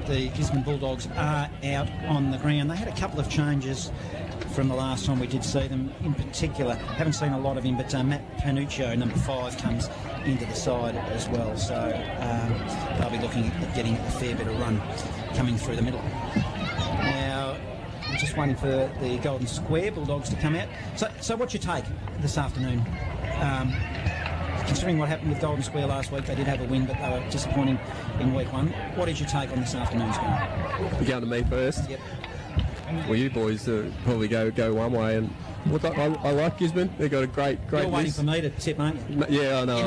The Gisborne Bulldogs are out on the ground. They had a couple of changes from the last time we did see them. In particular, haven't seen a lot of him, but Matt Panuccio, number 5, comes into the side as well. So they'll be looking at getting a fair bit of run coming through the middle. Now, I'm just waiting for the Golden Square Bulldogs to come out. So what's your take this afternoon? Considering what happened with Golden Square last week, they did have a win, but they were disappointing in week 1. What is your take on this afternoon's game? You're going to me first? Yep. Well, you boys probably go one way, and look, I like Gisborne. They've got a great You're waiting list. for me to tip, aren't you? Yeah, I know. You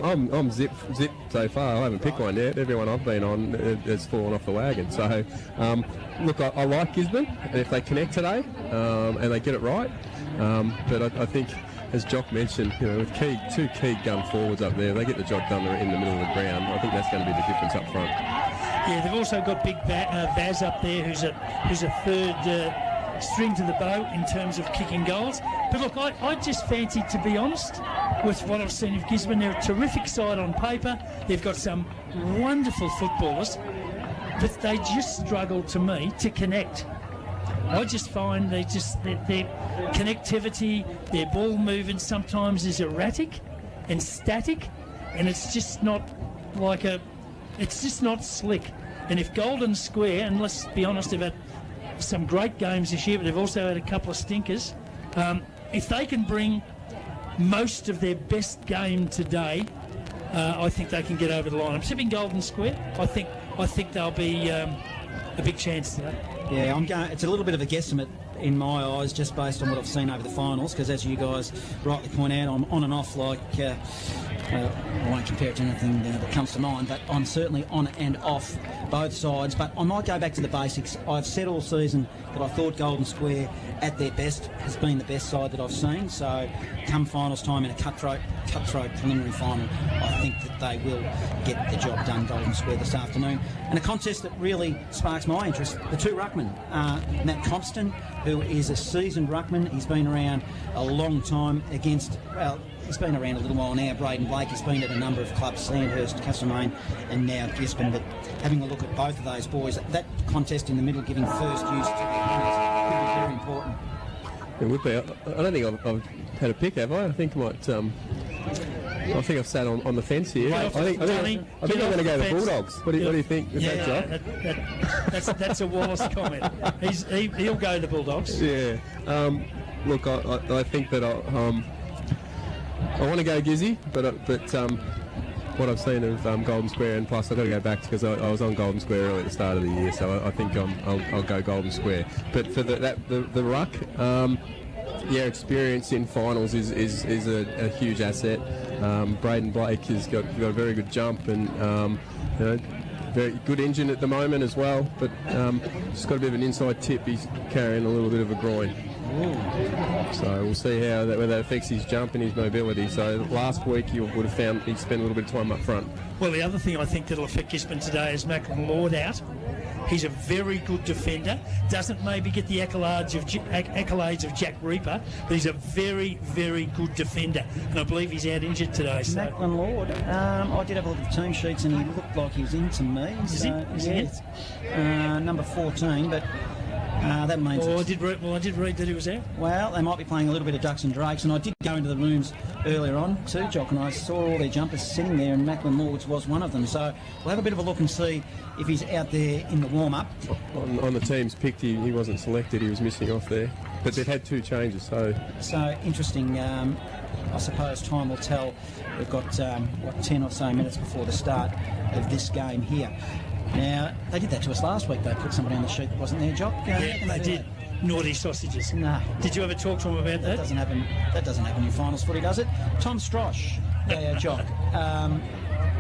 know I'm zip so far. I haven't picked one yet. Everyone I've been on has fallen off the wagon. So, look, I like Gisborne, and if they connect today and they get it right, but I think, as Jock mentioned, with two key gun forwards up there, they get the job done in the middle of the ground. I think that's going to be the difference up front. Yeah, they've also got big Vaz up there, who's a third string to the bow in terms of kicking goals. But look, I just fancied, to be honest, with what I've seen of Gisborne. They're a terrific side on paper. They've got some wonderful footballers, but they just struggle, to me, to connect. I just find their connectivity, their ball movement sometimes is erratic and static, and it's just not it's just not slick. And if Golden Square, and let's be honest, they've had some great games this year, but they've also had a couple of stinkers. If they can bring most of their best game today, I think they can get over the line. I'm tipping Golden Square. I think they'll be a big chance today. Yeah, it's a little bit of a guesstimate in my eyes, just based on what I've seen over the finals, because as you guys rightly point out, I'm on and off like, I won't compare it to anything that comes to mind, but I'm certainly on and off both sides. But I might go back to the basics. I've said all season that I thought Golden Square at their best has been the best side that I've seen. So come finals time in a cutthroat preliminary final, I think that they will get the job done, Golden Square, this afternoon. And a contest that really sparks my interest, the two ruckmen. Matt Compston, who is a seasoned ruckman. He's been around a long time against, well, he's been around a little while now. Braden Blake has been at a number of clubs, Sandhurst, Castlemaine and now Gisborne. But having a look at both of those boys, that contest in the middle, giving first use to the winners, could be very important. It would be. I don't think I've had a pick, have I? I think I've sat on the fence here. I think I'm going to go the Bulldogs. What do you think? That's a Wallace comment. He'll go the Bulldogs. Yeah. Look, I think that I want to go Gizzy, but what I've seen of Golden Square, and plus I've got to go back because I was on Golden Square early at the start of the year, so I think I'll go Golden Square. But for the ruck, experience in finals is a huge asset. Braden Blake has got a very good jump and very good engine at the moment as well, but just got a bit of an inside tip. He's carrying a little bit of a groin. Ooh. So we'll see whether that affects his jump and his mobility. So last week you would have found he'd spent a little bit of time up front. Well, the other thing I think that'll affect Gisborne today is Macklin Lord out. He's a very good defender. Doesn't maybe get the accolades of Jack Reaper, but he's a very, very good defender. And I believe he's out injured today. So. Macklin Lord, I did have a look at the team sheets and he looked like he was in to me. Is he? Number 14, but that means... I did read that he was out. Well, they might be playing a little bit of Ducks and Drakes, and I did go into the rooms earlier on too, Jock, and I saw all their jumpers sitting there, and Macklin Lords was one of them. So we'll have a bit of a look and see if he's out there in the warm-up. On the team's picked, he wasn't selected. He was missing off there. But they've had two changes, so... So, interesting. I suppose time will tell. We've got, 10 or so minutes before the start of this game here. Now, they did that to us last week. They put somebody on the sheet that wasn't their job. Yeah, they did. Naughty sausages. No. Did you ever talk to him about that? That doesn't happen in finals footy, does it? Tom Strosh, Jock.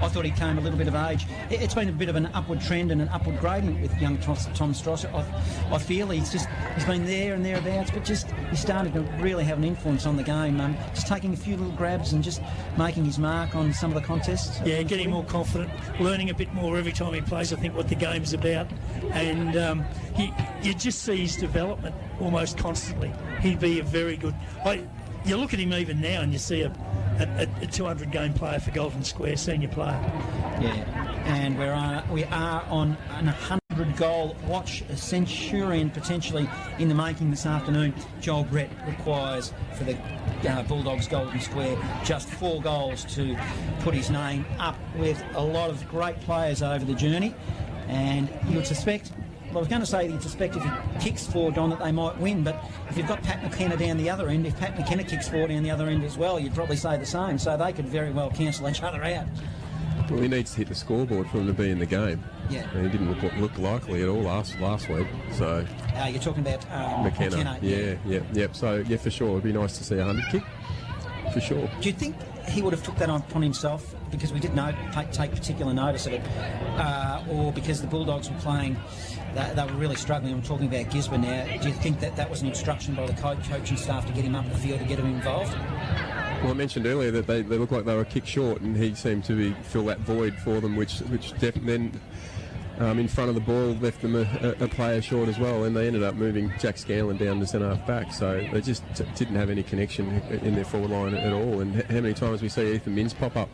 I thought he came a little bit of age. It's been a bit of an upward trend and an upward gradient with young Tom Strosh. I feel he's been there and thereabouts, but just he's started to really have an influence on the game. Just taking a few little grabs and just making his mark on some of the contests. Yeah, getting more confident, learning a bit more every time he plays, I think, what the game's about. And you just see his development almost constantly. He'd be a very good... You look at him even now and you see a a 200-game player for Golden Square, senior player. Yeah, and we are on an 100-goal watch, a centurion potentially in the making this afternoon. Joel Brett requires for the Bulldogs Golden Square just 4 goals to put his name up with a lot of great players over the journey. And you'd suspect, well, I was going to say you'd suspect if he kicks 4, Don, that they might win, but if you've got Pat McKenna down the other end, if Pat McKenna kicks 4 down the other end as well, you'd probably say the same. So they could very well cancel each other out. Well, he needs to hit the scoreboard for him to be in the game. Yeah. And he didn't look likely at all last week. So you're talking about McKenna. Yeah. So, yeah, for sure. It'd be nice to see a 100 kick. For sure. Do you think he would have took that upon himself because we did take particular notice of it, or because the Bulldogs were playing, they were really struggling? I'm talking about Gisborne now. Do you think that was an instruction by the coaching staff to get him up the field, to get him involved? Well, I mentioned earlier that they looked like they were kick short, and he seemed to fill that void for them, which then in front of the ball left them a player short as well, and they ended up moving Jack Scanlon down to centre half back. So they just didn't have any connection in their forward line at all. And how many times we see Ethan Minns pop up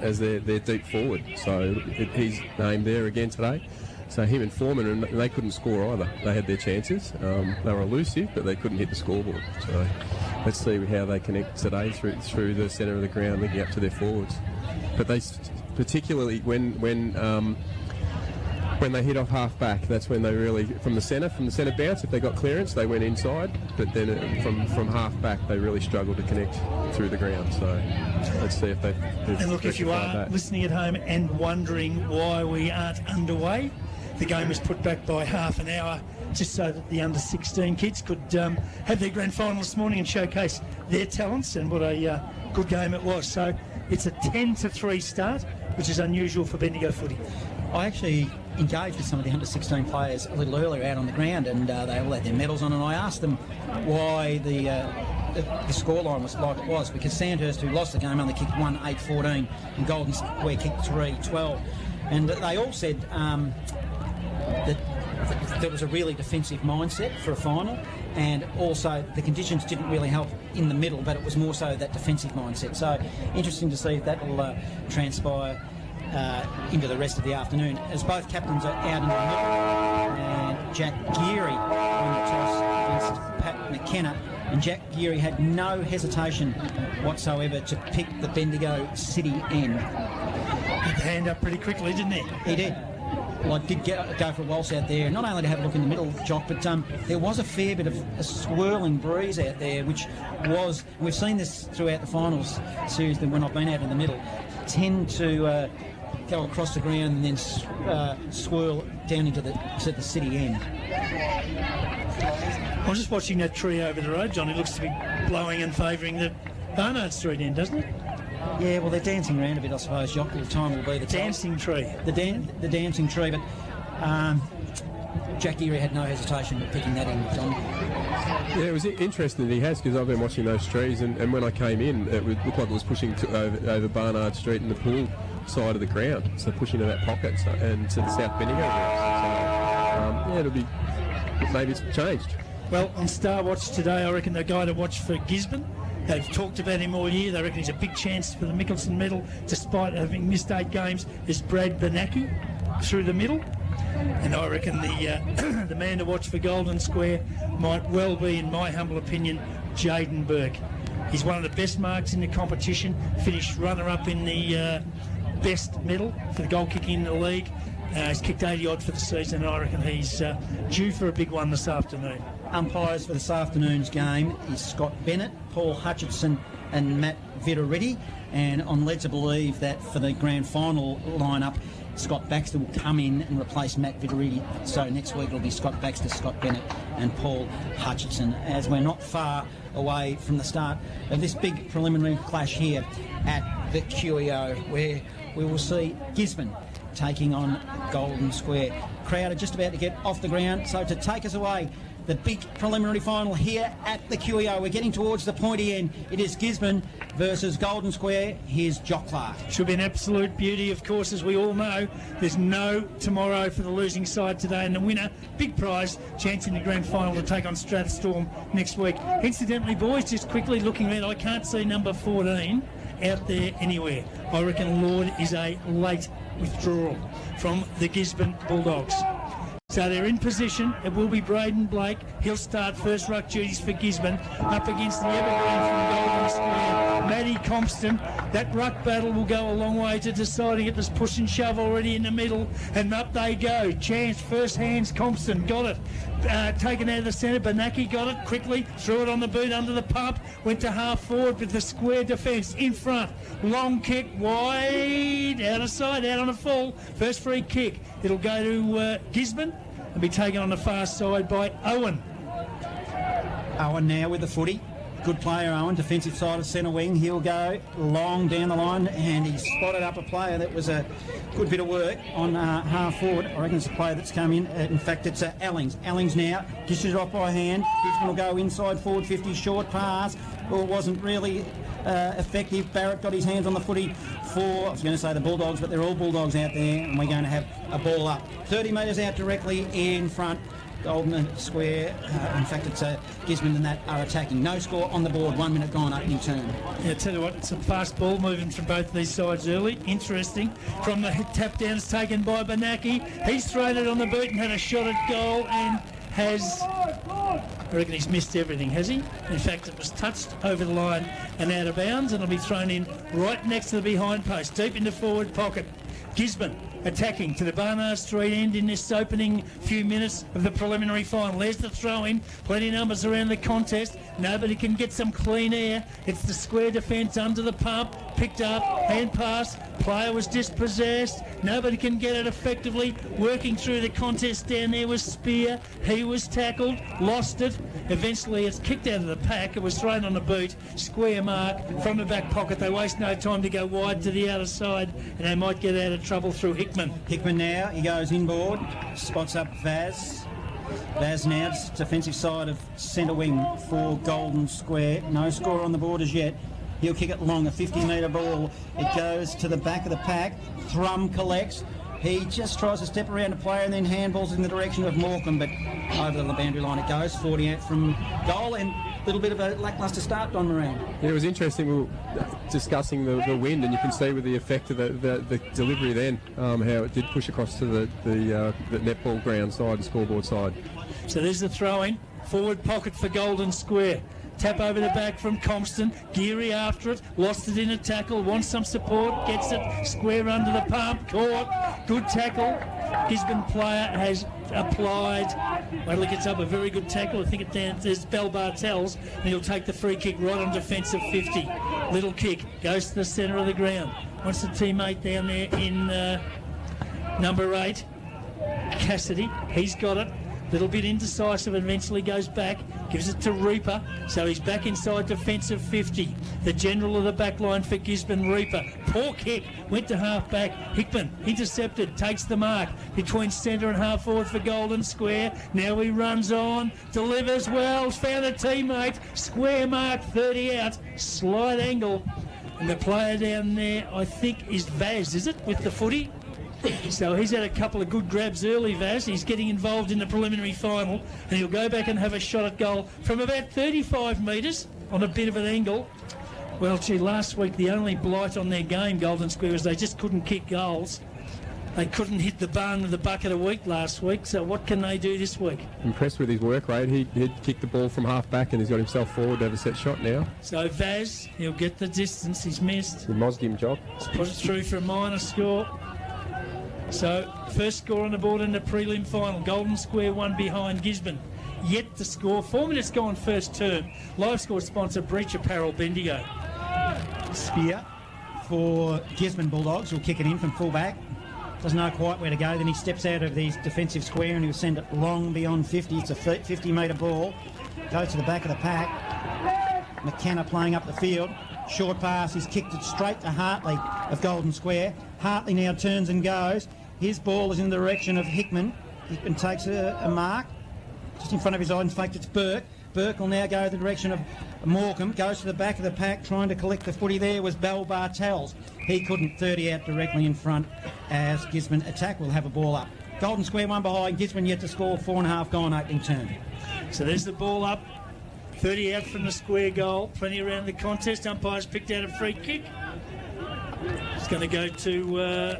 as their deep forward? So he's named there again today. So him and Foreman, and they couldn't score either. They had their chances. They were elusive, but they couldn't hit the scoreboard. So let's see how they connect today through the centre of the ground, linking up to their forwards. But they, particularly when they hit off half back, that's when they really, from the centre bounce, if they got clearance, they went inside. But then from half back, they really struggled to connect through the ground. So let's see if they. And look, if you are listening at home and wondering why we aren't underway, the game was put back by half an hour just so that the under-16 kids could have their grand final this morning and showcase their talents, and what a good game it was. So it's a 10-3 start, which is unusual for Bendigo footy. I actually engaged with some of the under-16 players a little earlier out on the ground, and they all had their medals on, and I asked them why the scoreline was like it was, because Sandhurst, who lost the game, only kicked 1 8-14, and Golden Square kicked 3 12. And they all said that there was a really defensive mindset for a final, and also the conditions didn't really help in the middle, but it was more so that defensive mindset. So interesting to see if that will transpire into the rest of the afternoon, as both captains are out in the middle, and Jack Geary won the toss against Pat McKenna, and Jack Geary had no hesitation whatsoever to pick the Bendigo City end. Had the hand up pretty quickly, didn't he? He did. Well, I did go for a waltz out there, not only to have a look in the middle, Jock, but there was a fair bit of a swirling breeze out there, which was, we've seen this throughout the finals series, that when I've been out in the middle, tend to go across the ground and then swirl down into the city end. I was just watching that tree over the road, John. It looks to be blowing and favouring the Barnard Street end, doesn't it? Yeah, well, they're dancing around a bit, I suppose, Jock. The time will be the dancing tree. The dancing tree, but Jack Geary had no hesitation at picking that in, John. Yeah, it was interesting that he has, because I've been watching those trees, and when I came in, it looked like it was pushing over Barnard Street and the pool side of the ground, so pushing to that pocket and to the South Bendigo route. So, it'll be, maybe it's changed. Well, on Star Watch today, I reckon the guy to watch for Gisborne. They've talked about him all year. They reckon he's a big chance for the Mickelson medal, despite having missed 8 games, is Brad Bernacki through the middle. And I reckon the man to watch for Golden Square might well be, in my humble opinion, Jaden Burke. He's one of the best marks in the competition, finished runner-up in the best medal for the goal kicking in the league. He's kicked 80-odd for the season, and I reckon he's due for a big one this afternoon. Umpires for this afternoon's game is Scott Bennett, Paul Hutchinson and Matt Vittoretti, and I'm led to believe that for the grand final lineup, Scott Baxter will come in and replace Matt Vittoretti. So next week it'll be Scott Baxter, Scott Bennett and Paul Hutchinson, as we're not far away from the start of this big preliminary clash here at the QEO, where we will see Gisborne taking on Golden Square. Crowd are just about to get off the ground, so to take us away, the big preliminary final here at the QEO. We're getting towards the pointy end. It is Gisborne versus Golden Square. Here's Jock Clark. Should be an absolute beauty, of course, as we all know. There's no tomorrow for the losing side today, and the winner, big prize, chance in the grand final to take on Strathstorm next week. Incidentally, boys, just quickly looking at it, I can't see number 14 out there anywhere. I reckon Lord is a late withdrawal from the Gisborne Bulldogs. So they're in position. It will be Braden Blake. He'll start first ruck duties for Gisborne up against the evergreen from Golden Square, Matty Compston. That ruck battle will go a long way to deciding it. There's push and shove already in the middle, and up they go. Chance, first hands, Compston got it. Taken out of the centre, Banaki got it quickly, threw it on the boot under the pump, went to half forward with the square defence in front. Long kick, wide, out of sight, out on a full. First free kick. It'll go to Gisborne and be taken on the far side by Owen. Owen now with the footy. Good player, Owen, defensive side of centre wing. He'll go long down the line, and he spotted up a player that was a good bit of work on half forward. I reckon it's a player that's come in. In fact, it's Ellings. Ellings now dishes it off by hand. Gisborne will go inside forward 50, short pass. Well, it wasn't really effective. Barrett got his hands on the footy for, I was going to say the Bulldogs, but they're all Bulldogs out there, and we're going to have a ball up. 30 metres out directly in front. Golden Square, in fact it's Gisborne and that are attacking. No score on the board, 1 minute gone, opening turn. Yeah, tell you what, it's a fast ball moving from both these sides early. Interesting. From the tap down, it's taken by Banaki. He's thrown it on the boot and had a shot at goal and has, I reckon he's missed everything, has he? In fact, it was touched over the line and out of bounds, and it'll be thrown in right next to the behind post, deep in the forward pocket. Gisborne attacking to the Barnard Street end in this opening few minutes of the preliminary final. There's the throw-in. Plenty of numbers around the contest. Nobody can get some clean air. It's the square defence under the pump. Picked up, hand pass. Player was dispossessed. Nobody can get it effectively. Working through the contest down there was Spear. He was tackled, lost it. Eventually it's kicked out of the pack. It was thrown on the boot. Square mark from the back pocket. They waste no time to go wide to the outer side, and they might get out of trouble through Hickman. Hickman now, he goes inboard, spots up Vaz. Vaz now, defensive side of centre wing for Golden Square. No score on the board as yet. He'll kick it long, a 50-metre ball. It goes to the back of the pack. Thrum collects. He just tries to step around a player and then handballs in the direction of Morecambe, but over the boundary line it goes, 48 from goal, and a little bit of a lacklustre start, Don Moran. Yeah, it was interesting. We were discussing the wind, and you can see with the effect of the delivery then, how it did push across to the netball ground side and scoreboard side. So there's the throw-in. Forward pocket for Golden Square. Tap over the back from Compston. Geary after it. Lost it in a tackle. Wants some support. Gets it. Square under the pump. Caught. Good tackle. Gisborne player has applied. Well, he gets up a very good tackle. I think there's Bell Bartels, and he'll take the free kick right on defensive 50. Little kick. Goes to the centre of the ground. Wants the teammate down there in number 8. Cassidy. He's got it. Little bit indecisive, eventually goes back, gives it to Reaper, so he's back inside defensive 50. The general of the back line for Gisborne, Reaper. Poor kick, went to half back. Hickman intercepted, takes the mark between centre and half forward for Golden Square. Now he runs on, delivers well, found a teammate. Square mark, 30 out, slight angle. And the player down there, I think, is Vaz, is it, with the footy? So he's had a couple of good grabs early, Vaz. He's getting involved in the preliminary final, and he'll go back and have a shot at goal from about 35 metres on a bit of an angle. Well, gee, last week the only blight on their game, Golden Square, was they just couldn't kick goals. They couldn't hit the barn with a bucket a week last week, so what can they do this week? Impressed with his work rate. He'd kicked the ball from half back and he's got himself forward to have a set shot now. So Vaz, he'll get the distance. He's missed. The Mosgim job. He's put it through for a minor score. So, first score on the board in the prelim final. Golden Square 1 behind Gisborne. Yet to score. 4 minutes gone first term. Live score sponsor, Breach Apparel, Bendigo. Spear for Gisborne Bulldogs. Will kick it in from full-back. Doesn't know quite where to go. Then he steps out of the defensive square and he'll send it long beyond 50. It's a 50-metre ball. Goes to the back of the pack. McKenna playing up the field. Short pass. He's kicked it straight to Hartley of Golden Square. Hartley now turns and goes. His ball is in the direction of Hickman. Hickman takes a mark just in front of his eye. In fact, it's Burke. Burke will now go the direction of Morecambe. Goes to the back of the pack, trying to collect the footy. There was Bell Bartels. He couldn't. 30 out directly in front as Gisborne attack will have a ball up. Golden Square 1 behind. Gisborne yet to score. 4.5 gone opening turn. So there's the ball up. 30 out from the square goal. Plenty around the contest. Umpires picked out a free kick. going to go to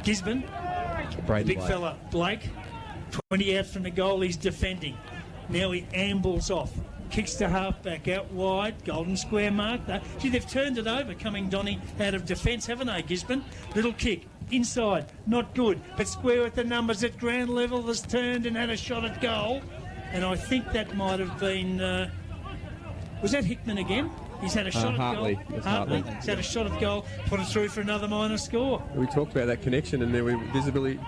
Gisborne. Braden Big Blake. fella, Blake. 20 out from the goal, he's defending. Now he ambles off. Kicks to half-back, out wide. Golden square mark. Gee, they've turned it over, coming, Donny, out of defence, haven't they, Gisborne? Little kick. Inside, not good. But square with the numbers at ground level has turned and had a shot at goal. And I think that might have been... was that Hickman again? He's had a shot Hartley. at goal. It's Hartley. Hartley. He's had a shot at goal. Put it through for another minor score. We talked about that connection, and they were visibly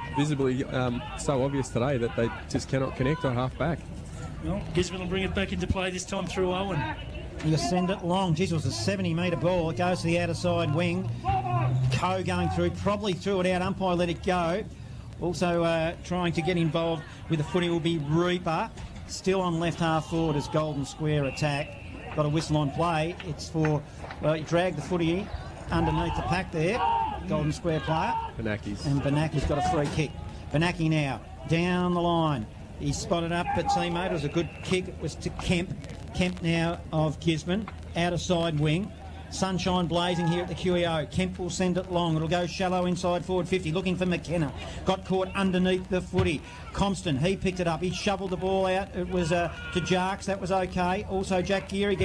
so obvious today that they just cannot connect on half-back. Well, Gisborne will bring it back into play this time through Owen. You send it long. Geez, it was a 70-metre ball. It goes to the outer side wing. Coe going through, probably threw it out. Umpire let it go. Also trying to get involved with the footy will be Reaper. Still on left half forward as Golden Square attack. Got a whistle on play. It's for, he dragged the footy underneath the pack there. Golden Square player. Banaki's. And Banaki's got a free kick. Banaki now down the line. He spotted up a teammate. It was a good kick. It was to Kemp. Kemp now of Gisborne. Outer side wing. Sunshine blazing here at the QEO. Kemp will send it long. It'll go shallow inside forward 50. Looking for McKenna. Got caught underneath the footy. Compston, he picked it up. He shoveled the ball out. It was to Jarks. That was okay. Also Jack Geary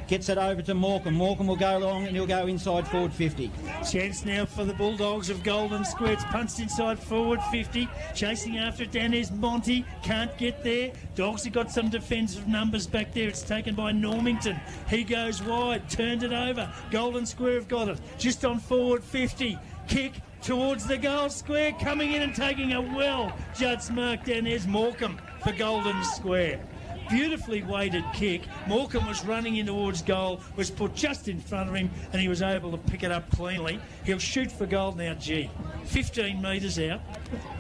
gets it over to Morecambe. Morecambe will go long and he'll go inside forward 50. Chance now for the Bulldogs of Golden Square. It's punched inside forward 50. Chasing after it down there's Monty. Can't get there. Dogs have got some defensive numbers back there. It's taken by Normington. He goes wide. Turned it over. Golden Square have got it. Just on forward 50. Kick towards the goal square. Coming in and taking a well-judged mark down there's Morecambe for Golden Square. Beautifully weighted kick. Morecambe was running in towards goal, was put just in front of him, and he was able to pick it up cleanly. He'll shoot for goal now, 15 metres out,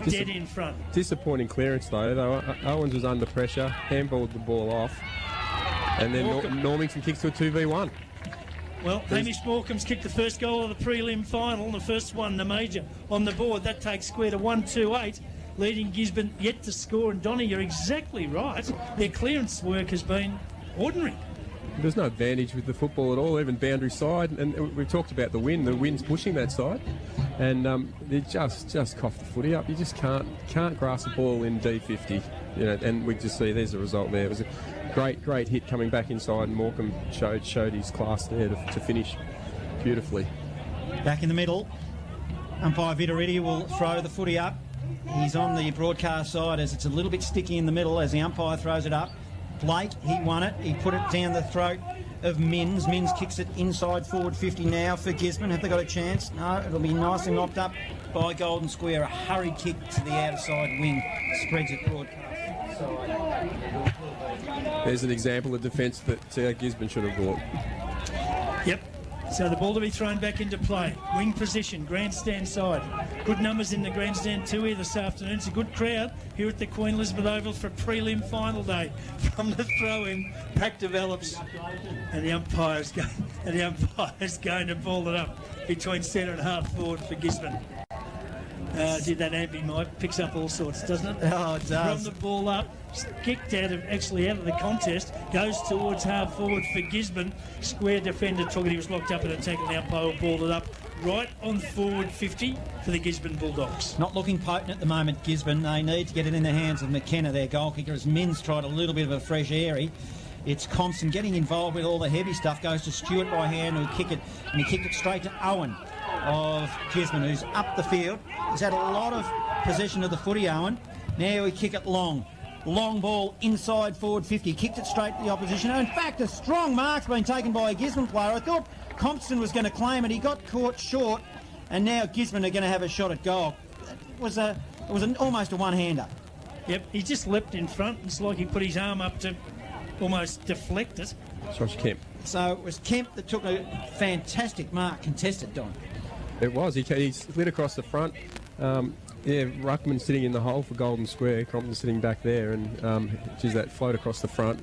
dead in front. Disappointing clearance though. Owens was under pressure, handballed the ball off, and then Normington kicks to a 2v1. Well, Hamish Morecambe's kicked the first goal of the prelim final, the first one, the major, on the board. That takes Square to 1-2-8. Leading Gisborne yet to score. And Donny, you're exactly right. Their clearance work has been ordinary. There's no advantage with the football at all, even boundary side. And we've talked about the wind. The wind's pushing that side, and they just cough the footy up. You just can't grasp the ball in D50. You know, and we just see there's a result there. It was a great hit coming back inside, and Morecambe showed his class there to finish beautifully. Back in the middle, umpire Vitoriti will throw the footy up. He's on the broadcast side as it's a little bit sticky in the middle as the umpire throws it up. Blake, he won it. He put it down the throat of Minns. Minns kicks it inside forward 50 now for Gisborne. Have they got a chance? No, it'll be nicely knocked up by Golden Square. A hurried kick to the outer side wing. Spreads it broadcast side. There's an example of defence that Gisborne should have brought. Yep. So the ball to be thrown back into play. Wing position, grandstand side. Good numbers in the grandstand too here this afternoon. It's a good crowd here at the Queen Elizabeth Oval for prelim final day. From the throw-in, pack develops, and the umpire's going to ball it up between centre and half forward for Gisborne. That ambi mic picks up all sorts, doesn't it? Oh, it does. From the ball up, kicked out of the contest, goes towards half forward for Gisborne. Square defender took it, he was locked up in a tackle. The umpire balled it up right on forward 50 for the Gisborne Bulldogs. Not looking potent at the moment, Gisborne. They need to get it in the hands of McKenna, their goal kicker, as Minns tried a little bit of a fresh airy. It's Compson getting involved with all the heavy stuff, goes to Stewart by hand, who'll kick it, and he kicked it straight to Owen of Gisborne, who's up the field. He's had a lot of possession of the footy, Owen. Now he kick it long. Long ball inside forward 50. Kicked it straight to the opposition. In fact, a strong mark's been taken by a Gisborne player. I thought Compson was going to claim it. He got caught short, and now Gisborne are going to have a shot at goal. It was almost a one-hander. Yep, he just leapt in front. It's like he put his arm up to almost deflect it. Josh Kemp. So it was Kemp that took a fantastic mark, contested, Don. It was. He slid across the front. Ruckman sitting in the hole for Golden Square. Compton sitting back there, and that float across the front.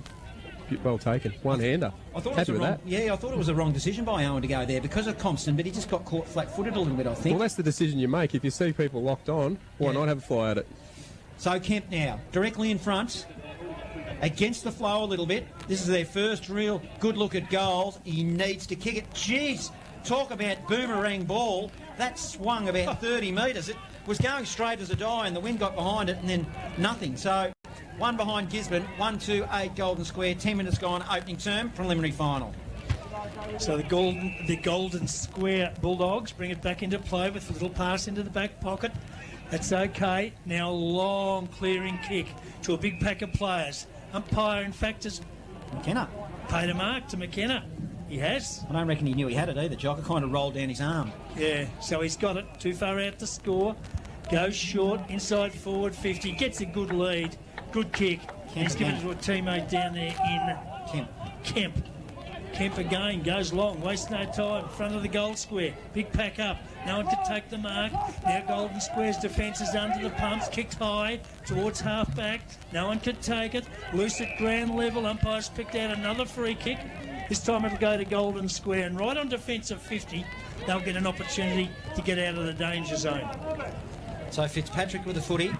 Well taken. One-hander. I thought Happy with that. Yeah, I thought it was a wrong decision by Owen to go there because of Compson, but he just got caught flat-footed a little bit, I think. Well, that's the decision you make. If you see people locked on, why not have a fly at it? So Kemp now, directly in front, against the flow a little bit. This is their first real good look at goals. He needs to kick it. Jeez, talk about boomerang ball. that swung about 30 metres. It was going straight as a die and the wind got behind it and then nothing. So one behind Gisborne, 1-2-8 Golden Square, 10 minutes gone, opening term, preliminary final. So the Golden Square Bulldogs bring it back into play with a little pass into the back pocket. That's okay. Now a long clearing kick to a big pack of players. Umpire, in fact, has McKenna paid a mark to McKenna. He has. I don't reckon he knew he had it either, Jock. It kind of rolled down his arm. Yeah, so he's got it. Too far out to score. Goes short, inside forward 50. Gets a good lead. Good kick. He's given it to a teammate down there in Kemp. Kemp again goes long, wastes no time, front of the goal square, big pack up, no one can take the mark. Now Golden Square's defence is under the pumps, kicked high towards half back, no one can take it, loose at ground level, umpire's picked out another free kick. This time it'll go to Golden Square, and right on defensive 50 they'll get an opportunity to get out of the danger zone. So Fitzpatrick with the footy,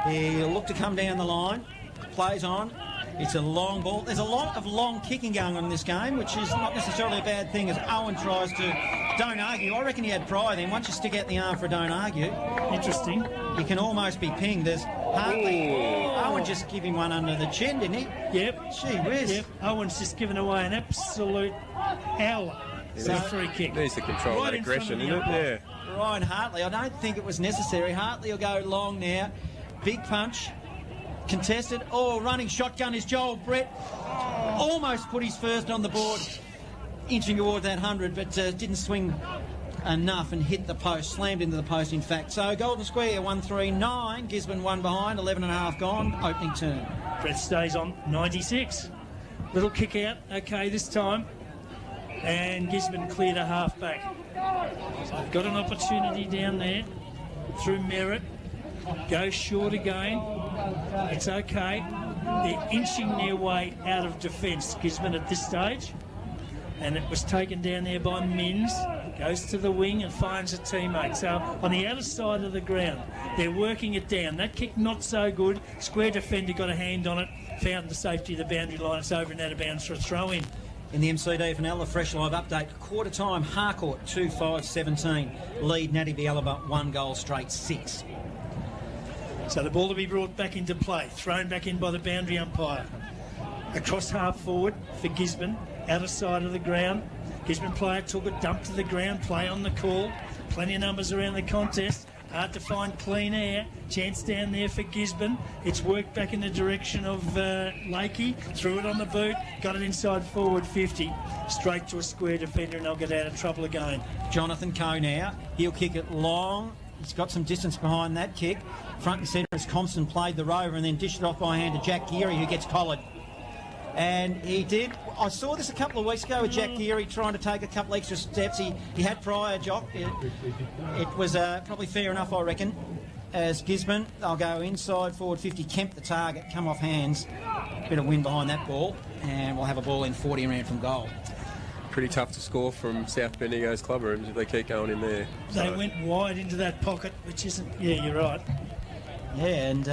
he'll look to come down the line, plays on. It's a long ball. There's a lot of long kicking going on in this game, which is not necessarily a bad thing as Owen tries to don't argue. I reckon he had pride then. Once you stick out the arm for a don't argue. Interesting. He can almost be pinged. There's hardly... Owen just give him one under the chin, didn't he? Yep. Gee whiz. Yep. Owen's just given away an absolute howler. So free kick. Needs to control that aggression, isn't it? Yeah. Ryan Hartley, I don't think it was necessary. Hartley will go long now. Big punch. Contested. Oh, running shotgun is Joel Brett. Almost put his first on the board, inching toward that 100, but didn't swing enough and hit the post, slammed into the post, in fact. So Golden Square 1-3-9, Gisborne 1 behind, 11.5 gone, opening turn. Brett stays on 96. Little kick out, okay, this time. And Gisborne cleared a half back. So they've got an opportunity down there through Merritt. Goes short again. It's okay. They're inching their way out of defence, Gisborne, at this stage. And it was taken down there by Minns. Goes to the wing and finds a teammate. So on the outer side of the ground, they're working it down. That kick not so good. Square defender got a hand on it. Found the safety of the boundary line. It's over and out of bounds for a throw-in. In the MCDFNL, a fresh live update. Quarter time, Harcourt 2-5-17. Lead Natty Bialaba 1 goal straight 6. So the ball to be brought back into play, thrown back in by the boundary umpire. Across half forward for Gisborne, outer side of the ground. Gisborne player took it, dumped to the ground, play on the call. Plenty of numbers around the contest. Hard to find clean air. Chance down there for Gisborne. It's worked back in the direction of Lakey. Threw it on the boot. Got it inside forward 50. Straight to a square defender and they'll get out of trouble again. Jonathan Coe now. He'll kick it long. He's got some distance behind that kick. Front and centre as Compton played the rover and then dished it off by hand to Jack Geary, who gets collared. And he did. I saw this a couple of weeks ago with Jack Geary trying to take a couple extra steps. He had prior, Jock. It was probably fair enough, I reckon. As Gisborne, they'll go inside forward 50. Kemp the target, come off hands. Bit of wind behind that ball. And we'll have a ball in 40 around from goal. Pretty tough to score from South Bendigo's club rooms if they keep going in there. They went wide into that pocket, which isn't... Yeah, you're right. Yeah, and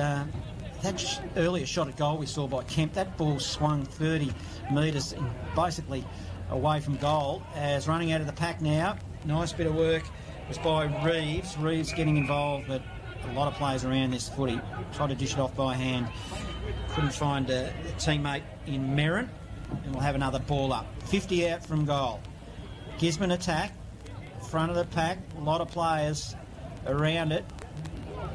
that earlier shot at goal we saw by Kemp, that ball swung 30 metres basically away from goal. As running out of the pack now, nice bit of work was by Reeves. Reeves getting involved, but a lot of players around this footy. Tried to dish it off by hand. Couldn't find a teammate in Merrin. And we'll have another ball up. 50 out from goal. Gisborne attack. Front of the pack. A lot of players around it.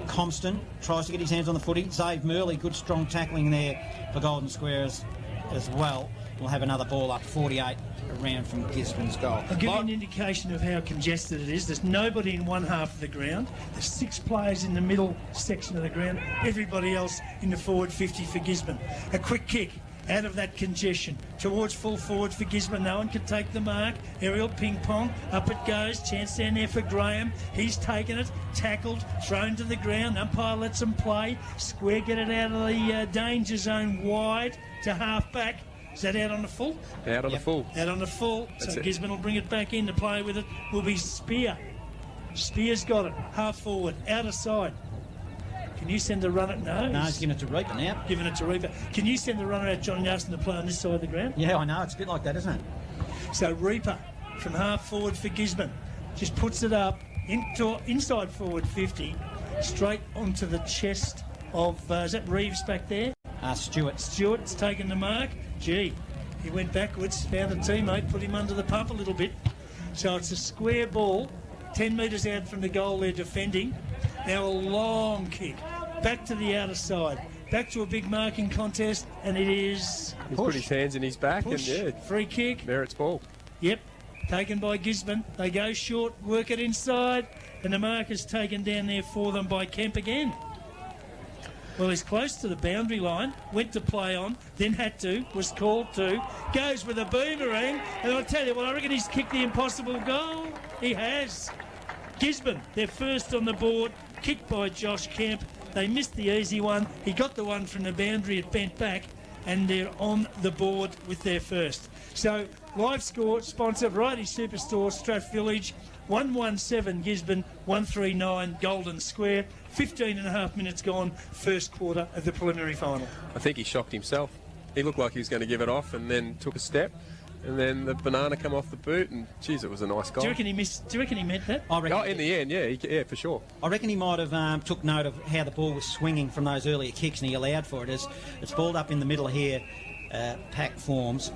Compton tries to get his hands on the footy. Zave Murley, good strong tackling there for Golden Square as well. We'll have another ball up. 48 around from Gisborne's goal. I'll give you an indication of how congested it is. There's nobody in one half of the ground. There's 6 players in the middle section of the ground. Everybody else in the forward 50 for Gisborne. A quick kick out of that congestion towards full forward for Gisborne. No one can take the mark. Aerial ping pong, up it goes. Chance down there for Graham. He's taken it, tackled, thrown to the ground. Umpire lets him play. Square get it out of the danger zone wide to half back. Is that out on the full? Out on the full. Out on the full. That's so it. Gisborne will bring it back in. To play with it will be Spear. Spear's got it. Half forward, outer side. Can you send the runner? No, he's giving it to Reaper now. Giving it to Reaper. Can you send the runner out, John Yarson, to play on this side of the ground? Yeah, I know. It's a bit like that, isn't it? So Reaper from half forward for Gisborne just puts it up inside forward 50, straight onto the chest of, is that Reeves back there? Stewart. Stewart's taken the mark. Gee, he went backwards, found a teammate, put him under the pump a little bit. So it's a square ball, 10 metres out from the goal they're defending. Now a long kick, back to the outer side, back to a big marking contest, and it is... He's put his hands in his back, push, and free kick. Merritt's ball. Yep, taken by Gisborne. They go short, work it inside, and the mark is taken down there for them by Kemp again. Well, he's close to the boundary line, went to play on, then had to, was called to, goes with a boomerang, and I'll tell you what, I reckon he's kicked the impossible goal. He has. Gisborne, they're first on the board, kicked by Josh Kemp. They missed the easy one. He got the one from the boundary, it bent back, and they're on the board with their first. So, live score, sponsor, Variety Superstore, Strath Village, 117 Gisborne, 139 Golden Square. 15 and a half minutes gone, first quarter of the preliminary final. I think he shocked himself. He looked like he was going to give it off and then took a step. And then the banana come off the boot, and geez, it was a nice goal. Do you reckon he missed? Do you reckon he meant that? I reckon in the end, yeah, for sure. I reckon he might have took note of how the ball was swinging from those earlier kicks, and he allowed for it. As it's balled up in the middle here, pack forms,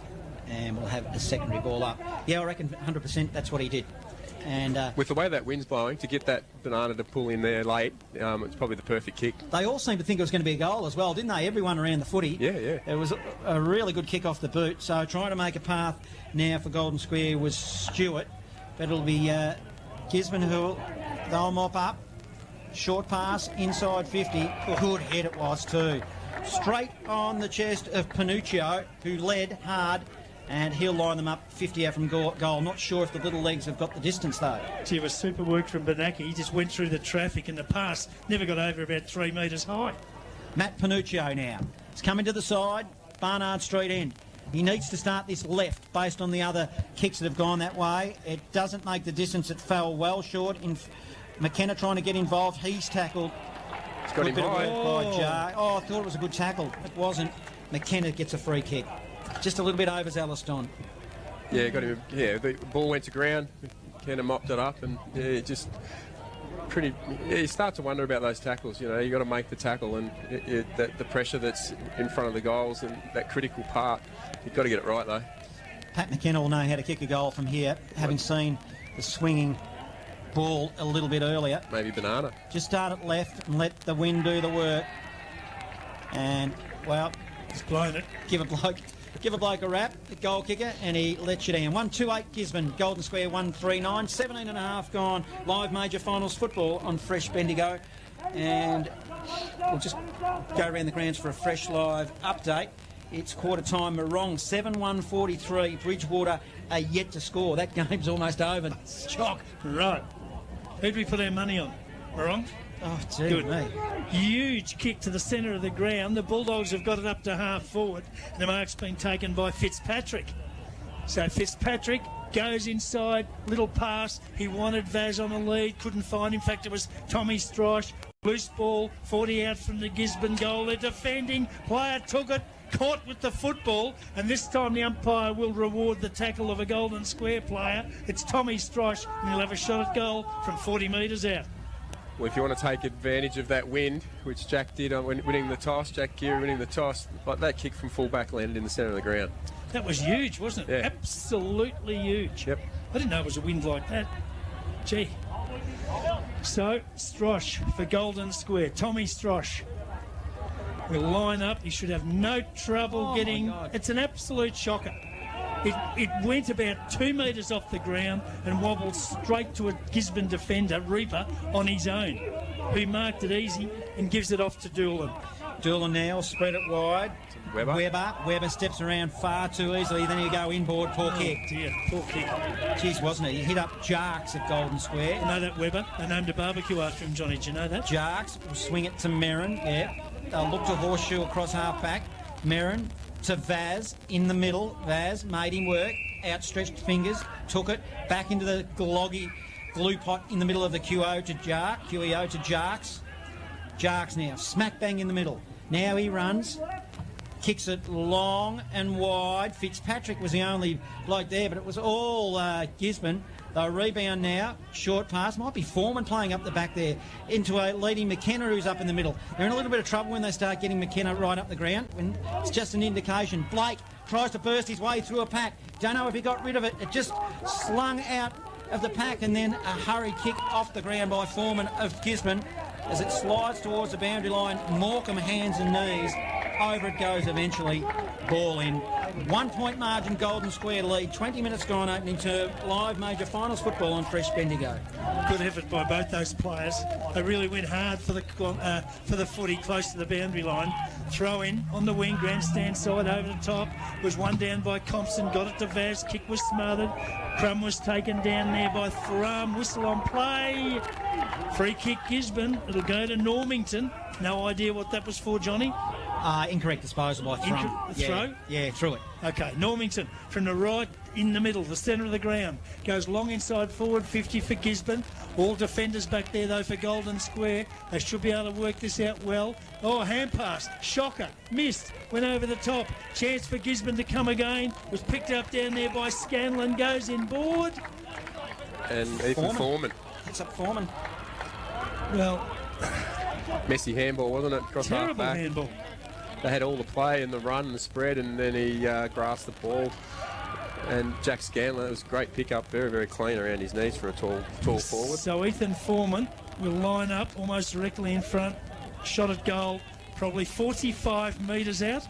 and we'll have a secondary ball up. Yeah, I reckon 100% that's what he did. And with the way that wind's blowing, to get that banana to pull in there late, it's probably the perfect kick. They all seemed to think it was going to be a goal as well, didn't they? Everyone around the footy. Yeah, yeah. It was a really good kick off the boot. So trying to make a path now for Golden Square was Stewart. But it'll be Gisborne who they'll mop up. Short pass, inside 50. Good hit it was too. Straight on the chest of Panuccio, who led hard. And he'll line them up 50 out from goal. Not sure if the little legs have got the distance, though. Gee, it was super work from Benaki. He just went through the traffic, and the pass never got over about 3 metres high. Matt Panuccio now. He's coming to the side, Barnard Street end. He needs to start this left based on the other kicks that have gone that way. It doesn't make the distance. It fell well short. McKenna trying to get involved. He's tackled. It's got him high. By Jar. I thought it was a good tackle. It wasn't. McKenna gets a free kick. Just a little bit overzealous, Don. Yeah, got him. Yeah, the ball went to ground. Kind of mopped it up, and yeah, just pretty. Yeah, you start to wonder about those tackles. You know, you got to make the tackle, and the pressure that's in front of the goals and that critical part. You've got to get it right, though. Pat McKenna will know how to kick a goal from here, having seen the swinging ball a little bit earlier. Maybe banana. Just start it left and let the wind do the work. And well, he's blown it. Give a bloke a rap, the goal kicker, and he lets you down. 1-2-8 Gisborne, Golden Square 1-3-9, 17 and a half gone. Live major finals football on Fresh Bendigo. And we'll just go around the grounds for a fresh live update. It's quarter time, Morong 7-1-43. Bridgewater are yet to score. That game's almost over. Chock. Right. Who'd we put our money on? Morong? Oh, gee, good. Me. Huge kick to the centre of the ground. The Bulldogs have got it up to half forward. The mark's been taken by Fitzpatrick. So Fitzpatrick goes inside, little pass. He wanted Vaz on the lead, couldn't find him. In fact, it was Tommy Strosh. Loose ball, 40 out from the Gisborne goal. They're defending. Player took it, caught with the football, and this time the umpire will reward the tackle of a Golden Square player. It's Tommy Strosh, and he'll have a shot at goal from 40 metres out. Well, if you want to take advantage of that wind, which Jack did on winning the toss, Jack Geary winning the toss, like that kick from fullback landed in the centre of the ground. That was huge, wasn't it? Yeah. Absolutely huge. Yep. I didn't know it was a wind like that. Gee. So, Strosh for Golden Square. Tommy Strosh will line up. He should have no trouble getting... It's an absolute shocker. It went about 2 metres off the ground and wobbled straight to a Gisborne defender, Reaper, on his own, who marked it easy and gives it off to Doolan. Doolan now, spread it wide. Webber steps around far too easily. Then you go inboard, poor kick. Dear, poor kick. Jeez, wasn't he? He hit up Jarks at Golden Square. You know that Webber? They named a barbecue after him, Johnny. Do you know that? Jarks will swing it to Merrin. Yeah. They'll look to horseshoe across half back. Merrin to Vaz in the middle. Vaz made him work. Outstretched fingers. Took it back into the gloggy glue pot in the middle of the QEO to Jarks. Jarks now. Smack bang in the middle. Now he runs. Kicks it long and wide. Fitzpatrick was the only bloke there, but it was all Gisborne. They'll rebound now. Short pass. Might be Foreman playing up the back there into a leading McKenna who's up in the middle. They're in a little bit of trouble when they start getting McKenna right up the ground. And it's just an indication. Blake tries to burst his way through a pack. Don't know if he got rid of it. It just slung out of the pack, and then a hurried kick off the ground by Foreman of Gisborne as it slides towards the boundary line. Morecambe hands and knees. Over it goes eventually. Ball in. 1 point margin, Golden Square lead. 20 minutes gone opening term. Live major finals football on Fresh Bendigo. Good effort by both those players. They really went hard for the footy close to the boundary line. Throw in on the wing, grandstand side over the top. Was one down by Compson, got it to Vaz. Kick was smothered. Crum was taken down there by Thrum. Whistle on play. Free kick Gisborne. It'll go to Normington. No idea what that was for, Johnny. Incorrect disposal by Thrum. Throw? Yeah, through it. Okay, Normington from the right in the middle, the centre of the ground. Goes long inside forward, 50 for Gisborne. All defenders back there, though, for Golden Square. They should be able to work this out well. Oh, hand pass. Shocker. Missed. Went over the top. Chance for Gisborne to come again. Was picked up down there by Scanlon. Goes inboard. And Ethan Foreman. It's up Foreman. Well, messy handball, wasn't it? Cross half terrible back. handball. They had all the play and the run and the spread, and then he grasped the ball. And Jack Scanlon, it was a great pick-up, very, very clean around his knees for a tall forward. So Ethan Foreman will line up almost directly in front. Shot at goal, probably 45 metres out.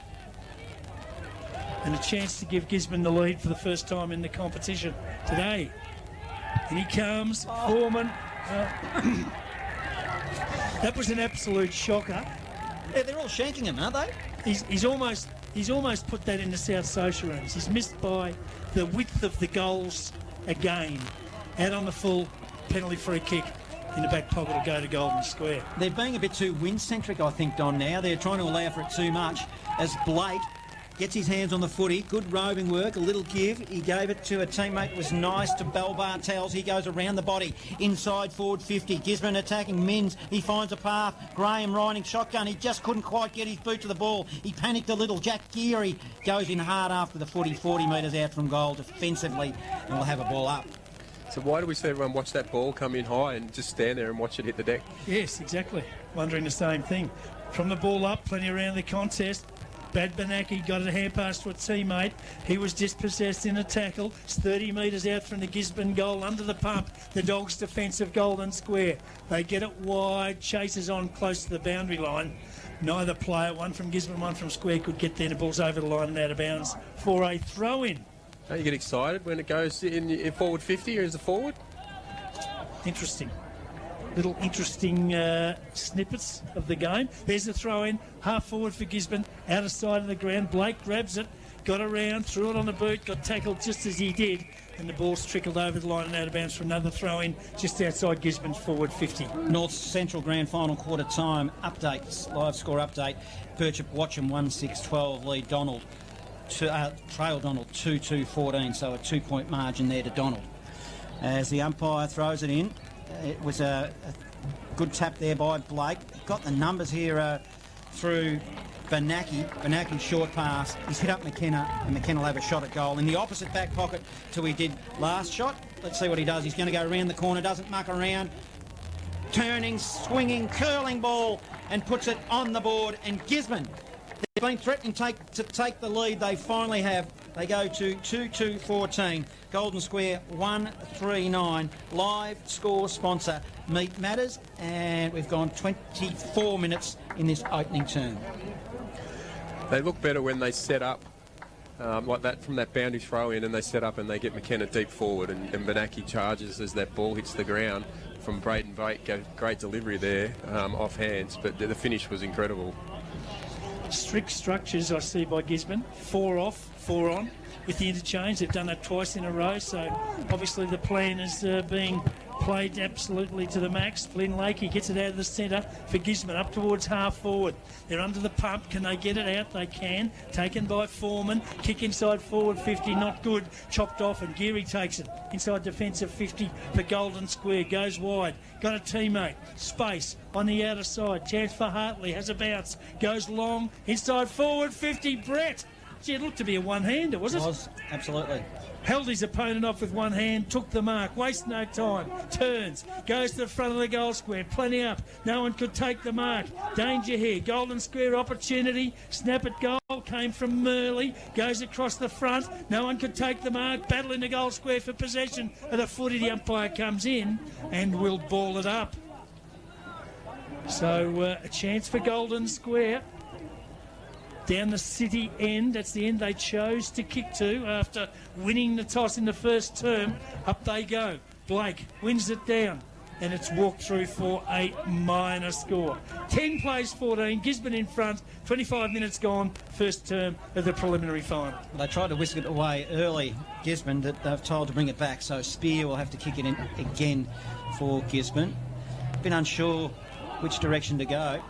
And a chance to give Gisborne the lead for the first time in the competition today. And he comes, Foreman. That was an absolute shocker. Yeah, they're all shanking him, aren't they? He's almost put that into South Social Rooms. He's missed by the width of the goals again. Out on the full penalty free kick in the back pocket to go to Golden Square. They're being a bit too wind-centric, I think, Don, now. They're trying to allow for it too much as Blake gets his hands on the footy. Good roving work, a little give. He gave it to a teammate. It was nice to Bell Bartels. He goes around the body. Inside forward 50. Gisborne attacking Mins. He finds a path. Graham riding shotgun. He just couldn't quite get his boot to the ball. He panicked a little. Jack Geary goes in hard after the footy. 40 metres out from goal defensively, and will have a ball up. So why do we see everyone watch that ball come in high and just stand there and watch it hit the deck? Yes, exactly. Wondering the same thing. From the ball up, plenty around the contest. Bad Benaki got a hand pass to a teammate. He was dispossessed in a tackle. It's 30 metres out from the Gisborne goal under the pump. The Dogs' defensive Golden Square. They get it wide. Chases on close to the boundary line. Neither player, one from Gisborne, one from Square, could get there. The ball's over the line and out of bounds for a throw-in. Don't you get excited when it goes in forward 50 or as a forward? Interesting. Little interesting snippets of the game. There's a throw-in, half forward for Gisborne, out of sight of the ground. Blake grabs it, got around, threw it on the boot, got tackled just as he did, and the ball's trickled over the line and out of bounds for another throw-in just outside Gisborne's forward 50. North Central Grand Final quarter time updates, live score update. Birchip Watcham 1-6-12 lead Donald. Trail Donald 2-2-14, so a 2-point margin there to Donald. As the umpire throws it in, it was a good tap there by Blake. Got the numbers here through Benaki. Benaki's short pass. He's hit up McKenna, and McKenna will have a shot at goal. In the opposite back pocket to he did last shot. Let's see what he does. He's going to go around the corner, doesn't muck around. Turning, swinging, curling ball, and puts it on the board. And Gisborne, they've been threatening to take the lead. They finally have. They go to 2-2-14. Golden Square 1-3-9. Live score sponsor Meat Matters, and we've gone 24 minutes in this opening term. They look better when they set up like that from that boundary throw in, and they set up and they get McKenna deep forward, and Benaki charges as that ball hits the ground from Braden Bate. Great delivery there off hands, but the finish was incredible. Strict structures I see by Gisborne. 4 off, 4 on with the interchange. They've done that twice in a row, so obviously the plan is being played absolutely to the max. Flynn Lakey gets it out of the centre for Gisborne, up towards half forward. They're under the pump. Can they get it out? They can. Taken by Foreman. Kick inside forward 50, not good. Chopped off, and Geary takes it. Inside defensive 50 for Golden Square. Goes wide. Got a teammate. Space on the outer side. Chance for Hartley. Has a bounce. Goes long. Inside forward 50. Brett Gee, it looked to be a one-hander, was it? Was, absolutely. Held his opponent off with one hand, took the mark, wasted no time, turns, goes to the front of the goal square, plenty up, no one could take the mark, danger here, golden square opportunity, snap at goal, came from Murley, goes across the front, no one could take the mark, battle in the goal square for possession of the footy, the umpire comes in and will ball it up. So a chance for golden square. Down the city end, that's the end they chose to kick to after winning the toss in the first term. Up they go. Blake wins it down, and it's walked through for a minor score. 10 plays 14, Gisborne in front, 25 minutes gone, first term of the preliminary final. They tried to whisk it away early, Gisborne, that they've told to bring it back, so Spear will have to kick it in again for Gisborne. Been unsure which direction to go.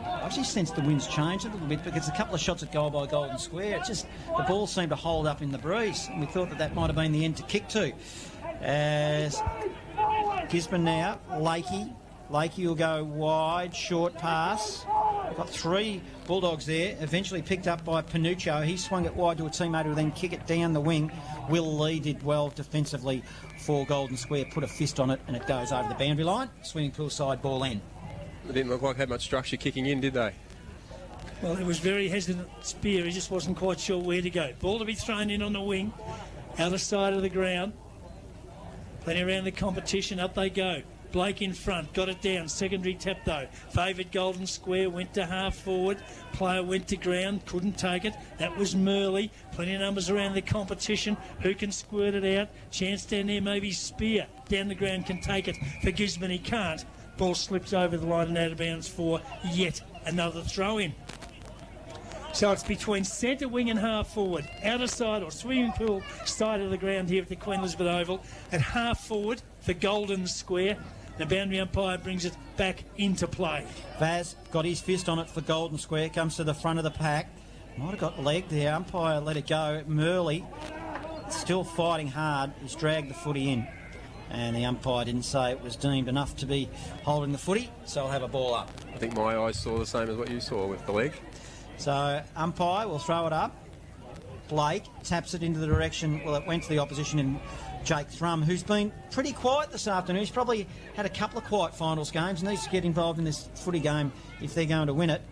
I actually sensed the wind's changed a little bit because a couple of shots at goal by Golden Square, it just, the ball seemed to hold up in the breeze, and we thought that that might have been the end to kick to. As Gisborne now, Lakey will go wide, short pass. We've got 3 Bulldogs there, eventually picked up by Panuccio. He swung it wide to a teammate who then kick it down the wing. Will Lee did well defensively for Golden Square, put a fist on it, and it goes over the boundary line. Swimming pool side ball in. It didn't look like they had much structure kicking in, did they? Well, it was very hesitant Spear. He just wasn't quite sure where to go. Ball to be thrown in on the wing, outer side of the ground. Plenty around the competition. Up they go. Blake in front, got it down. Secondary tap though. Favoured Golden Square, went to half forward. Player went to ground, couldn't take it. That was Murley. Plenty of numbers around the competition. Who can squirt it out? Chance down there, maybe Spear. Down the ground can take it. For Gisborne, he can't. Ball slips over the line and out of bounds for yet another throw-in. So it's between centre wing and half forward, outer side or swimming pool side of the ground here at the Queen Elizabeth Oval. At half forward for Golden Square. The boundary umpire brings it back into play. Vaz got his fist on it for Golden Square, comes to the front of the pack. Might have got legged there, umpire let it go. Murley still fighting hard, he's dragged the footy in. And the umpire didn't say it was deemed enough to be holding the footy, so I'll have a ball up. I think my eyes saw the same as what you saw with the leg. So umpire will throw it up. Blake taps it into the direction, well, it went to the opposition in Jake Thrum, who's been pretty quiet this afternoon. He's probably had a couple of quiet finals games, needs to get involved in this footy game if they're going to win it.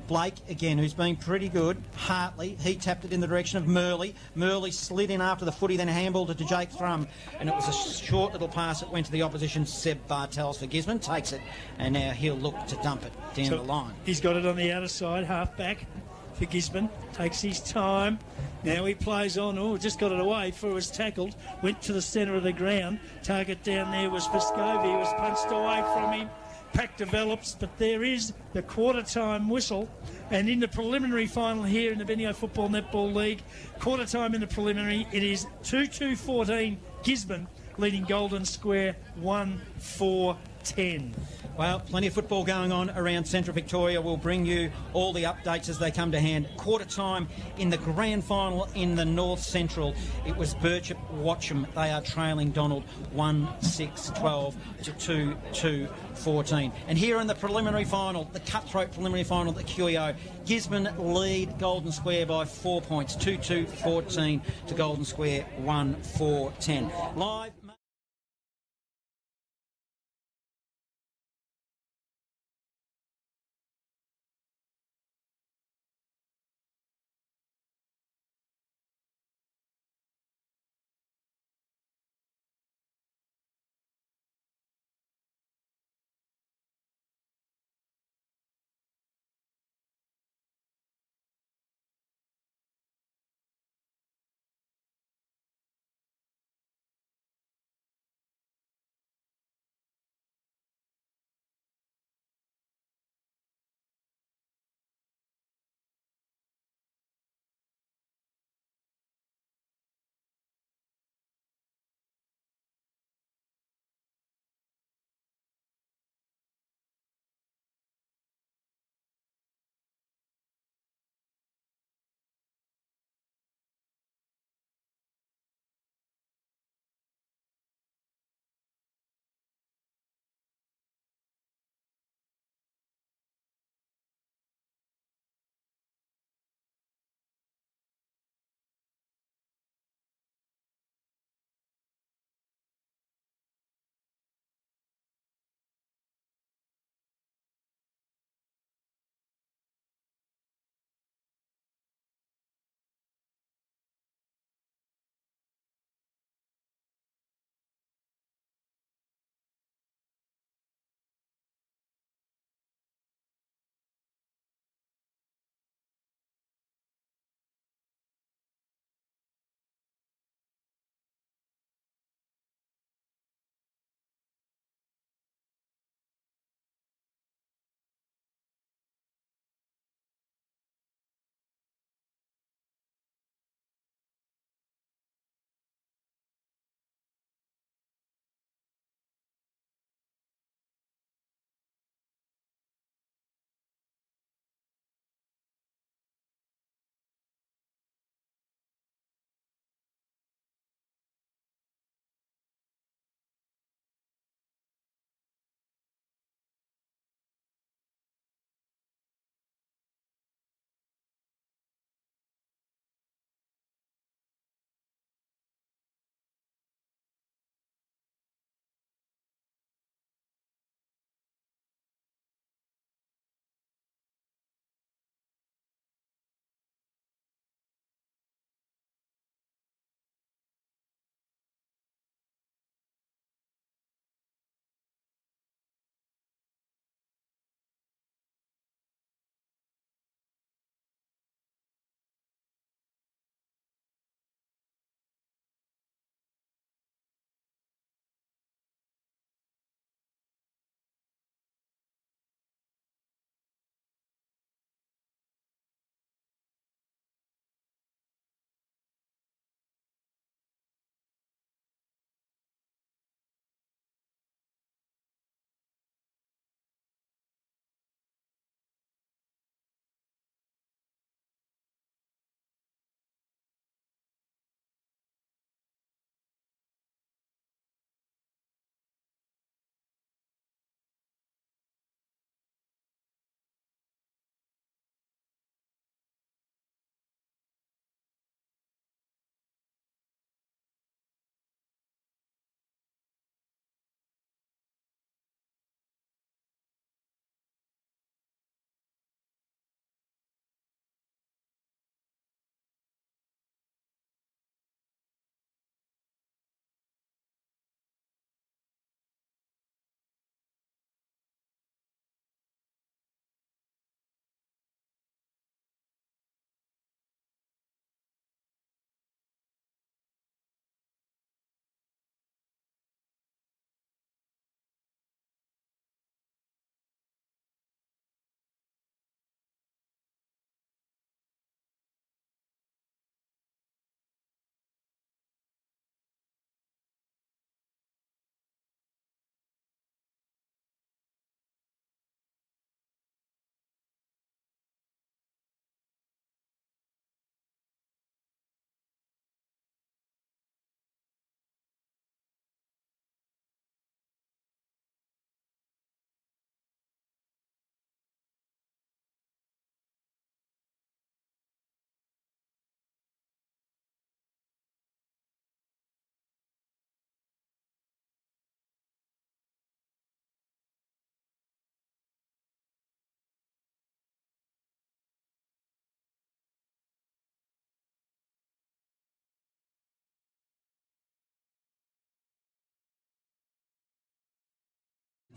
Blake, again, who's been pretty good. Hartley, he tapped it in the direction of Murley. Murley slid in after the footy, then handballed it to Jake Thrum, and it was a short little pass that went to the opposition. Seb Bartels for Gisborne takes it, and now he'll look to dump it down the line. He's got it on the outer side, half back for Gisborne. Takes his time. Now he plays on. Oh, just got it away before it was tackled. Went to the centre of the ground. Target down there was Vescovi. He was punched away from him. Pack develops, but there is the quarter-time whistle. And in the preliminary final here in the Bendigo Football Netball League, quarter-time in the preliminary, it is 2-2-14 Gisborne, leading Golden Square 1-4-10. Well, plenty of football going on around Central Victoria. We'll bring you all the updates as they come to hand. Quarter time in the grand final in the North Central. It was Birchip Watcham. They are trailing Donald 1-6-12 to 2-2-14. And here in the preliminary final, the cutthroat preliminary final, the QEO, Gisborne lead Golden Square by 4 points, 2-2-14 to Golden Square 1-4-10. Live.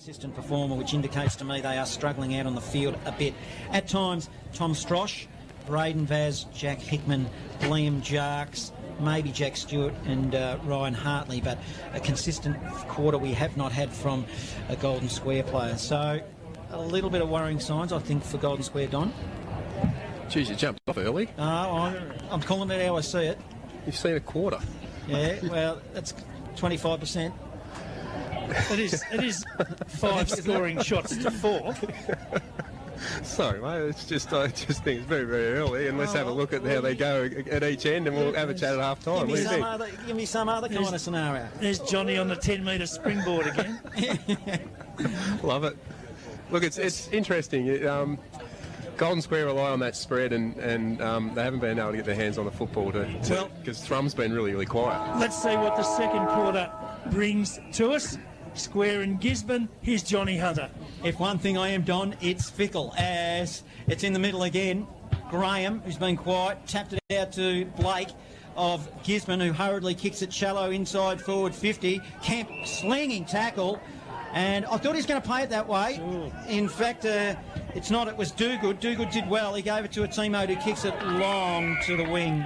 consistent performer, which indicates to me they are struggling out on the field a bit. At times, Tom Strosh, Braden Vaz, Jack Hickman, Liam Jarks, maybe Jack Stewart and Ryan Hartley, but a consistent quarter we have not had from a Golden Square player. So a little bit of worrying signs, I think, for Golden Square, Don. Geez, you jumped off early. I'm calling it how I see it. You've seen a quarter. Yeah, well, that's 25%. It is 5 scoring shots to 4. Sorry, mate. I just think it's very, very early, and let's have a look at how they go at each end, and we'll have a chat at half time. Give me some other kind of scenario. There's Johnny on the 10-metre springboard again. Love it. Look, it's interesting. Golden Square rely on that spread, and they haven't been able to get their hands on the football because Thrum's been really, really quiet. Let's see what the second quarter brings to us. Square and Gisborne. Here's Johnny Hunter. If one thing I am, Don, it's fickle, as it's in the middle again. Graham, who's been quiet, tapped it out to Blake of Gisborne, who hurriedly kicks it shallow inside forward 50. Kemp slinging tackle, and I thought he was going to play it that way. In fact, it's not. It was Dogood. Dogood did well. He gave it to a teammate who kicks it long to the wing.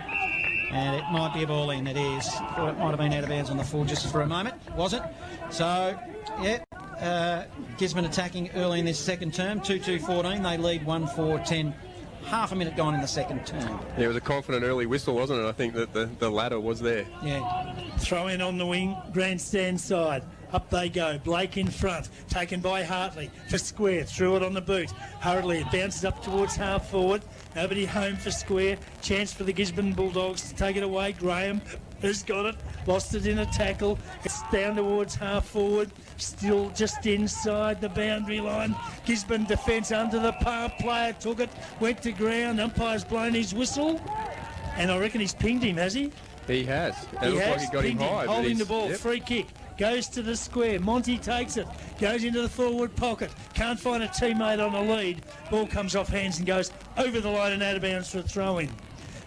And it might be a ball in. It is. Thought it might have been out of bounds on the full just for a moment. Wasn't. So, yeah, Gisborne attacking early in this second term. 2-2-14. They lead 1-4-10. Half a minute gone in the second term. Yeah, it was a confident early whistle, wasn't it? I think that the ladder was there. Yeah. Throw in on the wing, grandstand side. Up they go. Blake in front. Taken by Hartley for Square. Threw it on the boot. Hurriedly it bounces up towards half forward. Nobody home for Square. Chance for the Gisborne Bulldogs to take it away. Graham has got it. Lost it in a tackle. It's down towards half forward. Still just inside the boundary line. Gisborne defence under the par. Player took it. Went to ground. Umpire's blown his whistle. And I reckon he's pinged him, has he? He has. It looks like he got him high. Holding the ball. Yep. Free kick. Goes to the square. Monty takes it. Goes into the forward pocket. Can't find a teammate on a lead. Ball comes off hands and goes over the line and out of bounds for a throw-in.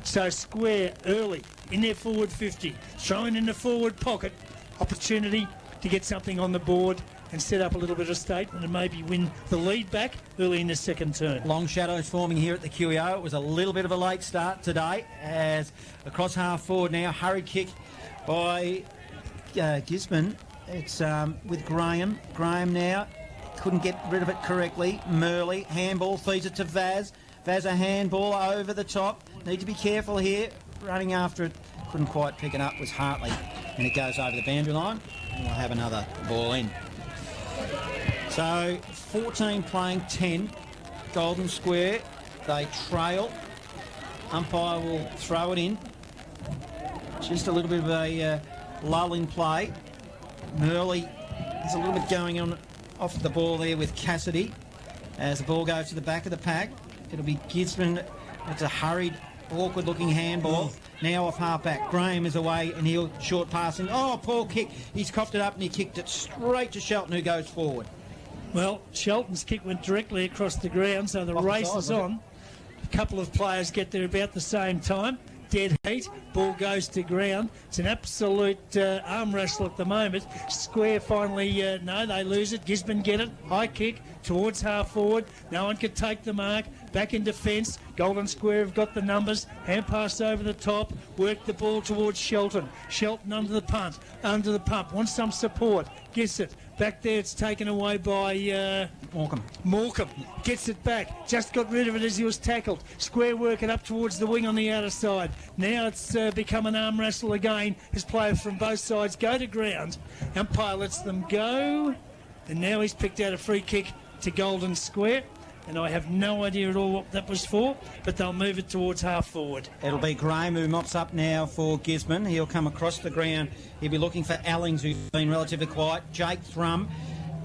So Square early in their forward 50. Throwing in the forward pocket. Opportunity to get something on the board and set up a little bit of statement and maybe win the lead back early in the second turn. Long shadows forming here at the QEO. It was a little bit of a late start today as across half forward now. Hurried kick by Gisborne. It's with Graham. Graham now couldn't get rid of it correctly. Murley, handball, feeds it to Vaz. Vaz a handball over the top. Need to be careful here. Running after it, couldn't quite pick it up, was Hartley. And it goes over the boundary line. And we'll have another ball in. So 14 playing 10. Golden Square. They trail. Umpire will throw it in. Just a little bit of a lull in play. Murley, there's a little bit going on off the ball there with Cassidy. As the ball goes to the back of the pack, it'll be Gisborne. It's a hurried, awkward-looking handball. Now off half-back. Graham is away and he'll short passing. Oh, poor kick. He's copped it up and he kicked it straight to Shelton, who goes forward. Well, Shelton's kick went directly across the ground, so the race is on. A couple of players get there about the same time. Dead heat. Ball goes to ground. It's an absolute arm wrestle at the moment. Square finally, no, they lose it. Gisborne get it. High kick towards half forward. No one can take the mark. Back in defence. Golden Square have got the numbers. Hand pass over the top. Work the ball towards Shelton. Shelton under the punt. Under the pump. Wants some support. Gets it. Back there, it's taken away by Morecambe. Gets it back. Just got rid of it as he was tackled. Square working up towards the wing on the outer side. Now it's become an arm wrestle again as players from both sides go to ground. Umpire lets them go. And now he's picked out a free kick to Golden Square. And I have no idea at all what that was for, but they'll move it towards half forward. It'll be Graham who mops up now for Gisborne. He'll come across the ground. He'll be looking for Allings, who's been relatively quiet. Jake Thrum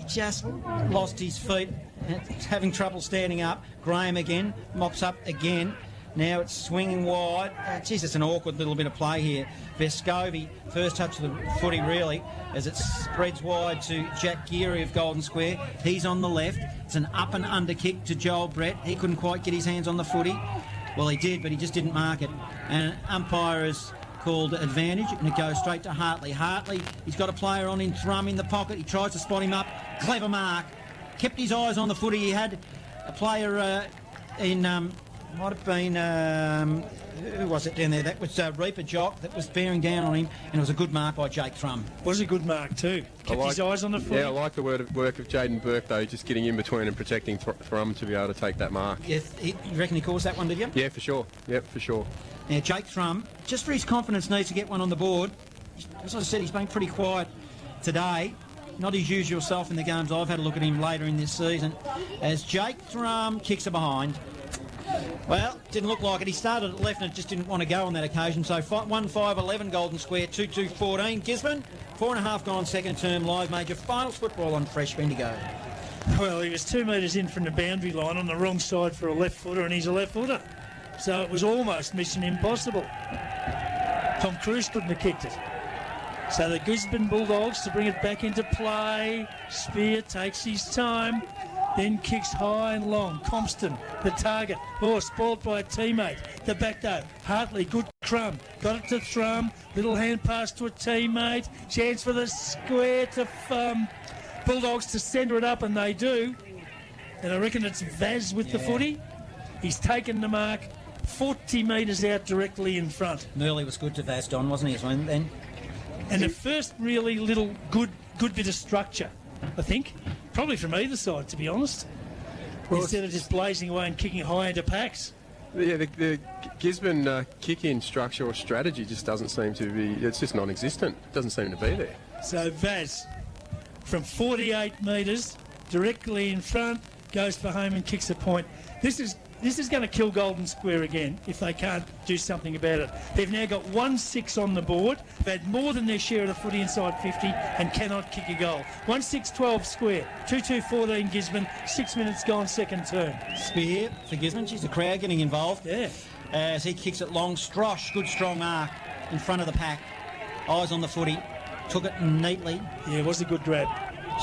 just lost his feet, having trouble standing up. Graham again, mops up again. Now it's swinging wide. Geez, it's an awkward little bit of play here. Vescovi, first touch of the footy really, as it spreads wide to Jack Geary of Golden Square. He's on the left. It's an up and under kick to Joel Brett. He couldn't quite get his hands on the footy. Well, he did, but he just didn't mark it. And umpire has called advantage, and it goes straight to Hartley. Hartley, he's got a player on in Thrum in the pocket. He tries to spot him up. Clever mark. kept his eyes on the footy. He had a player in, might have been, who was it down there? That was Reaper Jock that was bearing down on him, and it was a good mark by Jake Thrum. Was a good mark too. Kept his eyes on the footy. Yeah, I like the work of Jaden Burke, though, just getting in between and protecting Thrum to be able to take that mark. Yeah, you reckon he caused that one, did you? Yeah, for sure. Yep, for sure. Now, Jake Thrum, just for his confidence, needs to get one on the board. As I said, he's been pretty quiet today. Not his usual self in the games I've had a look at him later in this season. As Jake Thrum kicks it behind. Well, didn't look like it. He started at left and just didn't want to go on that occasion. So 1-5-11 Golden Square, 2-2-14 Gisborne. 4.5 gone second term live major finals football on Fresh Bendigo. Well, he was 2 metres in from the boundary line on the wrong side for a left footer, and he's a left footer. So it was almost mission impossible. Tom Cruise couldn't have kicked it. So the Gisborne Bulldogs to bring it back into play. Spear takes his time, then kicks high and long. Compston, the target. Oh, spoiled by a teammate. The back though. Hartley, good crumb. Got it to Thrum. Little hand pass to a teammate. Chance for the square to Bulldogs to centre it up, and they do. And I reckon it's Vaz with the footy. He's taken the mark 40 metres out directly in front. Murley was good to Vaz, Don, wasn't he, as well, then? And the first really little good bit of structure, I think, probably from either side, to be honest. Well, instead of just blazing away and kicking high into packs. Yeah, the Gisborne kick-in structure or strategy just doesn't seem to be, it's just non-existent. It doesn't seem to be there. So Vaz, from 48 metres, directly in front, goes for home and kicks a point. This is going to kill Golden Square again if they can't do something about it. They've now got 1-6 on the board. They've had more than their share of the footy inside 50 and cannot kick a goal. 1-6-12 Square. 2-2-14 Gisborne. 6 minutes gone second term. Spear for Gisborne. She's the crowd getting involved. Yeah. As he kicks it long. Strosh, good strong mark in front of the pack. Eyes on the footy. Took it neatly. Yeah, it was a good grab.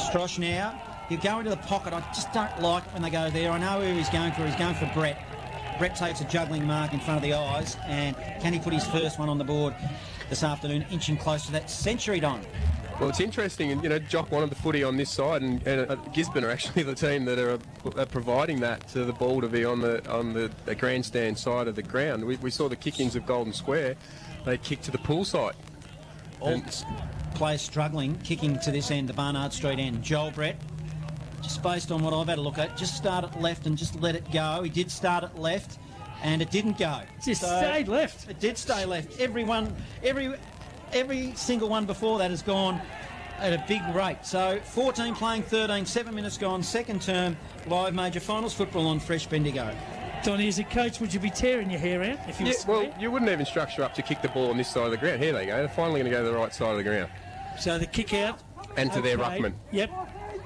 Strosh now. You go into the pocket. I just don't like when they go there. I know who he's going for. He's going for Brett. Brett takes a juggling mark in front of the eyes, and can he put his first one on the board this afternoon, inching close to that century, Don? Well, it's interesting, and Jock wanted the footy on this side, and Gisborne are actually the team that are providing that to the ball to be on the grandstand side of the ground. We saw the kick-ins of Golden Square. They kicked to the pool side. All players struggling, kicking to this end, the Barnard Street end. Joel Brett. Just based on what I've had a look at, just start at left and just let it go. He did start at left, and it didn't go. Just stayed left. It did stay left. Every single one before that has gone at a big rate. So 14 playing 13, 7 minutes gone, second term, live major finals football on Fresh Bendigo. Donnie, as a coach, would you be tearing your hair out if you were well, you wouldn't even structure up to kick the ball on this side of the ground. Here they go. They're finally going to go to the right side of the ground. So the kick out. And to their ruckman. Yep.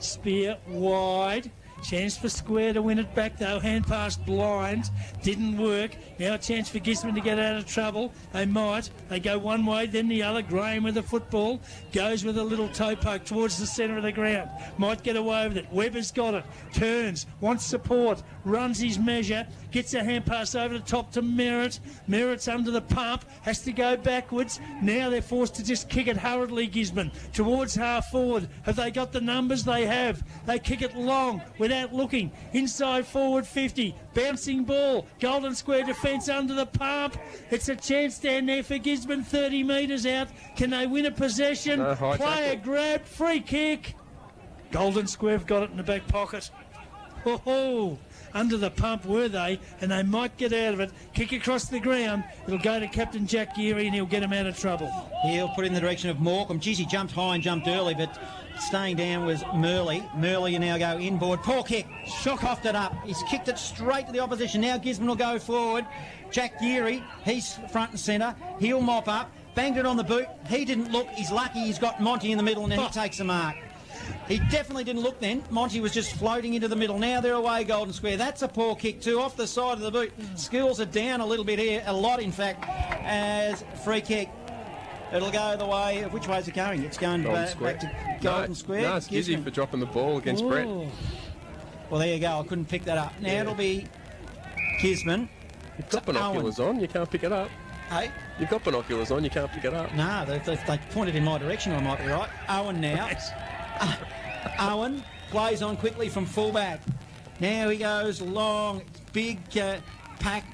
Spear wide. Chance for Square to win it back though. Hand pass blind. Didn't work. Now a chance for Gisborne to get out of trouble. They might. They go one way, then the other. Graham with the football. Goes with a little toe poke towards the centre of the ground. Might get away with it. Webber's got it. Turns. Wants support. Runs his measure. Gets a hand pass over the top to Merritt. Merritt's under the pump. Has to go backwards. Now they're forced to just kick it hurriedly, Gisborne. Towards half forward. Have they got the numbers? They have. They kick it long without looking. Inside forward 50. Bouncing ball. Golden Square defence under the pump. It's a chance down there for Gisborne. 30 metres out. Can they win a possession? Player grab. Free kick. Golden Square have got it in the back pocket. Oh, under the pump were they, and they might get out of it. Kick across the ground. It'll go to Captain Jack Geary, and he'll get him out of trouble. He'll put in the direction of Morecambe. Geez, he jumped high and jumped early, but staying down was Murley. Murley, you now go inboard. Poor kick. Shock coughed it up. He's kicked it straight to the opposition. Now Gisborne will go forward. Jack Geary, he's front and centre. He'll mop up. Banged it on the boot. He didn't look. He's lucky he's got Monty in the middle, and then he takes the mark. He definitely didn't look then. Monty was just floating into the middle. Now they're away, Golden Square. That's a poor kick too, off the side of the boot. Skills are down a little bit here, a lot in fact, as free kick. It'll go the way of which way is it going? It's going back to Golden Square. No, it's Gizzy for dropping the ball against Brett. Well, there you go. I couldn't pick that up. Now it'll be Gisborne. You've got binoculars on, you can't pick it up. Hey? You've got binoculars on, you can't pick it up. No, they pointed in my direction, I might be right. Owen now. Owen plays on quickly from fullback. Now he goes long, big pack,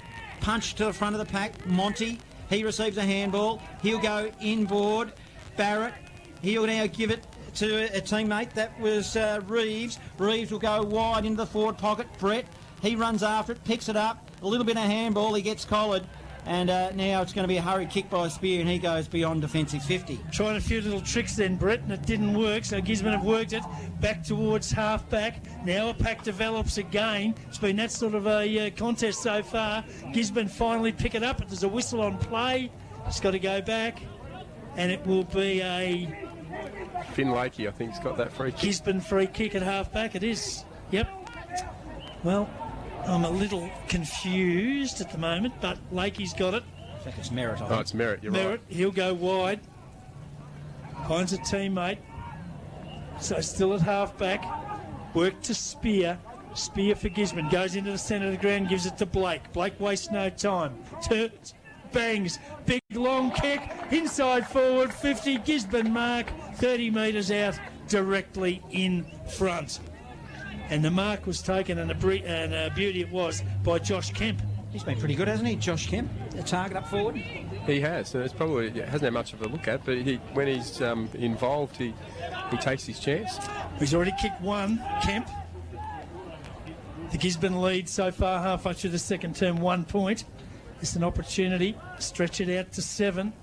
punch to the front of the pack. Monty, he receives a handball. He'll go inboard. Barrett, he'll now give it to a teammate. That was Reeves. Reeves will go wide into the forward pocket. Brett, he runs after it, picks it up. A little bit of handball, he gets collared. And now it's going to be a hurried kick by Spear, and he goes beyond defensive 50. Trying a few little tricks then, Brett, and it didn't work, so Gisborne have worked it back towards half-back. Now a pack develops again. It's been that sort of a contest so far. Gisborne finally pick it up. There's a whistle on play. It's got to go back, and it will be a... Finn Lakey, I think, has got that free kick. Gisborne free kick at half-back. It is. Yep. Well, I'm a little confused at the moment, but Lakey's got it. I think it's Merritt. Oh, it's Merritt, you're Merritt, right. He'll go wide. Finds a teammate. So still at half-back. Work to Spear. Spear for Gisborne. Goes into the centre of the ground, gives it to Blake. Blake wastes no time. Turns, bangs. Big long kick. Inside forward, 50. Gisborne mark. 30 metres out, directly in front. And the mark was taken, and a beauty it was, by Josh Kemp. He's been pretty good, hasn't he, Josh Kemp? A target up forward. He has, and it's probably hasn't had much of a look at, but when he's involved, he takes his chance. He's already kicked one, Kemp. The Gisborne lead so far, halfway through the second term, 1 point. It's an opportunity. Stretch it out to 7.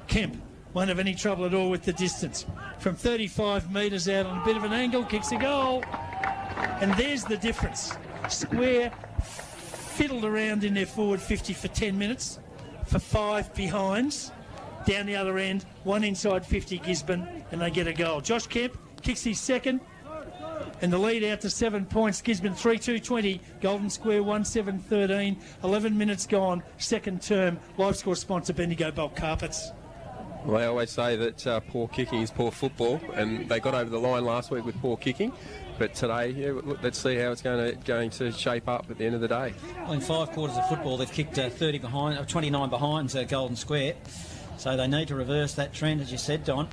Kemp won't have any trouble at all with the distance. From 35 metres out on a bit of an angle, kicks a goal. And there's the difference. Square fiddled around in their forward 50 for 10 minutes, for 5 behinds. Down the other end, 1 inside 50 Gisborne, and they get a goal. Josh Kemp kicks his second, and the lead out to 7 points. Gisborne 3-2-20, Golden Square 1-7-13, 11 minutes gone, second term. Live score sponsor Bendigo Bulk Carpets. Well, they always say that poor kicking is poor football, and they got over the line last week with poor kicking. But today, let's see how it's going to shape up at the end of the day. Well, in 5 quarters of football, they've kicked 30 behind, 29 behind Golden Square. So they need to reverse that trend, as you said, Don.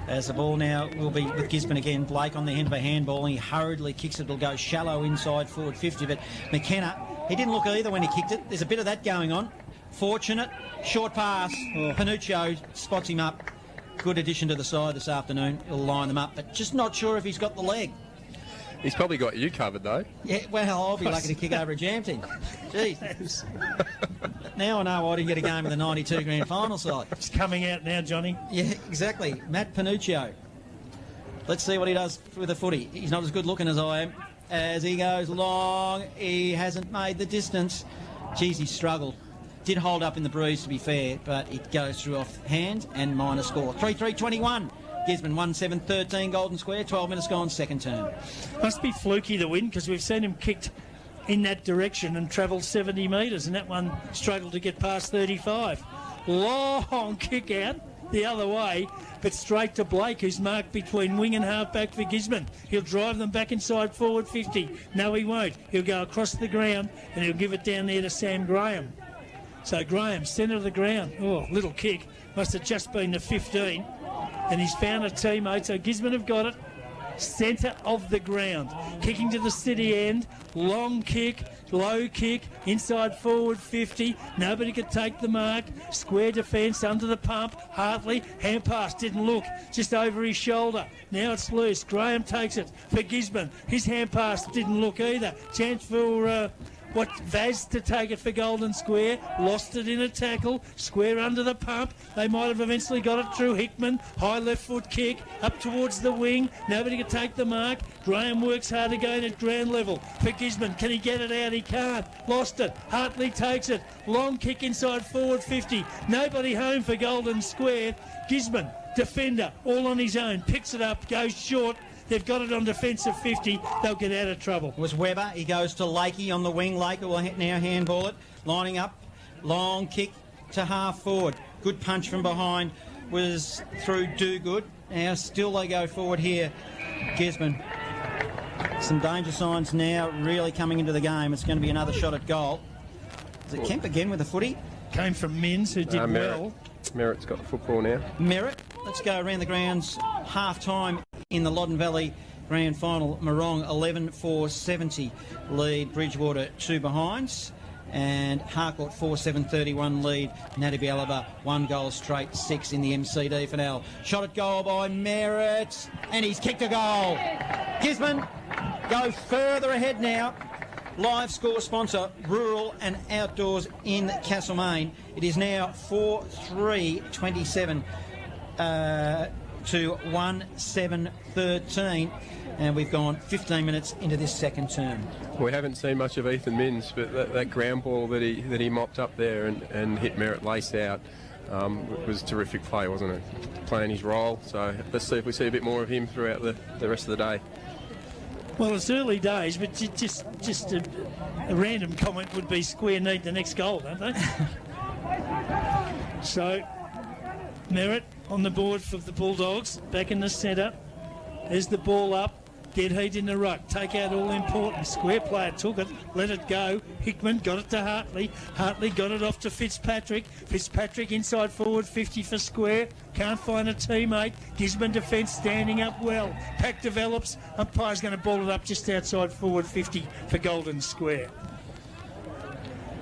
As the ball now will be with Gisborne again. Blake on the end of a handball, and he hurriedly kicks it. It'll go shallow inside forward 50. But McKenna, he didn't look either when he kicked it. There's a bit of that going on. Fortunate, short pass. Panuccio spots him up. Good addition to the side this afternoon. He'll line them up, but just not sure if he's got the leg. He's probably got you covered, though. Yeah, well, I'll be lucky to kick over a jam tin. Jeez. Now I know I didn't get a game in the 92 grand final side. It's coming out now, Johnny. Yeah, exactly. Matt Panuccio. Let's see what he does with the footy. He's not as good looking as I am. As he goes long, he hasn't made the distance. Geez, he struggled. Did hold up in the breeze, to be fair, but it goes through off hand and minor score. 3-3-21. Gisborne 1-7-13, Golden Square, 12 minutes gone, second term. Must be fluky, the win, because we've seen him kicked in that direction and travelled 70 metres, and that one struggled to get past 35. Long kick out the other way, but straight to Blake, who's marked between wing and half-back for Gisborne. He'll drive them back inside forward 50. No, he won't. He'll go across the ground, and he'll give it down there to Sam Graham. So Graham, centre of the ground. Oh, little kick. Must have just been the 15. And he's found a teammate, so Gisborne have got it. Centre of the ground. Kicking to the city end. Long kick, low kick, inside forward 50. Nobody could take the mark. Square defence under the pump. Hartley, hand pass, didn't look. Just over his shoulder. Now it's loose. Graham takes it for Gisborne. His hand pass didn't look either. Chance for... Vaz to take it for Golden Square. Lost it in a tackle. Square under the pump. They might have eventually got it through Hickman. High left foot kick up towards the wing. Nobody can take the mark. Graham works hard again at ground level for Gisborne. Can he get it out? He can't. Lost it. Hartley takes it. Long kick inside forward 50. Nobody home for Golden Square. Gisborne, defender, all on his own. Picks it up, goes short. They've got it on defensive 50. They'll get out of trouble. It was Webber. He goes to Lakey on the wing. Lakey will now handball it. Lining up. Long kick to half forward. Good punch from behind was through Do Good. Now still they go forward here. Gisborne. Some danger signs now really coming into the game. It's going to be another shot at goal. Is it Kemp again with the footy? Came from Minns, who did well. Merritt's got the football now. Merritt. Let's go around the grounds. Half time in the Loddon Valley grand final. Morong 11-4-70 lead Bridgewater 2 behinds. And Harcourt 4-7-31 lead Nadibialaba 1 goal straight 6 in the MCD final. Shot at goal by Merritt, and he's kicked a goal. Gisborne go further ahead now. Live score sponsor, Rural and Outdoors in Castlemaine. It is now 4-3-27 to 1-7-13. And we've gone 15 minutes into this second term. We haven't seen much of Ethan Minns, but that ground ball that he mopped up there and hit Merritt Lace out was terrific play, wasn't it? Playing his role. So let's see if we see a bit more of him throughout the rest of the day. Well, it's early days, but just a random comment would be Square need the next goal, don't they? So Merritt on the board for the Bulldogs, back in the centre. There's the ball up. Dead heat in the ruck. Take out all important. Square player took it. Let it go. Hickman got it to Hartley. Hartley got it off to Fitzpatrick. Fitzpatrick inside forward 50 for Square. Can't find a teammate. Gisborne defence standing up well. Pack develops. Umpire's going to ball it up just outside forward 50 for Golden Square.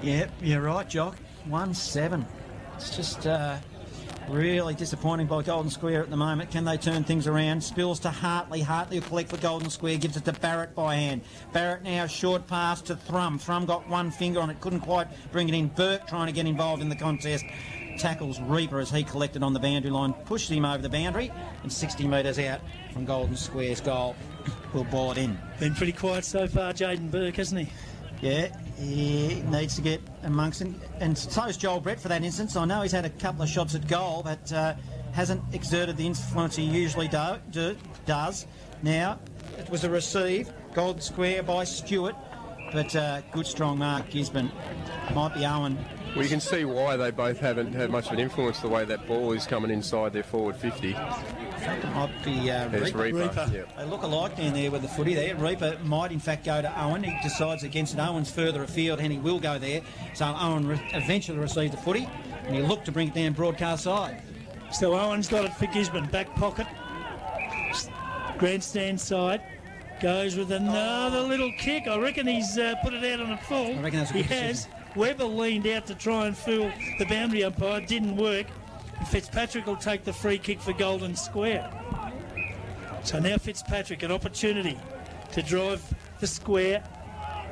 Yeah, you're right, Jock. 1-7. It's just really disappointing by Golden Square at the moment. Can they turn things around? Spills to Hartley. Hartley will collect for Golden Square. Gives it to Barrett by hand. Barrett now short pass to Thrum. Thrum got one finger on it. Couldn't quite bring it in. Burke trying to get involved in the contest. Tackles Reaper as he collected on the boundary line. Pushes him over the boundary. And 60 metres out from Golden Square's goal. Will ball it in. Been pretty quiet so far, Jaden Burke, hasn't he? Yeah, he needs to get amongst it. And so's Joel Brett for that instance. I know he's had a couple of shots at goal, but hasn't exerted the influence he usually does. Now, it was a receive. Golden Square by Stewart. But good strong mark, Gisborne. Might be Owen. Well, you can see why they both haven't had much of an influence the way that ball is coming inside their forward 50. It might be Reaper. Yeah. They look alike down there with the footy there. Reaper might in fact go to Owen. He decides against it. Owen's further afield and he will go there. So Owen eventually receives the footy and he'll look to bring it down broadcast side. So Owen's got it for Gisborne. Back pocket. Grandstand side. Goes with another little kick. I reckon he's put it out on a full. I reckon that's a good decision. Has. Weber leaned out to try and fool the boundary umpire. Didn't work. And Fitzpatrick will take the free kick for Golden Square. So now Fitzpatrick, an opportunity to drive the square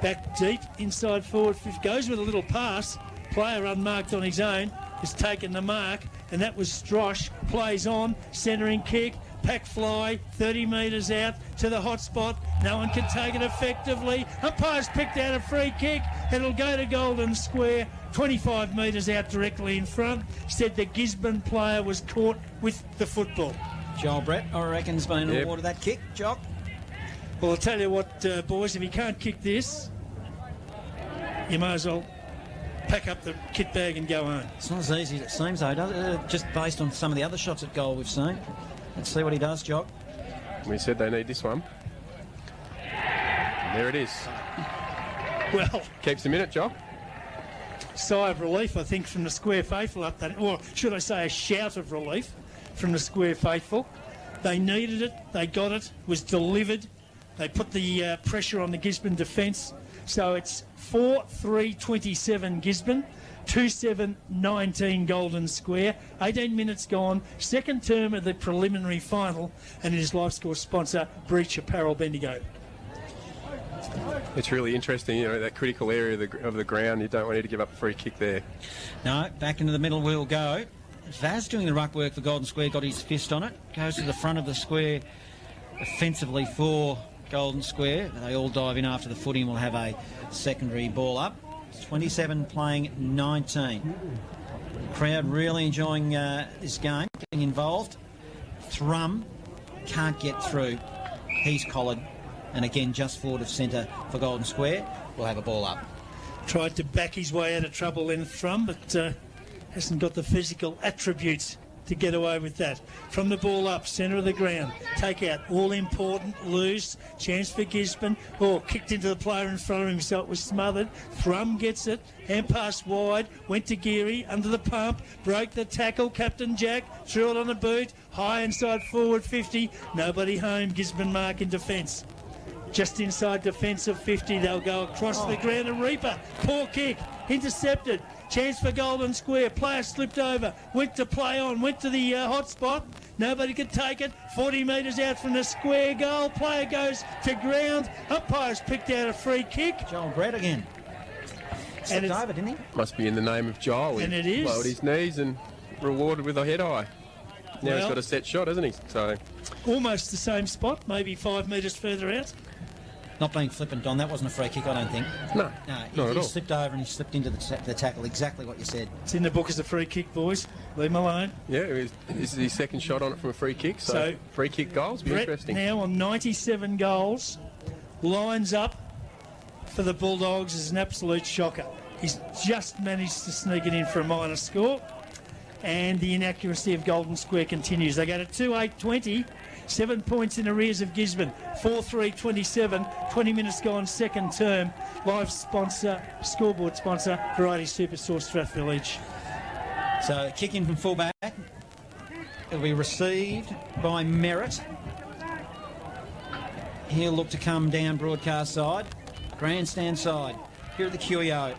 back deep inside forward. Goes with a little pass. Player unmarked on his own has taken the mark, and that was Strosh. Plays on, centering kick. Pack fly, 30 metres out to the hot spot. No one can take it effectively. Umpire's picked out a free kick. It'll go to Golden Square, 25 metres out directly in front. Said the Gisborne player was caught with the football. Joel Brett, I reckon, has been awarded that kick. Jock? Well, I'll tell you what, boys, if you can't kick this, you may as well pack up the kit bag and go home. It's not as easy as it seems, though, does it? Just based on some of the other shots at goal we've seen. Let's see what he does, Jock. We said they need this one. And there it is. Well, keeps him in it, Jock. Sigh of relief, I think, from the Square faithful up that, or should I say a shout of relief from the Square faithful. They needed it, they got it, was delivered. They put the pressure on the Gisborne defence. So it's 4-3-27 Gisborne, 2-7-19 Golden Square. 18 minutes gone, second term of the preliminary final, and it is live score sponsor Breach Apparel Bendigo. It's really interesting, you know, that critical area of the ground. You don't want to give up a free kick there. No, back into the middle we'll go. Vaz doing the ruck work for Golden Square, got his fist on it, goes to the front of the square offensively for Golden Square. They all dive in after the footy and we'll have a secondary ball up. 27 playing 19. Crowd really enjoying this game, getting involved. Thrum can't get through. He's collared. And again, just forward of centre for Golden Square. We'll have a ball up. Tried to back his way out of trouble in Thrum, but hasn't got the physical attributes to get away with that. From the ball up, centre of the ground, take out, all important, loose, chance for Gisborne. Oh, kicked into the player in front of him, so it was smothered. Thrum gets it, hand pass wide, went to Geary, under the pump, broke the tackle, Captain Jack, threw it on the boot, high inside forward 50, nobody home, Gisborne mark in defence. Just inside defence of 50, they'll go across the ground and Reaper. Poor kick, intercepted. Chance for Golden Square. Player slipped over, went to play on, went to the hot spot. Nobody could take it. 40 metres out from the square goal. Player goes to ground. Umpire's picked out a free kick. Joel Brett again. Slipped over, didn't he? Must be in the name of Joel. And it is. Lowered his knees and rewarded with a head high. Now he's got a set shot, hasn't he? So almost the same spot, maybe 5 metres further out. Not being flippant, Don. That wasn't a free kick, I don't think. No, he slipped over and he slipped into the tackle. Exactly what you said. It's in the book as a free kick, boys. Leave him alone. Yeah, this is his second shot on it from a free kick. So free kick goals be Brett interesting. Now on 97 goals, lines up for the Bulldogs is an absolute shocker. He's just managed to sneak it in for a minor score, and the inaccuracy of Golden Square continues. They go to 2-8-20. 7 points in arrears of Gisborne. 4-3-27. 20 minutes gone, second term. Live sponsor, scoreboard sponsor, Variety Superstore, Strathfield Edge. So kick in from fullback. It'll be received by Merritt. He'll look to come down broadcast side. Grandstand side. Here at the QEO.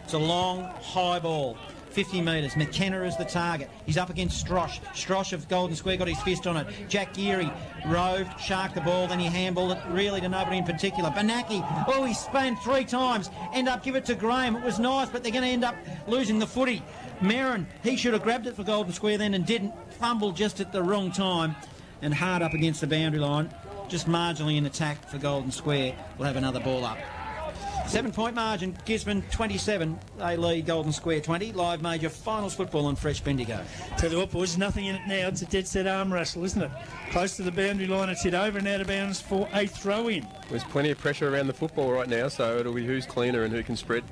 It's a long, high ball. 50 metres. McKenna is the target. He's up against Strosh. Strosh of Golden Square got his fist on it. Jack Geary roved, sharked the ball, then he handballed it really to nobody in particular. Banaki, he spun 3 times. End up give it to Graham. It was nice, but they're going to end up losing the footy. Merrin, he should have grabbed it for Golden Square then and didn't. Fumbled just at the wrong time and hard up against the boundary line. Just marginally in attack for Golden Square. We'll have another ball up. 7-point margin, Gisborne 27, they lead Golden Square 20. Live major finals football on Fresh Bendigo. Tell you what, boys, nothing in it now. It's a dead set arm wrestle, isn't it? Close to the boundary line, it's hit over and out of bounds for a throw-in. There's plenty of pressure around the football right now, so it'll be who's cleaner and who can spread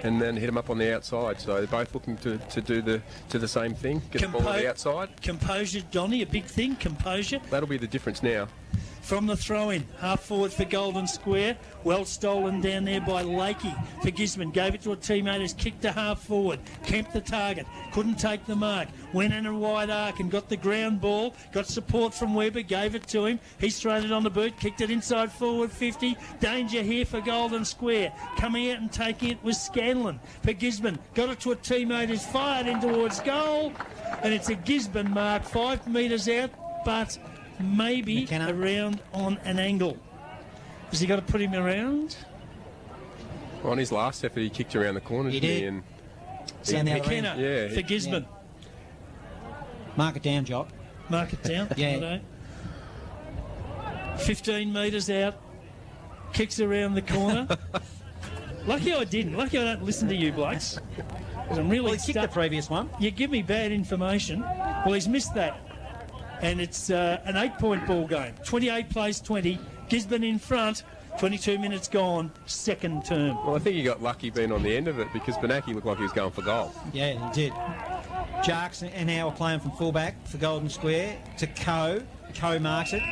and then hit them up on the outside. So they're both looking to do the same thing, get the ball on the outside. Composure, Donny, a big thing, composure. That'll be the difference now. From the throw-in, half forward for Golden Square. Well stolen down there by Lakey for Gisborne. Gave it to a teammate who's kicked to half forward. Kemp the target. Couldn't take the mark. Went in a wide arc and got the ground ball. Got support from Weber. Gave it to him. He's thrown it on the boot. Kicked it inside forward 50. Danger here for Golden Square. Coming out and taking it was Scanlon for Gisborne. Got it to a teammate who's fired in towards goal. And it's a Gisborne mark. 5 metres out, but maybe McKenna around on an angle. Has he got to put him around? Well, on his last effort, he kicked around the corner. He did. McKenna for Gisborne. Mark it down, Jock. Mark it down. Yeah. 15 metres out. Kicks around the corner. Lucky I didn't. Lucky I don't listen to you, blokes. I'm really he kicked the previous one. You give me bad information. Well, he's missed that. And it's an 8-point ball game. 28 plays 20. Gisborne in front. 22 minutes gone. Second term. Well, I think he got lucky being on the end of it because Banaki looked like he was going for goal. Yeah, he did. Jarks and now are playing from fullback for Golden Square to Coe. Coe marks it.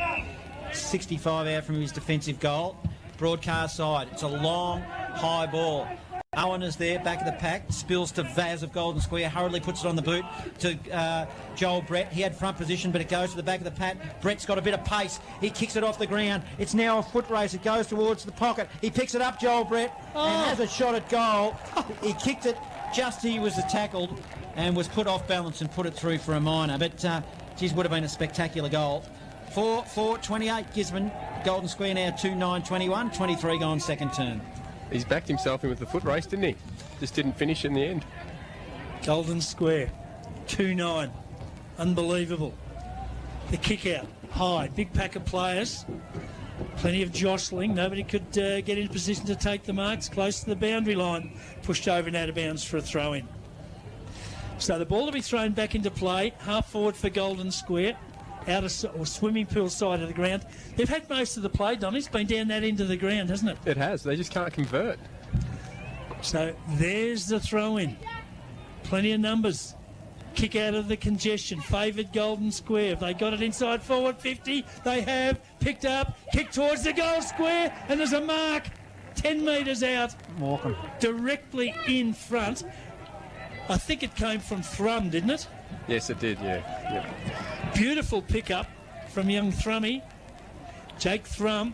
65 out from his defensive goal. Broadcast side. It's a long, high ball. Owen is there, back of the pack, spills to Vaz of Golden Square, hurriedly puts it on the boot to Joel Brett. He had front position, but it goes to the back of the pack. Brett's got a bit of pace. He kicks it off the ground. It's now a foot race. It goes towards the pocket. He picks it up, Joel Brett, and has a shot at goal. He kicked it just he was tackled and was put off balance and put it through for a minor. But, geez, would have been a spectacular goal. 4-4-28, Gisborne. Golden Square now 2-9-21, 23 gone second term. He's backed himself in with the foot race, didn't he? Just didn't finish in the end. Golden Square, 2-9. Unbelievable. The kick out, high, big pack of players. Plenty of jostling. Nobody could get in position to take the marks. Close to the boundary line. Pushed over and out of bounds for a throw-in. So the ball to be thrown back into play. Half forward for Golden Square. Out of or swimming pool side of the ground. They've had most of the play, Don. It's been down that end of the ground, hasn't it? It has. They just can't convert. So there's the throw-in. Plenty of numbers. kick out of the congestion. Favoured Golden Square. Have they got it inside forward 50? They have. Picked up. Kicked towards the goal square. And there's a mark 10 metres out. Morecambe. Directly in front. I think it came from Thrum, didn't it? Yes, it did, yeah. Beautiful pickup from young Thrummy. Jake Thrum.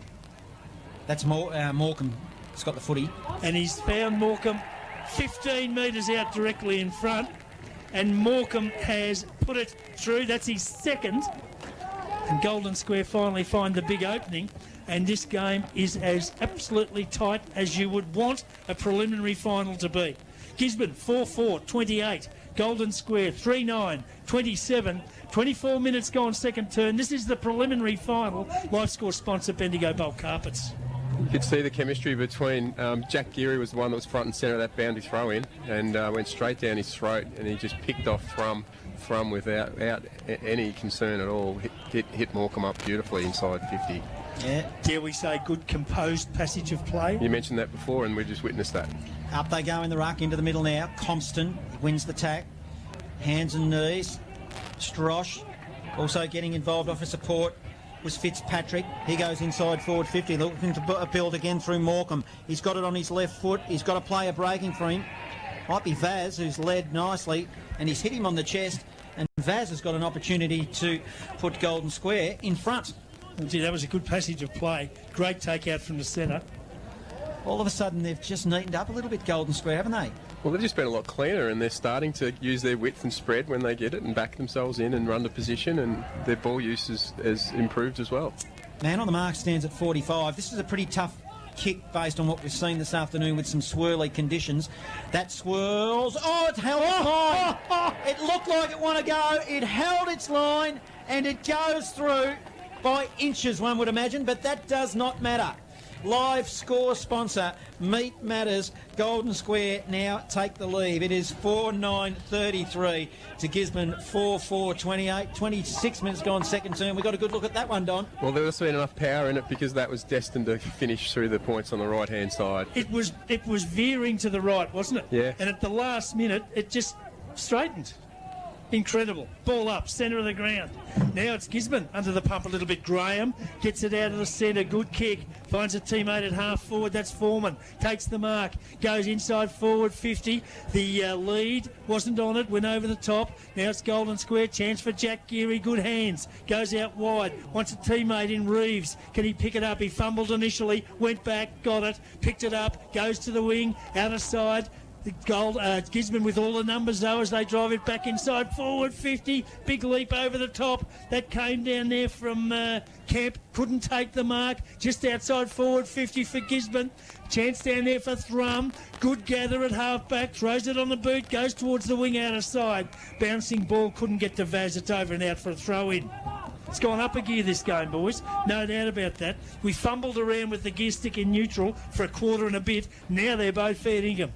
That's Morecambe. He's got the footy. And he's found Morecambe 15 metres out directly in front. And Morecambe has put it through. That's his second. And Golden Square finally find the big opening. And this game is as absolutely tight as you would want a preliminary final to be. Gisborne 4-4, 28. Golden Square 3-9, 27. 24 minutes gone, second turn. This is the preliminary final. Live score sponsor Bendigo Bulk Carpets. You could see the chemistry between Jack Geary was the one that was front and centre of that boundary throw in and went straight down his throat, and he just picked off Thrum without any concern at all. Hit Morecambe up beautifully inside 50. Yeah. Dare we say good composed passage of play? You mentioned that before and we just witnessed that. Up they go in the ruck, into the middle now. Compston wins the tack. Hands and knees. Strosh also getting involved off a support was Fitzpatrick. He goes inside forward 50, looking to build again through Morecambe. He's got it on his left foot. He's got a player breaking for him. Might be Vaz, who's led nicely, and he's hit him on the chest, and Vaz has got an opportunity to put Golden Square in front. Gee, that was a good passage of play. Great takeout from the centre. All of a sudden, they've just neatened up a little bit, Golden Square, haven't they? Well, they've just been a lot cleaner, and they're starting to use their width and spread when they get it and back themselves in and run the position, and their ball use has improved as well. Man on the mark stands at 45. This is a pretty tough kick based on what we've seen this afternoon with some swirly conditions. That swirls. Oh, it's held its line. It looked like it wanted to go. It held its line, and it goes through by inches, one would imagine, but that does not matter. Live score sponsor, Meat Matters. Golden Square now take the lead. It is 4-9-33 to Gisborne 4-4-28. 26 minutes gone, second turn. We got a good look at that one, Don. Well, there must have been enough power in it because that was destined to finish through the points on the right-hand side. It was veering to the right, wasn't it? Yeah. And at the last minute, it just straightened. Incredible. Ball up, centre of the ground. Now it's Gisborne under the pump a little bit. Graham gets it out of the centre. Good kick. Finds a teammate at half forward. That's Foreman. Takes the mark. Goes inside forward 50. The lead wasn't on it. Went over the top. Now it's Golden Square. Chance for Jack Geary. Good hands. Goes out wide. Wants a teammate in Reeves. Can he pick it up? He fumbled initially. Went back. Got it. Picked it up. Goes to the wing. Out of side. The Gisborne with all the numbers though as they drive it back inside forward 50. Big leap over the top. That came down there from Kemp. Couldn't take the mark. Just outside forward 50 for Gisborne. Chance down there for Thrum. Good gather at half-back. Throws it on the boot. Goes towards the wing out of side. Bouncing ball. Couldn't get to Vaz. It's over and out for a throw-in. It's gone up a gear this game, boys. No doubt about that. We fumbled around with the gear stick in neutral for a quarter and a bit. Now they're both fair income.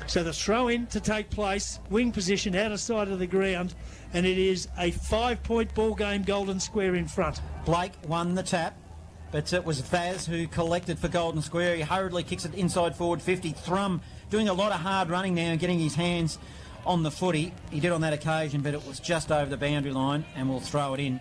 So the throw-in to take place, wing position out of sight of the ground, and it is a 5-point ball game, Golden Square in front. Blake won the tap, but it was Vaz who collected for Golden Square. He hurriedly kicks it inside forward 50. Thrum doing a lot of hard running now and getting his hands on the footy. He did on that occasion, but it was just over the boundary line, and we'll throw it in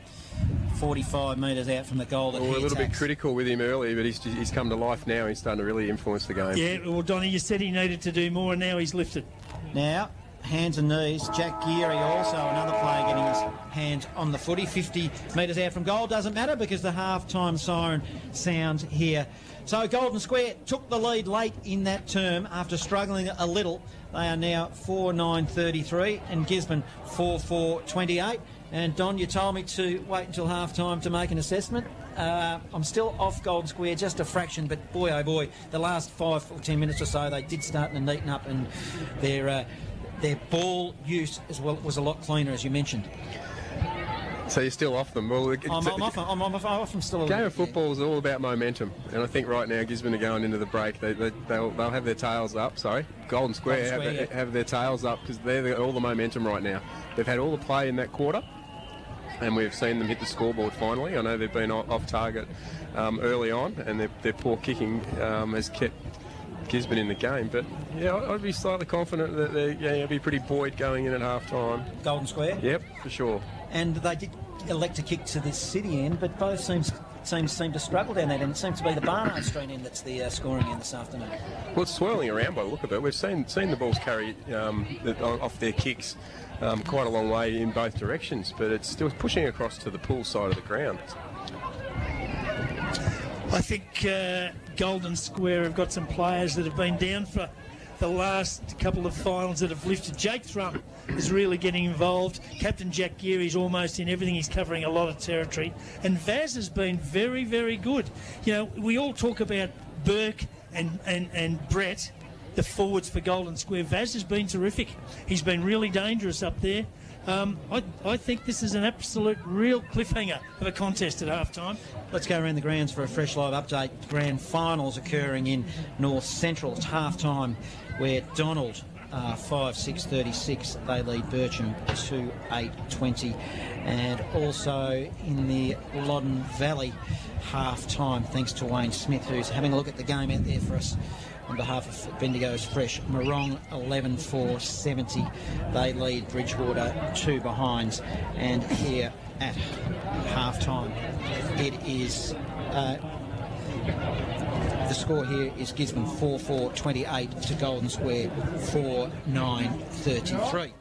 45 metres out from the goal. That we're a little bit critical with him earlier, but he's come to life now. He's starting to really influence the game. Yeah, well, Donnie, you said he needed to do more, and now he's lifted. Now, hands and knees. Jack Geary also, another player getting his hands on the footy. 50 metres out from goal. Doesn't matter because the half-time siren sounds here. So Golden Square took the lead late in that term after struggling a little. They are now 4-9-33 and Gisborne 4-4-28. And Don, you told me to wait until half-time to make an assessment. I'm still off Golden Square, just a fraction, but boy, oh boy, the last 5 or 10 minutes or so, they did start to neaten up, and their ball use as well was a lot cleaner, as you mentioned. So you're still off them? Well, I'm off them still a little bit. Game of football is all about momentum, and I think right now Gisborne are going into the break. They'll have their tails up. Golden Square have their tails up because they're all the momentum right now. They've had all the play in that quarter, and we've seen them hit the scoreboard finally. I know they've been off target early on, and their poor kicking has kept Gisborne in the game. But yeah, I'd be slightly confident that they'll be pretty buoyed going in at half time. Golden Square? Yep, for sure. And they did elect to kick to the City end, but both seem to struggle down that end. It seems to be the Barnard Street end that's the scoring end this afternoon. Well, it's swirling around by the look of it. We've seen the balls carry off their kicks quite a long way in both directions, but it's still pushing across to the pool side of the ground. I think Golden Square have got some players that have been down for the last couple of finals that have lifted. Jake Thrum is really getting involved. Captain Jack Geary's almost in everything. He's covering a lot of territory. And Vaz has been very, very good. You know, we all talk about Burke and Brett, the forwards for Golden Square. Vaz has been terrific. He's been really dangerous up there. I think this is an absolute real cliffhanger of a contest at half-time. Let's go around the grounds for a fresh live update. Grand finals occurring in North Central. It's half-time where Donald 5-6-36. They lead Bircham 2-8-20. And also in the Loddon Valley half-time, thanks to Wayne Smith, who's having a look at the game out there for us on behalf of Bendigo's Fresh. Morong 11-4-70. They lead Bridgewater 2 behinds. And here at half-time, it is... the score here is Gisborne 4-4-28 to Golden Square 4-9-33.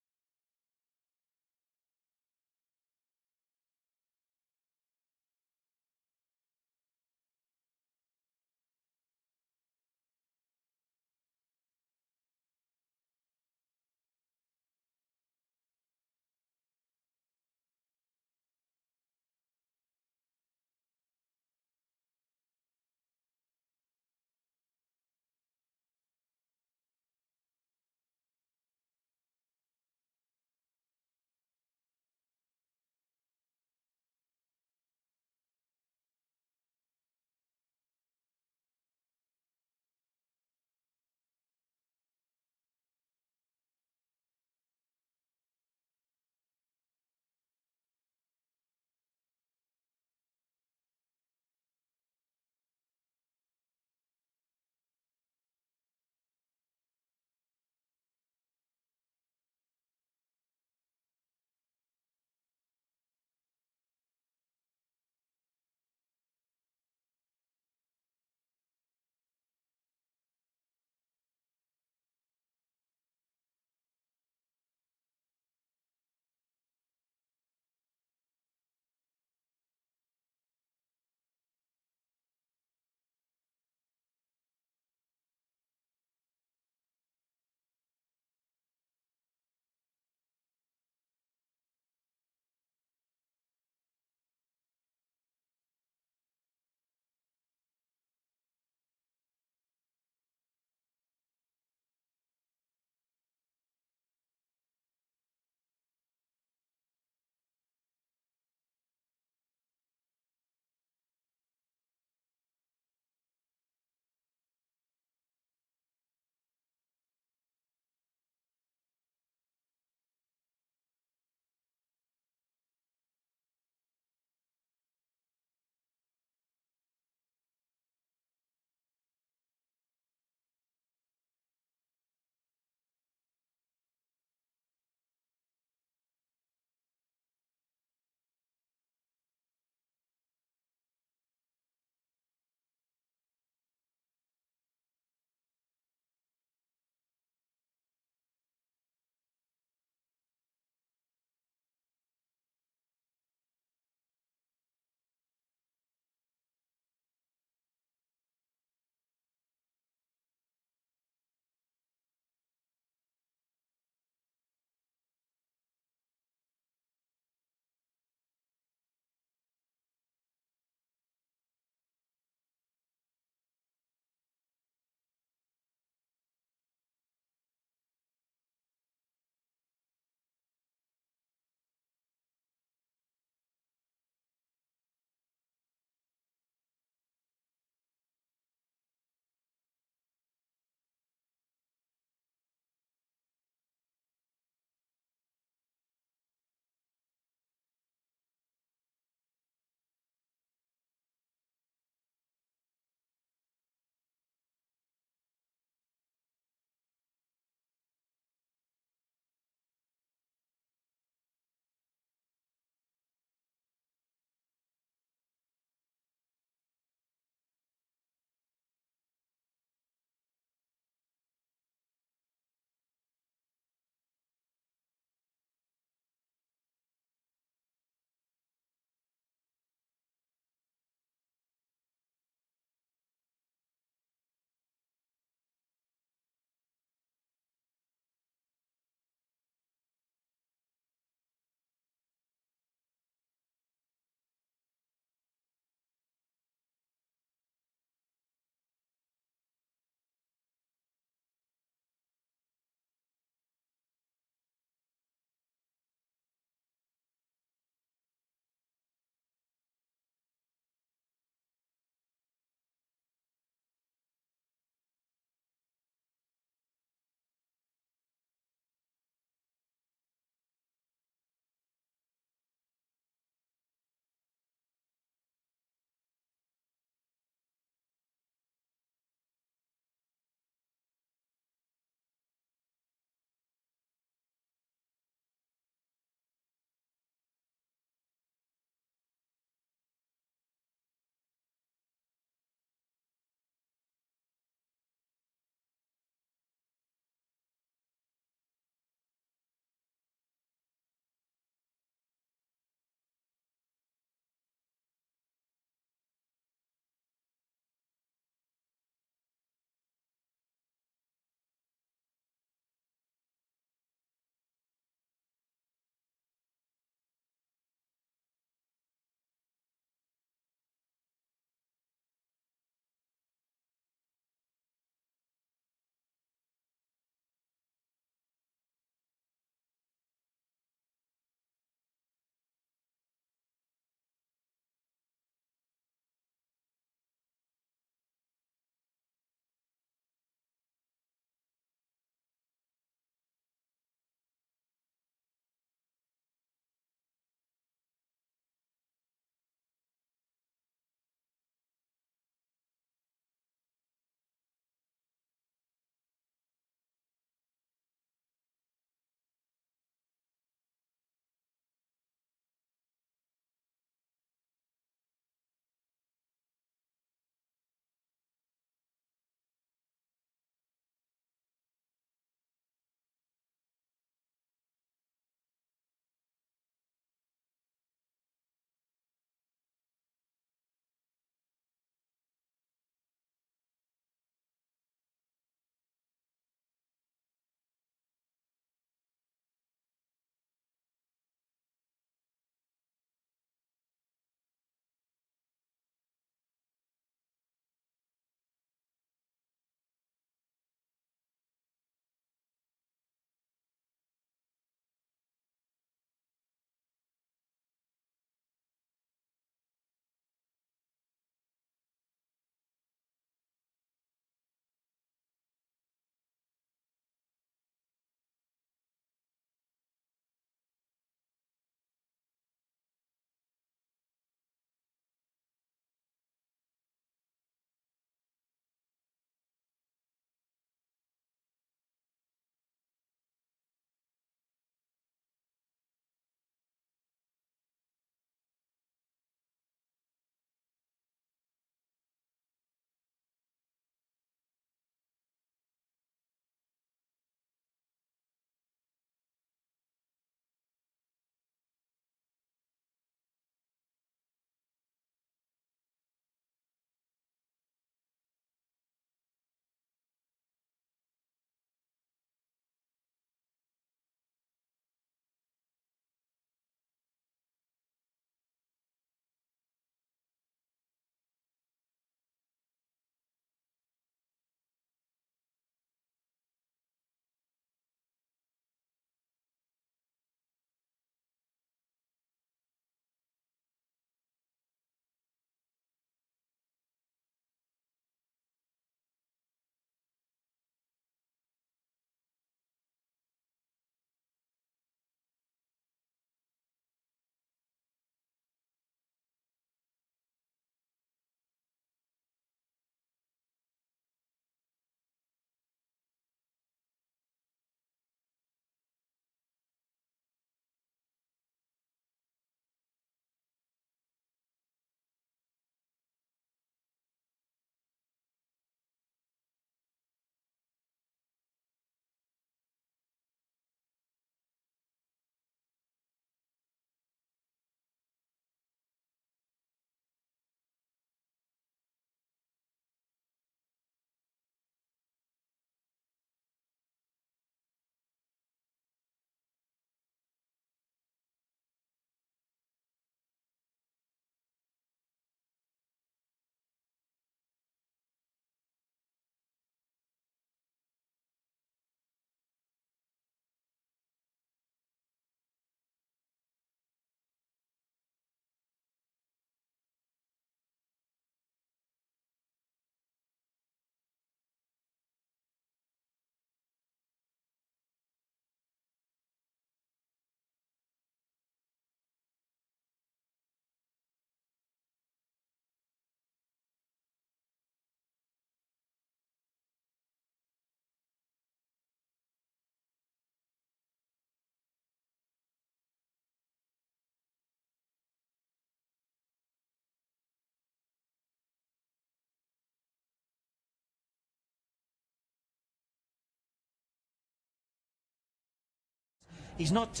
He's not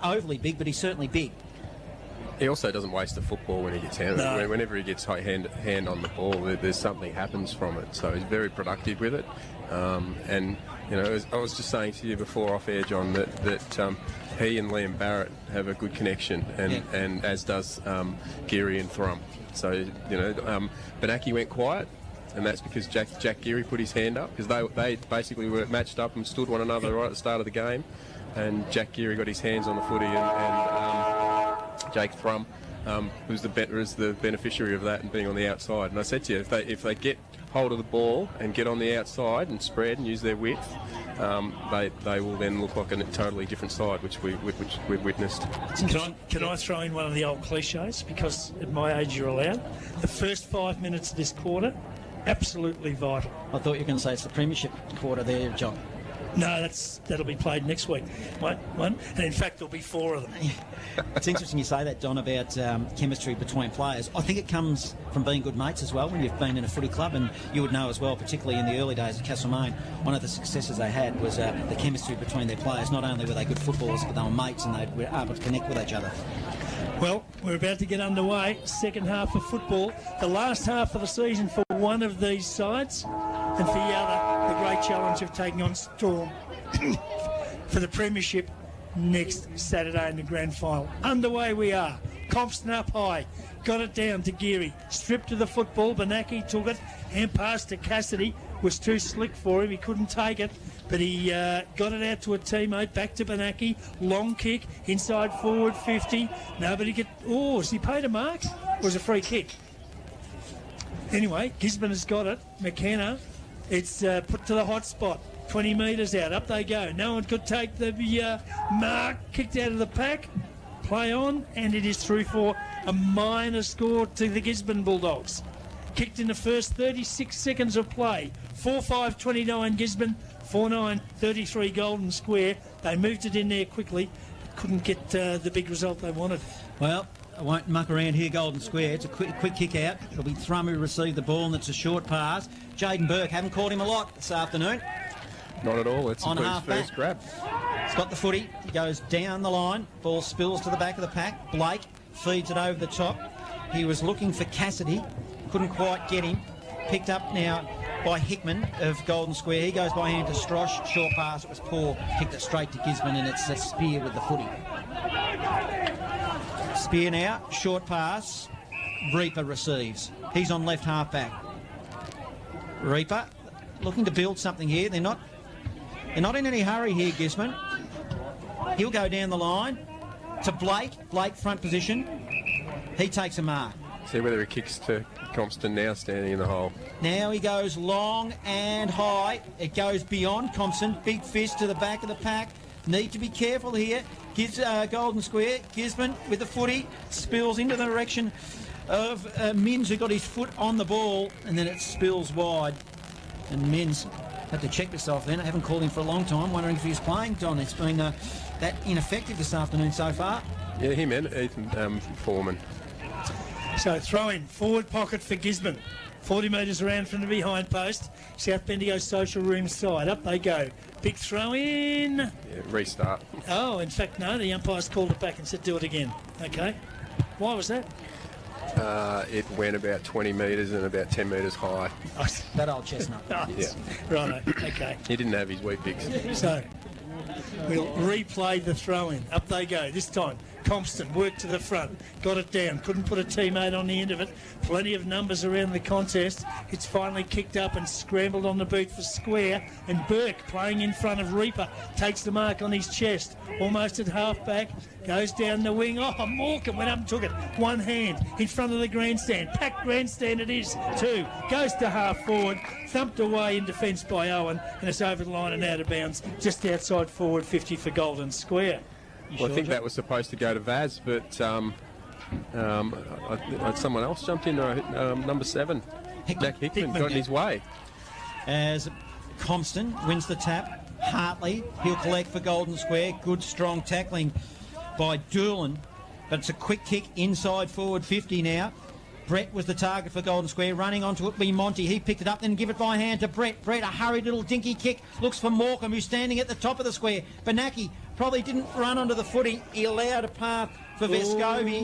overly big, but he's certainly big. He also doesn't waste the football when he gets handed. No. Whenever he gets hand on the ball, there's something happens from it. So he's very productive with it. And you know, I was just saying to you before off air, John, that he and Liam Barrett have a good connection, and as does Geary and Thrum. So you know, Benaki went quiet. And that's because Jack Geary put his hand up, because they basically were matched up and stood one another right at the start of the game. And Jack Geary got his hands on the footy, and Jake Thrum was the beneficiary of that and being on the outside. And I said to you, if they get hold of the ball and get on the outside and spread and use their width, they will then look like a totally different side, which we've witnessed. Can I throw in one of the old cliches? Because at my age you're allowed. The first 5 minutes of this quarter, absolutely vital. I thought you were going to say it's the premiership quarter there, John. No, that'll be played next week. One, and in fact there'll be 4 of them. It's interesting you say that, Don, about chemistry between players. I think it comes from being good mates as well when you've been in a footy club, and you would know as well, particularly in the early days at Castlemaine, one of the successes they had was the chemistry between their players. Not only were they good footballers, but they were mates and they were able to connect with each other. Well, we're about to get underway. Second half of football. The last half of the season for one of these sides, and for the other, the great challenge of taking on Storm for the premiership next Saturday in the grand final. Underway we are. Compston up high. Got it down to Geary. Stripped to the football. Benaki took it and passed to Cassidy. Was too slick for him. He couldn't take it. But he got it out to a teammate. Back to Benaki. Long kick. Inside forward 50. Nobody get... Oh, has he paid a mark? Or was it a free kick? Anyway, Gisborne has got it. McKenna. It's put to the hot spot. 20 metres out. Up they go. No one could take the mark. Kicked out of the pack. Play on. And it is through for a minor score to the Gisborne Bulldogs. Kicked in the first 36 seconds of play. 4-5-29 Gisborne. 4-9-33 Golden Square. They moved it in there quickly. Couldn't get the big result they wanted. Well, I won't muck around here, Golden Square. It's a quick kick out. It'll be Thrum who received the ball, and it's a short pass. Jaden Burke, haven't caught him a lot this afternoon. Not at all. It's on his half first back. grab. He's got the footy. He goes down the line. Ball spills to the back of the pack. Blake feeds it over the top. He was looking for Cassidy. Couldn't quite get him. Picked up now by Hickman of Golden Square. He goes by hand to Strosh. Short pass. It was poor. Kicked it straight to Gisborne, and it's a Spear with the footy. Spear now. Short pass. Reaper receives. He's on left half back. Reaper looking to build something here. They're not in any hurry here, Gisborne. He'll go down the line to Blake. Blake front position. He takes a mark. See whether he kicks to Compston now, standing in the hole. Now he goes long and high. It goes beyond Compston. Big fist to the back of the pack. Need to be careful here. Gives Golden Square. Gisborne with the footy. Spills into the direction of Minns, who got his foot on the ball, and then it spills wide. And Minns had to check myself then. I haven't called him for a long time, wondering if he was playing. Don, it's been that ineffective this afternoon so far. Yeah, him and Ethan Foreman. So throw in, forward pocket for Gisborne. 40 metres around from the behind post. South Bendigo Social Room side. Up they go. Big throw in. Yeah, restart. Oh, in fact, no, the umpire's called it back and said do it again. Okay. Why was that? It went about 20 metres and about 10 metres high. That old chestnut. Oh, Yeah. Righto, okay. He didn't have his wheat picks. So, we'll replay the throw-in. Up they go. This time, Compston worked to the front. Got it down. Couldn't put a teammate on the end of it. Plenty of numbers around the contest. It's finally kicked up and scrambled on the boot for Square. And Burke, playing in front of Reaper, takes the mark on his chest. Almost at half-back. Goes down the wing. Oh, Morecambe went up and took it. One hand in front of the grandstand. Packed grandstand it is. 2. Goes to half-forward. Thumped away in defence by Owen. And it's over the line and out of bounds. Just outside forward 50 for Golden Square. Well, I think that was supposed to go to Vaz, but someone else jumped in, number 7. Jack Hickman got in his way. As Compston wins the tap, Hartley, he'll collect for Golden Square. Good, strong tackling by Doolan. But it's a quick kick inside forward 50 now. Brett was the target for Golden Square. Running onto it be Monty. He picked it up, then give it by hand to Brett. Brett, a hurried little dinky kick. Looks for Morecambe, who's standing at the top of the square. Benaki probably didn't run onto the footy. He allowed a path for Vescovi.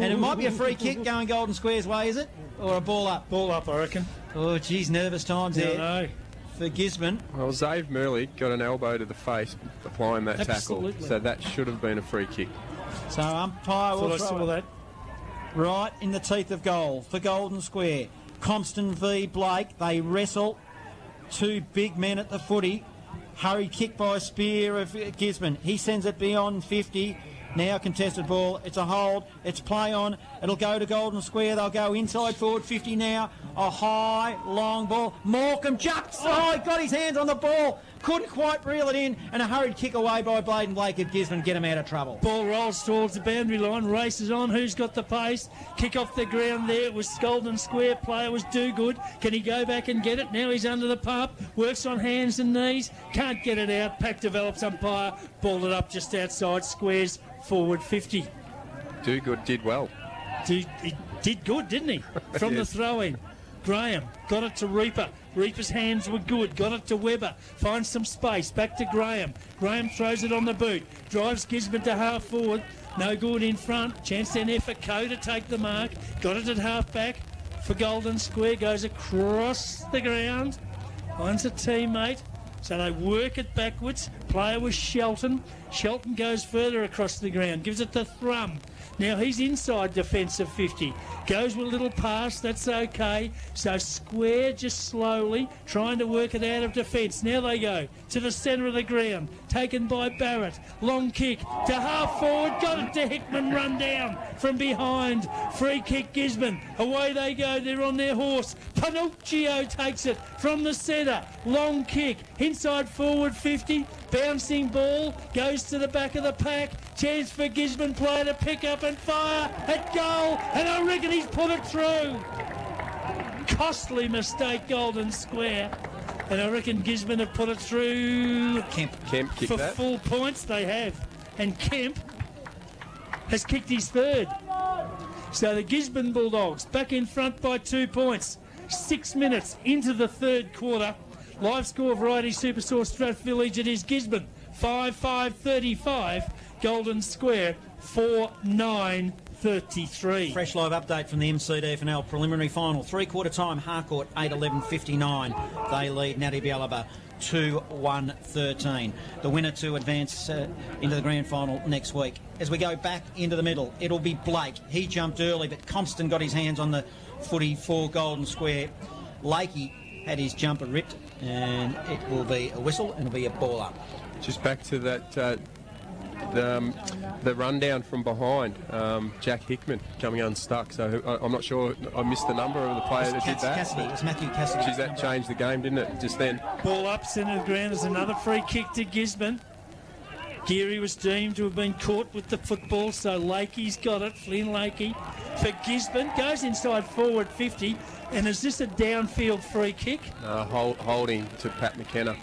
And it might be a free kick going Golden Square's way, is it? Or a ball up? Ball up, I reckon. Oh, geez, nervous times there. No. For Gisborne. Well, Zave Murley got an elbow to the face applying that Absolutely. tackle, so that should have been a free kick. So umpire will Thought I throw saw it that. right in the teeth of goal for Golden Square. Compston v Blake. They wrestle. Two big men at the footy. Hurried kick by Spear of Gisborne. He sends it beyond 50. Now contested ball. It's a hold. It's play on. It'll go to Golden Square. They'll go inside forward 50 now. A high, long ball. Morecambe jumps. Oh, he got his hands on the ball. Couldn't quite reel it in. And a hurried kick away by Bladen Blake at Gisborne. Get him out of trouble. Ball rolls towards the boundary line, races on. Who's got the pace? Kick off the ground there. It was Golden Square. Player was do good. Can he go back and get it? Now he's under the pump. Works on hands and knees. Can't get it out. Pack develops umpire. Balled it up just outside Squares. Forward 50. Do good, did well. He did good, didn't he? From the Yes. throw-in. Graham got it to Reaper. Reaper's hands were good. Got it to Webber. Finds some space. Back to Graham. Graham throws it on the boot. Drives Gisborne to half forward. No good in front. Chance then there for Coe to take the mark. Got it at half back for Golden Square. Goes across the ground. Finds a teammate. So they work it backwards. Player was Shelton. Shelton goes further across the ground. Gives it to Thrum. Now he's inside defensive 50. Goes with a little pass. That's okay. So Square just slowly trying to work it out of defence. Now they go to the centre of the ground. Taken by Barrett. Long kick to half forward. Got it to Hickman. Run down from behind. Free kick Gisborne. Away they go. They're on their horse. Pinocchio takes it from the centre. Long kick. Inside forward 50. Bouncing ball. Goes to the back of the pack. Chance for Gisborne player to pick up and fire at goal. And I reckon he's put it through. Costly mistake, Golden Square. And I reckon Gisborne have put it through. Kemp kicked For that. full points they have. And Kemp has kicked his third. So the Gisborne Bulldogs back in front by 2 points. 6 minutes into the third quarter. Live score Variety Superstore Strathvillage. It is Gisborne 5-5-35. Golden Square 4-9-33. Fresh live update from the MCDFNL preliminary final. Three-quarter time, Harcourt 8-11-59. They lead Natty Bialaba 2-1-13. The winner to advance into the grand final next week. As we go back into the middle, it'll be Blake. He jumped early, but Compston got his hands on the footy for Golden Square. Lakey had his jumper ripped, and it will be a whistle and it'll be a ball up. Just back to that, the rundown from behind. Jack Hickman coming unstuck. So I'm not sure. I missed the number of the player that did that. Cassidy. It was Matthew Cassidy. Geez, that changed the game, didn't it? Just then. Ball up centre of the ground. There's another free kick to Gisborne. Geary was deemed to have been caught with the football, so Lakey's got it. Flynn Lakey for Gisborne. Goes inside forward 50. And is this a downfield free kick? Holding to Pat McKenna.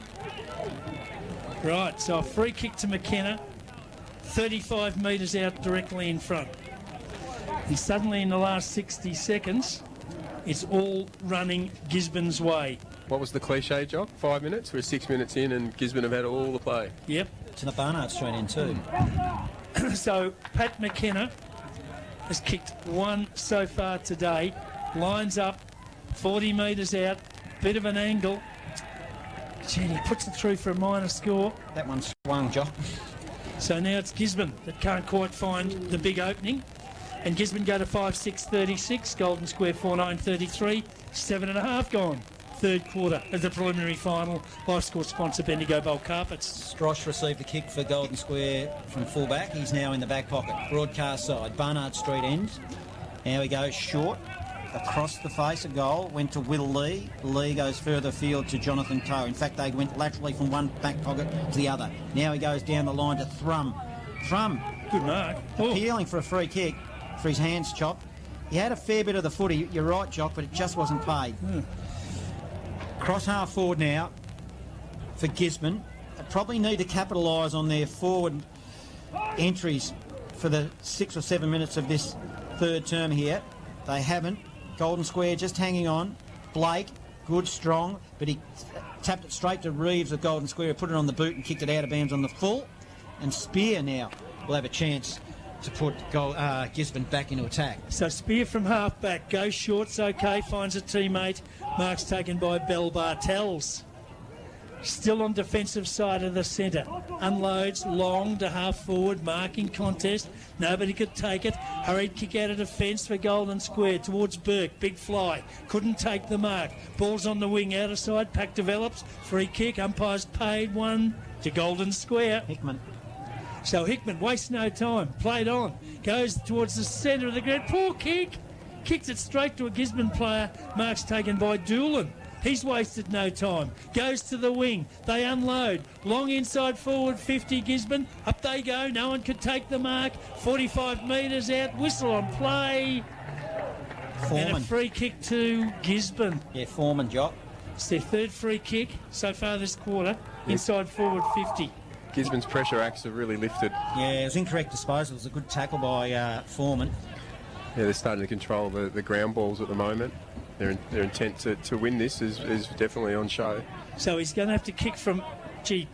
Right, so a free kick to McKenna. 35 metres out directly in front. And suddenly in the last 60 seconds, it's all running Gisborne's way. What was the cliche, Jock? 5 minutes? We're 6 minutes in and Gisborne have had all the play. Yep. It's in the Barnard straight in too. So Pat McKenna has kicked one so far today. Lines up, 40 metres out, bit of an angle. Gee, he puts it through for a minor score. That one swung, Jock. So now it's Gisborne that can't quite find the big opening. And Gisborne go to 5-6-36. Golden Square 4-9-33. 7.5 gone. Third quarter of the preliminary final. Live score sponsor Bendigo Bowl Carpets. Strosh received a kick for Golden Square from fullback. He's now in the back pocket. Broadcast side. Barnard Street end. Now he goes short. Across the face, a goal. Went to Will Lee. Lee goes further field to Jonathan Toe. In fact, they went laterally from one back pocket to the other. Now he goes down the line to Thrum. Thrum, Good mark. appealing for a free kick for his hands chopped. He had a fair bit of the footy. You're right, Jock, but it just wasn't paid. Cross half forward now for Gisborne. They probably need to capitalise on their forward entries for the 6 or 7 minutes of this third term here. They haven't. Golden Square just hanging on. Blake, good, strong, but he tapped it straight to Reeves of Golden Square, put it on the boot and kicked it out of bounds on the full. And Spear now will have a chance to put Gisborne back into attack. So Spear from half-back, goes short, okay, finds a teammate. Mark's taken by Bell Bartels. Still on defensive side of the centre. Unloads long to half-forward, marking contest. Nobody could take it. Hurried kick out of defence for Golden Square towards Burke. Big fly. Couldn't take the mark. Ball's on the wing, out of side. Pack develops. Free kick. Umpires paid one to Golden Square. Hickman. So Hickman wastes no time. Played on. Goes towards the centre of the ground. Poor kick. Kicks it straight to a Gisborne player. Mark's taken by Doolan. He's wasted no time. Goes to the wing. They unload. Long inside forward 50 Gisborne. Up they go. No one could take the mark. 45 metres out. Whistle on play. Foreman. And a free kick to Gisborne. Yeah, Foreman, Jock. It's their third free kick so far this quarter. Inside forward 50. Gisborne's pressure acts have really lifted. Yeah, it was incorrect disposal. It was a good tackle by Foreman. Yeah, they're starting to control the ground balls at the moment. Their intent to win this is definitely on show. So he's going to have to kick from,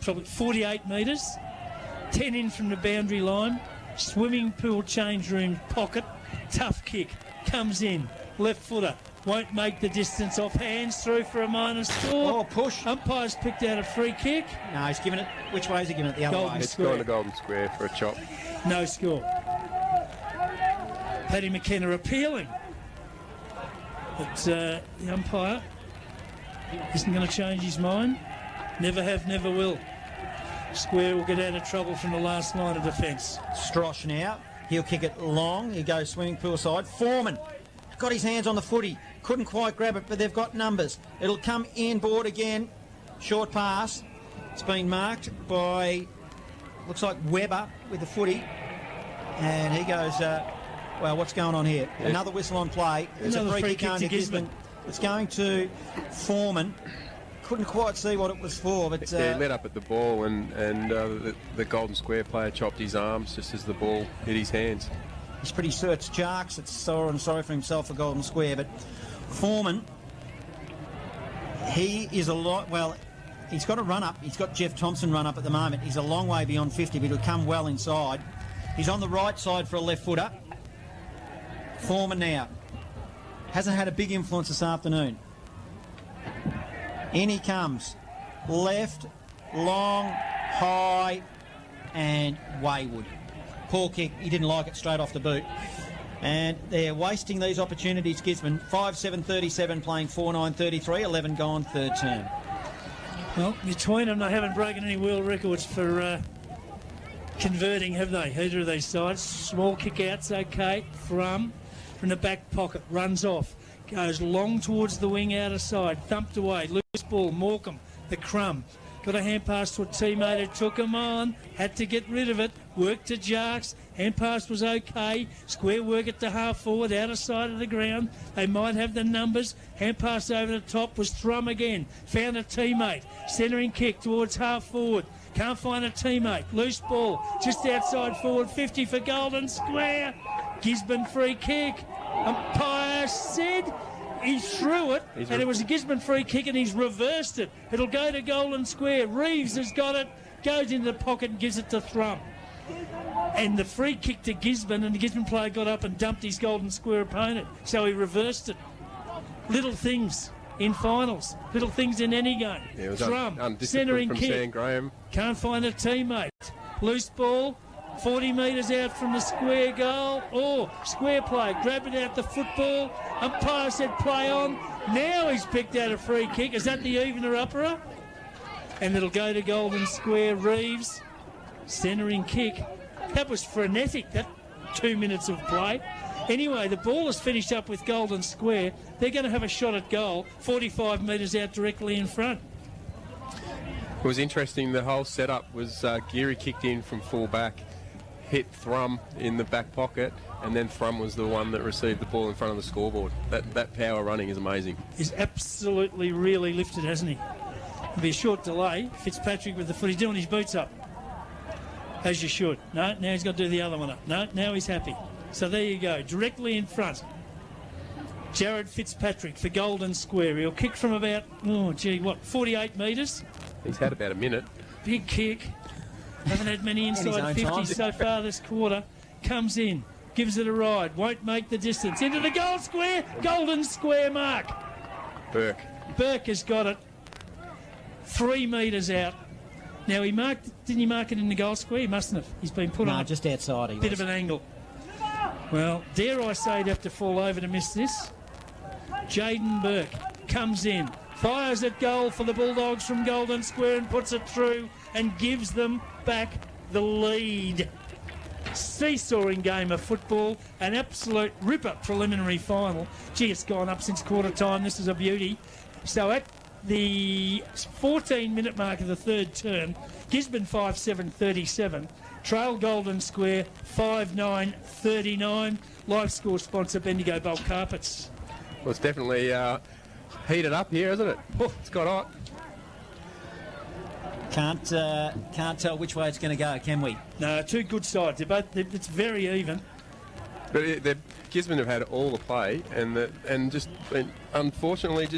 probably 48 metres. 10 in from the boundary line. Swimming pool change room pocket. Tough kick. Comes in. Left footer. Won't make the distance off hands. Through for a minor score. Oh, push. Umpire's picked out a free kick. No, he's given it. Which way is he giving it? The other way. It's gone to Golden Square for a chop. No score. Paddy McKenna appealing. But the umpire isn't going to change his mind. Never have, never will. Square will get out of trouble from the last line of defence. Strosh now. He'll kick it long. He goes swimming pool side. Foreman got his hands on the footy. Couldn't quite grab it, but they've got numbers. It'll come inboard again. Short pass. It's been marked by, looks like Webber with the footy. And he goes, well, what's going on here? Yeah. Another whistle on play. It's a free kick going to Gisborne. It's going to Foreman. Couldn't quite see what it was for, but they let up at the ball, and the Golden Square player chopped his arms just as the ball hit his hands. He's pretty sure it's Jarks. It's sorry for himself for Golden Square, but Foreman, he is a lot. Well, he's got a run up. He's got Jeff Thompson run up at the moment. He's a long way beyond 50, but he'll come well inside. He's on the right side for a left footer. Foreman now hasn't had a big influence this afternoon. In he comes. Left, long, high, and wayward. Poor kick. He didn't like it straight off the boot. And they're wasting these opportunities, Gisborne. 5-7-37 playing 4-9-33. 11 gone, third term. Well, between them, they haven't broken any world records for converting, have they? Either of these sides. Small kick out's okay. From the back pocket. Runs off. Goes long towards the wing out of side. Thumped away. Loose ball. Morecambe. The crumb. Got a hand pass to a teammate who took him on. Had to get rid of it. Worked to Jarks. Hand pass was okay. Square work it to half forward. Out of sight of the ground. They might have the numbers. Hand pass over the top was Thrum again. Found a teammate. Centering kick towards half forward. Can't find a teammate. Loose ball. Just outside forward 50 for Golden Square. Gisborne free kick. Umpire said he threw it, and it was a Gisborne free kick, and he's reversed it. It'll go to Golden Square. Reeves has got it, goes into the pocket and gives it to Thrum. And the free kick to Gisborne, and the Gisborne player got up and dumped his Golden Square opponent. So he reversed it. Little things in finals, little things in any game. Yeah, it was Thrum, centering kick. Sam Graham. Can't find a teammate. Loose ball. 40 metres out from the square goal. Oh, square play. Grab it out the football. Umpire said play on. Now he's picked out a free kick. Is that the evener upperer? And it'll go to Golden Square. Reeves, centering kick. That was frenetic, that 2 minutes of play. Anyway, the ball is finished up with Golden Square. They're going to have a shot at goal. 45 metres out directly in front. It was interesting. The whole setup was Geary kicked in from full back, hit Thrum in the back pocket, and then Thrum was the one that received the ball in front of the scoreboard. That power running is amazing. He's absolutely really lifted, hasn't he? It'll be a short delay. Fitzpatrick with the foot. He's doing his boots up, as you should. No, now he's got to do the other one up. No, now he's happy. So there you go, directly in front. Jared Fitzpatrick for Golden Square. He'll kick from about, 48 metres. He's had about a minute. Big kick. Haven't had many inside 50s so far this quarter. Comes in, gives it a ride, won't make the distance. Into the goal square, Golden Square mark. Burke has got it 3 metres out. Now, didn't he mark it in the goal square? He mustn't have. He's been put on just outside. Bit of an angle. Well, dare I say he'd have to fall over to miss this. Jaden Burke comes in, fires at goal for the Bulldogs from Golden Square and puts it through and gives them back the lead. Seesawing game of football, an absolute ripper preliminary final. Gee, it's gone up since quarter time. This is a beauty. So at the 14-minute mark of the third term, Gisborne 5-7-37, trail Golden Square 5-9-39. Live score sponsor Bendigo Bulk Carpets. Well, it's definitely heated up here, isn't it? Oh, it's got hot. Can't tell which way it's going to go, can we? No, two good sides. It's very even. But Gisborne have had all the play and just unfortunately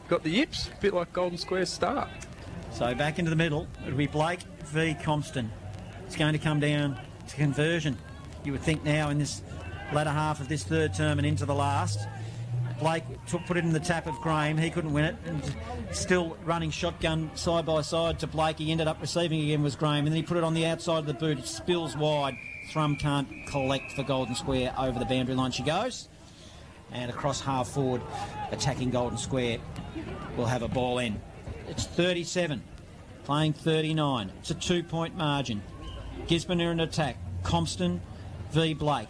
got the yips, a bit like Golden Square's start. So back into the middle, it'll be Blake v Compston. It's going to come down to conversion. You would think now in this latter half of this third term and into the last. Blake put it in the tap of Graham. He couldn't win it. And still running shotgun side by side to Blake. He ended up receiving again was Graham. And then he put it on the outside of the boot. It spills wide. Thrum can't collect for Golden Square. Over the boundary line she goes. And across half forward, attacking Golden Square will have a ball in. It's 37, playing 39. It's a 2-point margin. Gisborne are in attack. Compston v Blake.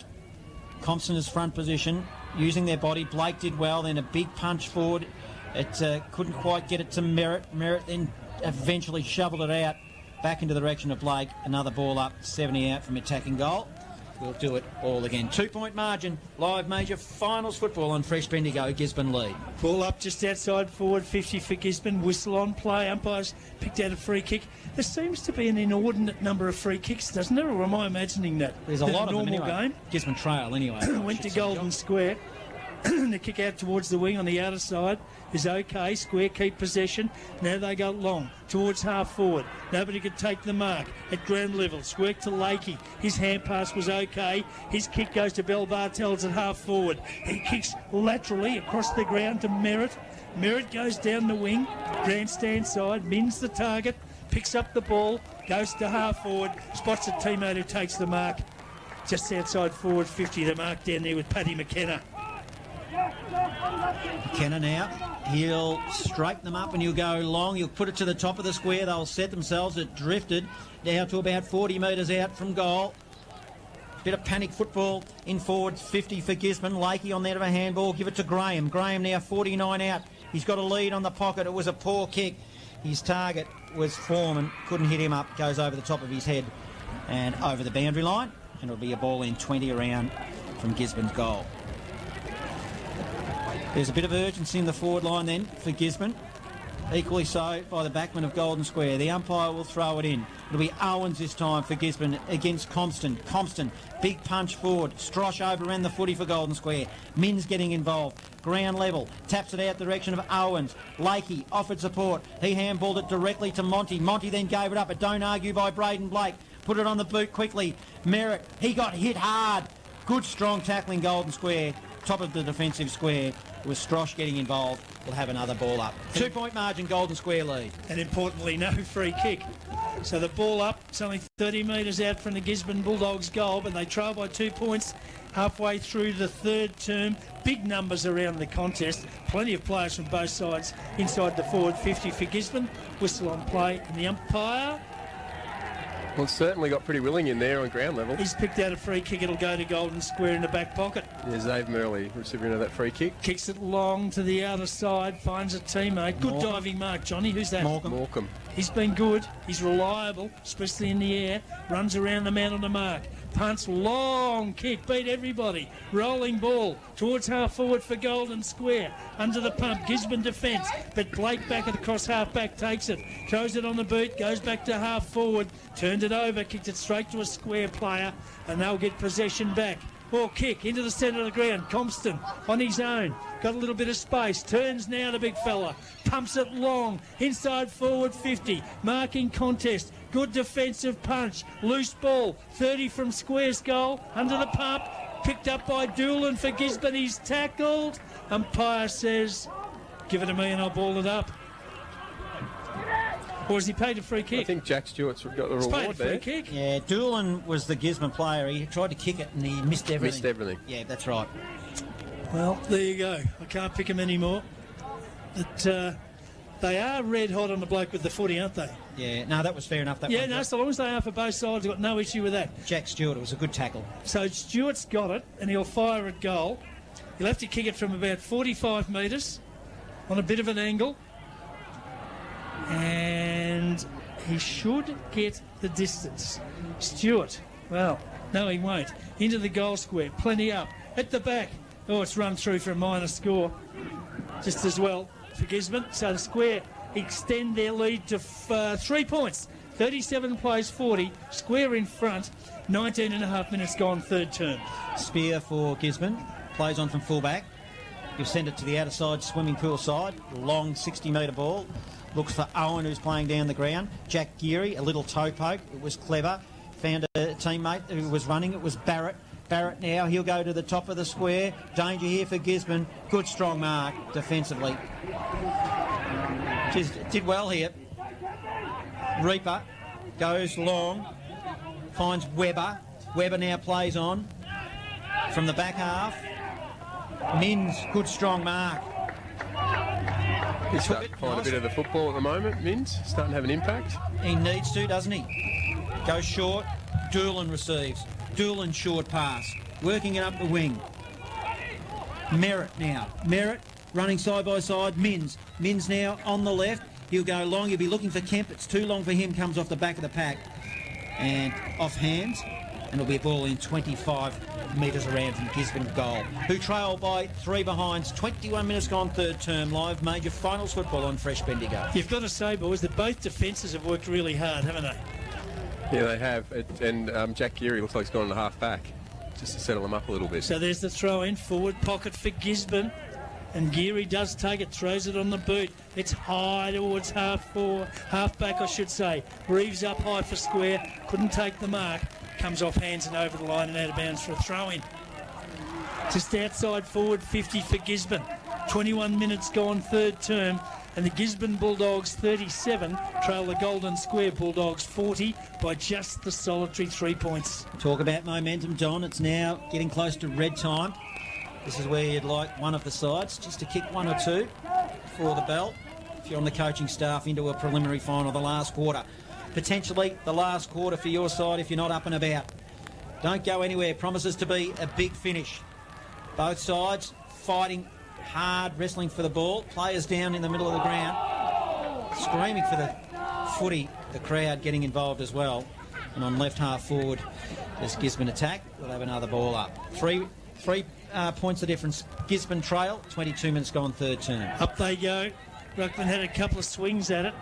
Compston is front position, using their body. Blake did well, then a big punch forward. It couldn't quite get it to Merritt. Merritt then eventually shoveled it out back into the direction of Blake. Another ball up, 70 out from attacking goal. We'll do it all again. 2-point margin, live major finals football on Fresh Bendigo. Gisborne lead. Ball up just outside forward, 50 for Gisborne. Whistle on play. Umpires picked out a free kick. There seems to be an inordinate number of free kicks, doesn't there? Or am I imagining that? There's a lot of them anyway. Game. Gisborne trail anyway. Went to Golden Square. The kick out towards the wing on the outer side is okay. Square keep possession. Now they go long towards half forward. Nobody could take the mark at ground level. Squirk to Lakey. His hand pass was okay. His kick goes to Bell Bartels at half forward. He kicks laterally across the ground to Merritt. Merritt goes down the wing. Grandstand side. Mins the target. Picks up the ball. Goes to half forward. Spots a teammate who takes the mark. Just outside forward 50. The mark down there with Paddy McKenna. McKenna now, he'll straighten them up and he'll go long. He'll put it to the top of the square. They'll set themselves. It drifted down to about 40 metres out from goal. Bit of panic football in forward, 50 for Gisborne. Lakey on there of a handball. Give it to Graham. Graham now 49 out. He's got a lead on the pocket. It was a poor kick. His target was Foreman. Couldn't hit him up. Goes over the top of his head and over the boundary line. And it'll be a ball in 20 around from Gisborne's goal. There's a bit of urgency in the forward line then for Gisborne. Equally so by the backman of Golden Square. The umpire will throw it in. It'll be Owens this time for Gisborne against Compston. Compston, big punch forward. Strosh overran the footy for Golden Square. Mins getting involved. Ground level. Taps it out the direction of Owens. Lakey offered support. He handballed it directly to Monty. Monty then gave it up. But don't argue by Braden Blake. Put it on the boot quickly. Merritt, he got hit hard. Good strong tackling Golden Square. Top of the defensive square. With Strosh getting involved, we'll have another ball up. 2-point margin, Golden Square lead. And importantly, no free kick. So the ball up, it's only 30 metres out from the Gisborne Bulldogs goal, but they trail by 2 points halfway through the third term. Big numbers around the contest. Plenty of players from both sides inside the forward 50 for Gisborne. Whistle on play, and the umpire... Well, it's certainly got pretty willing in there on ground level. He's picked out a free kick. It'll go to Golden Square in the back pocket. Yeah, Zave Murley, recipient of that free kick. Kicks it long to the outer side, finds a teammate. Good diving mark, Johnny. Who's that? Morecambe. He's been good. He's reliable, especially in the air. Runs around the man on the mark. Punts, long kick, beat everybody. Rolling ball towards half forward for Golden Square. Under the pump, Gisborne defence. But Blake back across half back takes it. Throws it on the boot, goes back to half forward. Turned it over, kicked it straight to a square player. And they'll get possession back. Ball kick into the centre of the ground. Compston on his own. Got a little bit of space. Turns now to big fella. Pumps it long. Inside forward 50. Marking contest. Good defensive punch. Loose ball. 30 from Square's goal. Under the pump. Picked up by Doolan for Gisborne. He's tackled. Umpire says, give it to me and I'll ball it up. Or has he paid a free kick? I think Jack Stewart's got the He's paid reward a free there. kick. Yeah, Doolan was the Gisborne player. He tried to kick it and he missed everything. Missed everything. Yeah, that's right. Well, there you go. I can't pick them anymore. But they are red hot on the bloke with the footy, aren't they? Yeah, no, that was fair enough. That Yeah, one, no, Jack. so long as they are for both sides, I've got no issue with that. Jack Stewart, it was a good tackle. So Stewart's got it, and he'll fire at goal. He'll have to kick it from about 45 metres on a bit of an angle. And he should get the distance. Stewart, well, no, he won't. Into the goal square, plenty up. At the back, oh, it's run through for a minor score. Just as well for Gisborne. So the Square extend their lead to 3 points. 37 plays 40. Square in front. 19 and a half minutes gone, third term. Spear for Gisborne. Plays on from fullback. He'll send it to the outer side, swimming pool side. Long 60-metre ball. Looks for Owen, who's playing down the ground. Jack Geary, a little toe poke. It was clever. Found a teammate who was running. It was Barrett. Barrett now, he'll go to the top of the square. Danger here for Gisborne. Good strong mark defensively. Just did well here. Reaper goes long. Finds Webber. Webber now plays on. From the back half. Mins, good strong mark. He's starting to find a bit of the football at the moment, Mins. Starting to have an impact. He needs to, doesn't he? Goes short. Doolan receives. Doolan short pass. Working it up the wing. Merritt now. Merritt running side by side. Mins. Mins now on the left. He'll go long. He'll be looking for Kemp. It's too long for him. Comes off the back of the pack. And off hands. And it'll be a ball in 25 metres around from Gisborne goal. Who trail by 3 behinds. 21 minutes gone, third term. Live major finals football on Fresh Bendigo. You've got to say, boys, that both defences have worked really hard, haven't they? Yeah, they have. And Jack Geary looks like he's gone in the half back just to settle them up a little bit. So there's the throw in, forward pocket for Gisborne. And Geary does take it, throws it on the boot. It's high towards half back, I should say. Reeves up high for Square, couldn't take the mark. Comes off hands and over the line and out of bounds for a throw in. Just outside forward 50 for Gisborne. 21 minutes gone, third term. And the Gisborne Bulldogs 37 trail the Golden Square Bulldogs 40 by just the solitary 3 points. Talk about momentum, Don. It's now getting close to red time. This is where you'd like one of the sides just to kick 1 or 2 for the bell. If you're on the coaching staff into a preliminary final, the last quarter. Potentially the last quarter for your side if you're not up and about. Don't go anywhere. Promises to be a big finish. Both sides fighting hard, wrestling for the ball. Players down in the middle of the ground, screaming for the footy. The crowd getting involved as well. And on left half forward, there's Gisborne attack. We'll have another ball up. Three points of difference. Gisborne trail. 22 minutes gone, third term. Up they go. Ruckman had a couple of swings at it.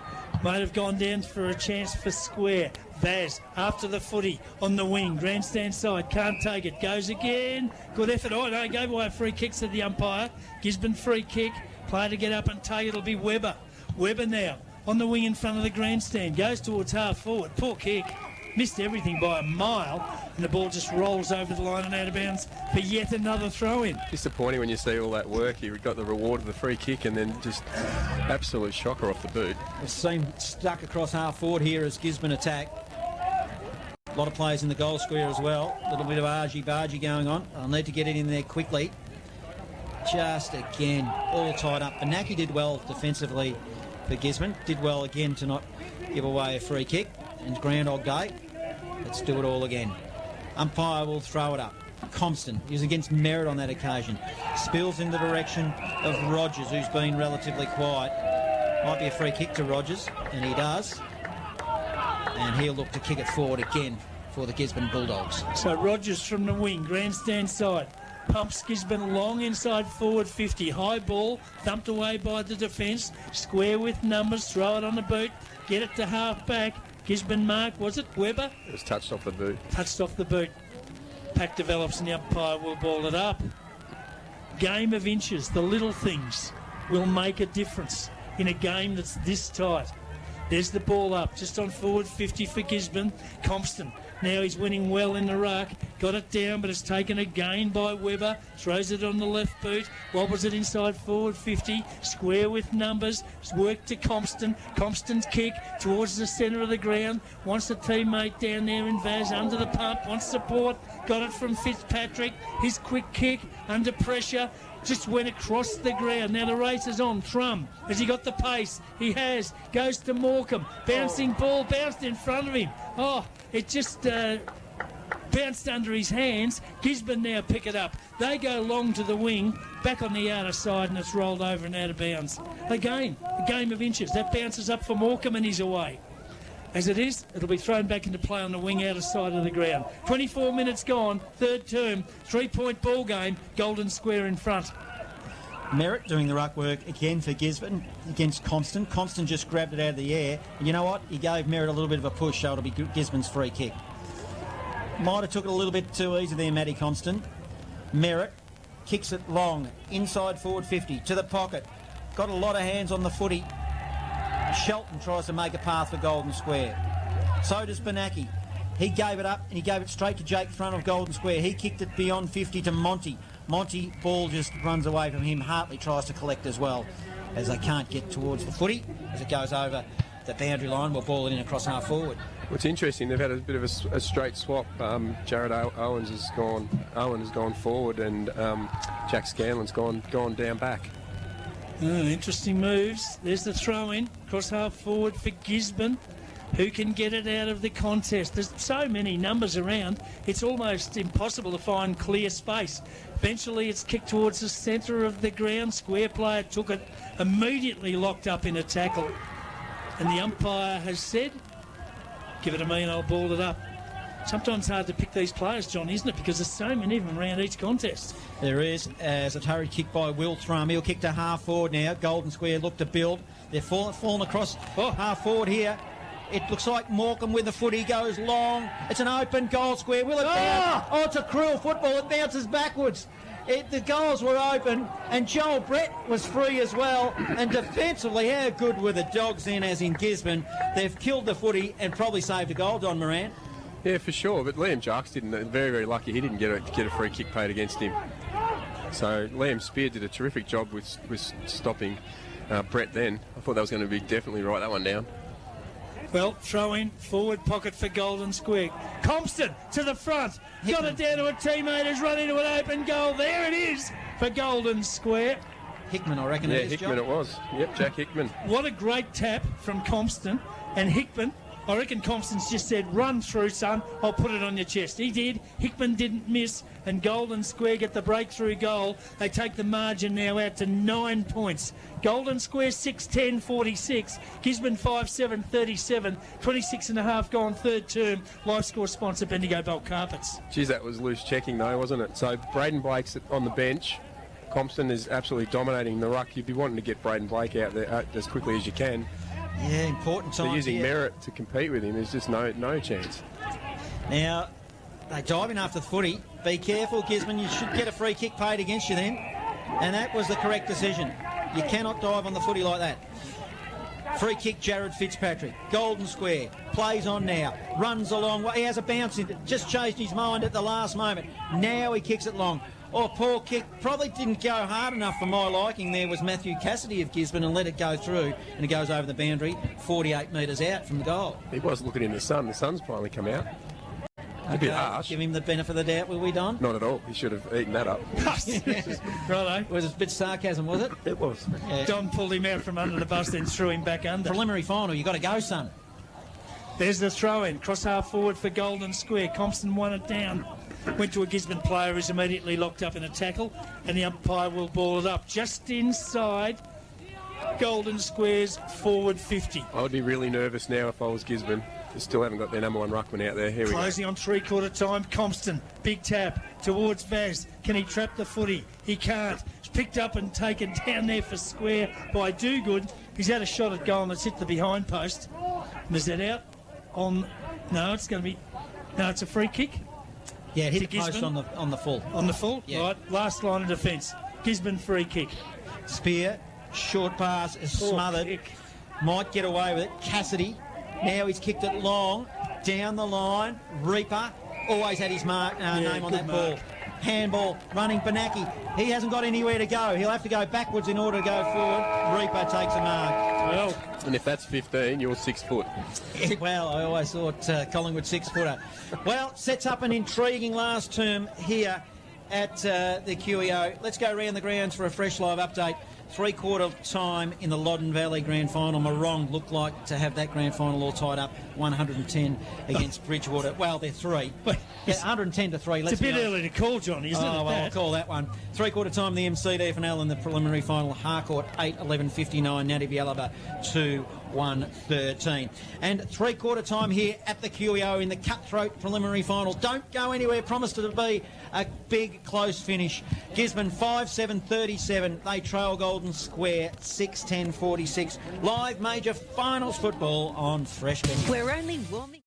Might have gone down for a chance for Square. Vaz after the footy on the wing. Grandstand side. Can't take it. Goes again. Good effort. Oh, no. Gave away a free kick, said the umpire. Gisborne free kick. Player to get up and take it. It'll be Webber. Webber now on the wing in front of the grandstand. Goes towards half forward. Poor kick. Missed everything by a mile. And the ball just rolls over the line and out of bounds for yet another throw-in. Disappointing when you see all that work. He got the reward of the free kick and then just absolute shocker off the boot. We've seen stuck across half forward here as Gisborne attack. A lot of players in the goal square as well. A little bit of argy-bargy going on. I'll need to get it in there quickly. Just again, all tied up. Benaki did well defensively for Gisborne. Did well again to not give away a free kick. And Groundhog Day. Let's do it all again. Umpire will throw it up. Compston is against Merritt on that occasion. Spills in the direction of Rogers, who's been relatively quiet. Might be a free kick to Rogers, and he does. And he'll look to kick it forward again for the Gisborne Bulldogs. So Rogers from the wing, grandstand side. Pumps Gisborne long inside forward 50. High ball, thumped away by the defence. Square with numbers, throw it on the boot. Get it to half back. Gisborne mark, was it Webber? It was touched off the boot. Touched off the boot. Pack develops and the umpire will ball it up. Game of inches. The little things will make a difference in a game that's this tight. There's the ball up, just on forward 50 for Gisborne. Compston, now he's winning well in the ruck. Got it down, but it's taken again by Webber. Throws it on the left boot. Wobbles it inside forward 50. Square with numbers. Work to Compston. Compston's kick towards the centre of the ground. Wants a teammate down there in Vaz under the pump. Wants support. Got it from Fitzpatrick. His quick kick under pressure. Just went across the ground. Now the race is on. Trum, has he got the pace? He has. Goes to Morecambe. Bouncing ball, bounced in front of him. Oh, it just bounced under his hands. Gisborne now pick it up. They go long to the wing, back on the outer side, and it's rolled over and out of bounds. Again, a game of inches. That bounces up for Morecambe and he's away. As it is, it'll be thrown back into play on the wing outer side of the ground. 24 minutes gone, third term, 3-point ball game, Golden Square in front. Merritt doing the ruck work again for Gisborne against Compston. Compston just grabbed it out of the air. And you know what? He gave Merritt a little bit of a push, so it'll be Gisborne's free kick. Might have took it a little bit too easy there, Matty Compston. Merritt kicks it long, inside forward 50, to the pocket. Got a lot of hands on the footy. Shelton tries to make a path for Golden Square. So does Benaki. He gave it up and he gave it straight to Jake front of Golden Square. He kicked it beyond 50 to Monty. Monty, ball just runs away from him. Hartley tries to collect as well, as they can't get towards the footy. As it goes over the boundary line, we'll ball it in across half forward. What's interesting, they've had a bit of a straight swap. Jared Owen has gone forward, and Jack Scanlon's gone down back. Interesting moves. There's the throw in, cross half forward for Gisborne. Who can get it out of the contest? There's so many numbers around, it's almost impossible to find clear space. Eventually it's kicked towards the centre of the ground. Square player took it, immediately locked up in a tackle. And the umpire has said, give it to me and I'll ball it up. Sometimes hard to pick these players, John, isn't it? Because there's so many of them around each contest. There is, as a hurried kick by Will Thrum. He'll kick to half forward now. Golden Square look to build. They're falling across half forward here. It looks like Morecambe with the footy goes long. It's an open goal square. Will it bounce? Oh, it's a cruel football. It bounces backwards. The goals were open, and Joel Brett was free as well. And defensively, how good were the Dogs then, as in Gisborne? They've killed the footy and probably saved a goal, Don Moran. Yeah, for sure. But Liam Jarks didn't. Very, very lucky. He didn't get a free kick paid against him. So Liam Spear did a terrific job with stopping Brett then. I thought that was going to be definitely right that one down. Well, throw in, forward pocket for Golden Square. Compston to the front. Got it down to a teammate who's run into an open goal. There it is for Golden Square. Hickman, I reckon. Yeah, Hickman it was. Yep, Jack Hickman. What a great tap from Compston. And Hickman, I reckon Compston's just said, run through, son, I'll put it on your chest. He did. Hickman didn't miss, and Golden Square get the breakthrough goal. They take the margin now out to 9 points. Golden Square 6-10-46. Gisborne 5-7-37. 26 and a half gone, third term. Life score sponsor Bendigo Bulk Carpets. Geez, that was loose checking though, wasn't it? So Braden Blake's on the bench. Compston is absolutely dominating the ruck. You'd be wanting to get Braden Blake out there as quickly as you can. Yeah, important time. So using Merritt to compete with him, there's just no chance. Now, they dive in after the footy. Be careful, Gisborne. You should get a free kick paid against you then. And that was the correct decision. You cannot dive on the footy like that. Free kick, Jared Fitzpatrick. Golden Square. Plays on now. Runs along. He has a bounce in. Just changed his mind at the last moment. Now he kicks it long. Oh, poor kick. Probably didn't go hard enough for my liking. There was Matthew Cassidy of Gisborne and let it go through. And it goes over the boundary, 48 metres out from the goal. He was looking in the sun. The sun's finally come out. A bit harsh. Give him the benefit of the doubt, will we, Don? Not at all. He should have eaten that up. Righto. Was it a bit sarcasm, was it? It was. Yeah. Don pulled him out from under the bus, then threw him back under. Preliminary final, you got to go, son. There's the throw-in. Cross half forward for Golden Square. Compston won it down. Went to a Gisborne player who's immediately locked up in a tackle, and the umpire will ball it up just inside Golden Square's forward 50. I would be really nervous now if I was Gisborne. They still haven't got their number one ruckman out there. Here we go. Closing on three-quarter time. Compston, big tap towards Vaz. Can he trap the footy? He can't. It's picked up and taken down there for square by Dogood. He's had a shot at goal and it's hit the behind post. And is that out? No, it's going to be... No, it's a free kick. Yeah, hit to the post Gisborne. on the full. On the full, Yeah. right? Last line of defence. Gisborne free kick. Spear, short pass is Poor smothered. kick. Might get away with it. Cassidy, now he's kicked it long, down the line. Reaper, always had his name on good that ball. mark. Handball, running Benaki. He hasn't got anywhere to go. He'll have to go backwards in order to go forward. Reaper takes a mark. Well, And if that's 15, you're 6 foot. Well, I always thought Collingwood 6-footer. Well, sets up an intriguing last term here at the QEO. Let's go around the grounds for a fresh live update. 3/4 time in the Loddon Valley Grand Final. Morong looked like to have that Grand Final all tied up. 110 against Bridgewater. Well, they're 3. Yeah, 110 to 3. it's a bit early to call, Johnny, isn't it? Oh, well, I'll call that one. 3/4 time the MCD finale in the preliminary final. Harcourt 8-11-59. Natty Bialaba 2-1-13. And 3/4 time here at the QEO in the cutthroat preliminary final. Don't go anywhere. Promised it to be a big close finish. Gisborne 5-7-37. They trail Golden Square 6-10-46. Live major finals football on Fresh Venue. We're only warming.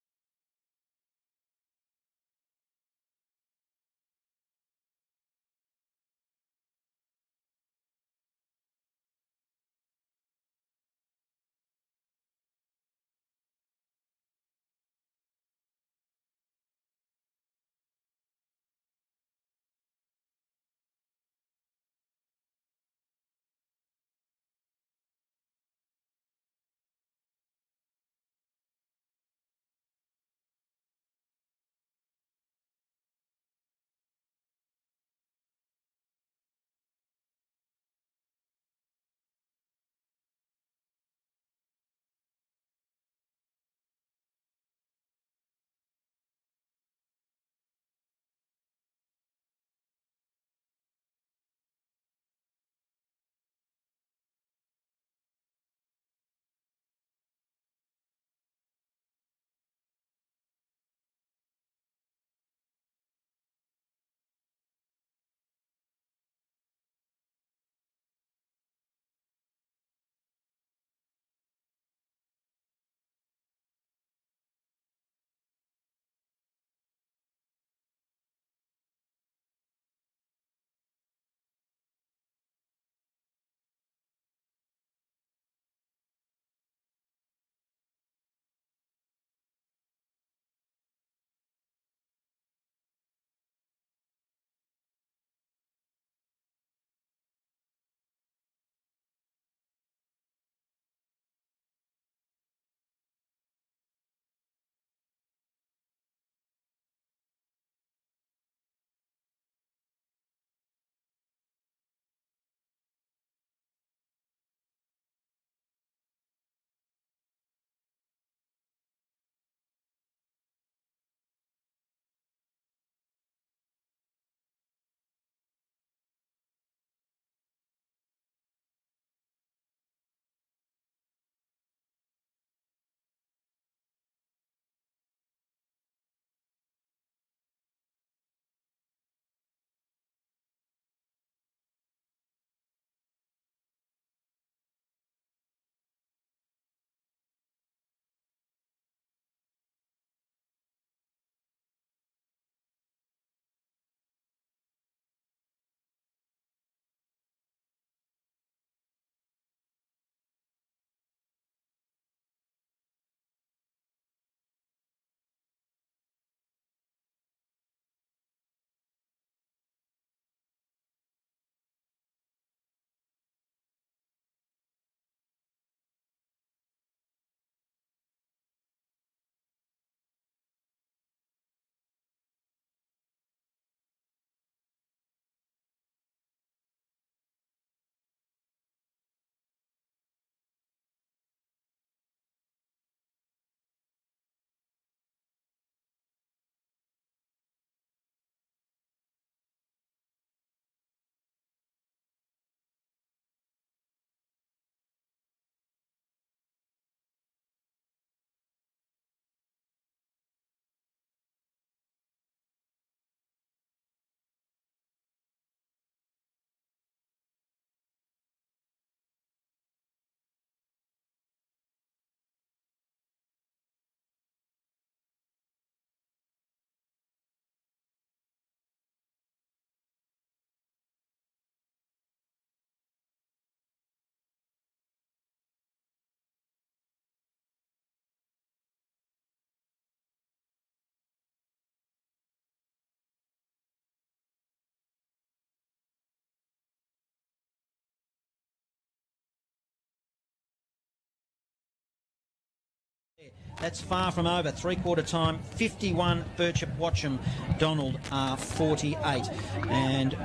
That's far from over. Three-quarter time, 51 Birchip Watcham, Donald 48. And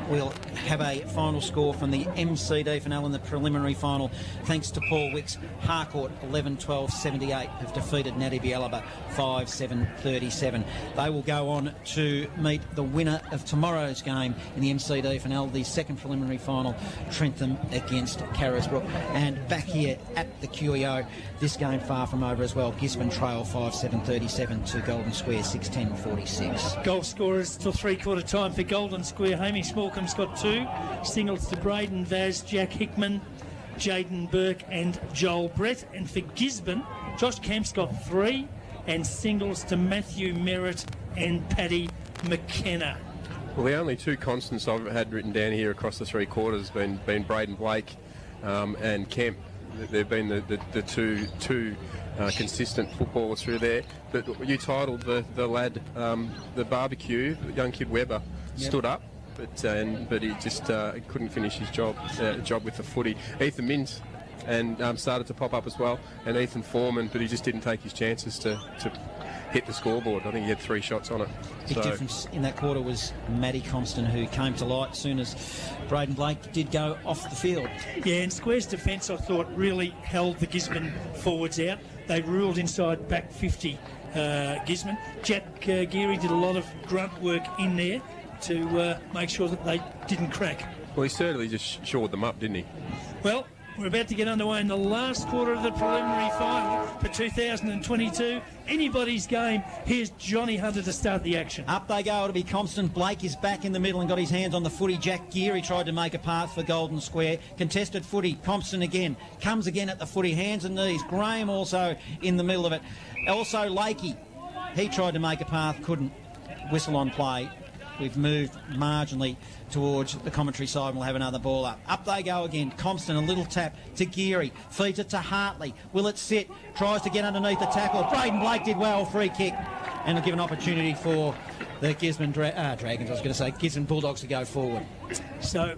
we'll have a final score from the MCD finale in the preliminary final, thanks to Paul Wicks. Harcourt 11-12-78 have defeated Natty Bialaba 5-7-37. They will go on to meet the winner of tomorrow's game in the MCD finale, the second preliminary final, Trentham against Carisbrook. And back here at the QEO, this game far from over as well. Gisborne trail 5-7-37 to Golden Square 6-10-46. Goal scorers till three-quarter time for Golden Square. Hamish Smallcombe's got 2. Singles to Braden Vaz, Jack Hickman, Jaden Burke and Joel Brett. And for Gisborne, Josh Camp's got 3. And singles to Matthew Merritt and Paddy McKenna. Well, the only 2 constants I've had written down here across the three quarters have been Braden Blake and Kemp. They've been the two consistent footballers through there. But you titled the lad, the barbecue, young kid Webber, stood up, but he just couldn't finish his job with the footy. Ethan Mins and started to pop up as well, and Ethan Foreman, but he just didn't take his chances to hit the scoreboard. I think he had 3 shots on it. Big difference in that quarter was Matty Compston, who came to light as soon as Braden Blake did go off the field. Yeah, and Square's defence, I thought, really held the Gisborne forwards out. They ruled inside back 50 Gisborne. Jack Geary did a lot of grunt work in there to make sure that they didn't crack. Well, he certainly just shored them up, didn't he? Well, we're about to get underway in the last quarter of the preliminary final for 2022. Anybody's game. Here's Johnny Hunter to start the action. Up they go. It'll be Compston. Blake is back in the middle and got his hands on the footy. Jack Geary tried to make a path for Golden Square. Contested footy. Compston again. Comes again at the footy. Hands and knees. Graham also in the middle of it. Also Lakey. He tried to make a path. Couldn't. Whistle on play. We've moved marginally towards the commentary side and we'll have another ball up. Up they go again. Compston, a little tap to Geary. Feeds it to Hartley. Will it sit? Tries to get underneath the tackle. Braden Blake did well. Free kick. And will give an opportunity for the Gisborne Dragons, I was going to say, Gisborne Bulldogs to go forward. So,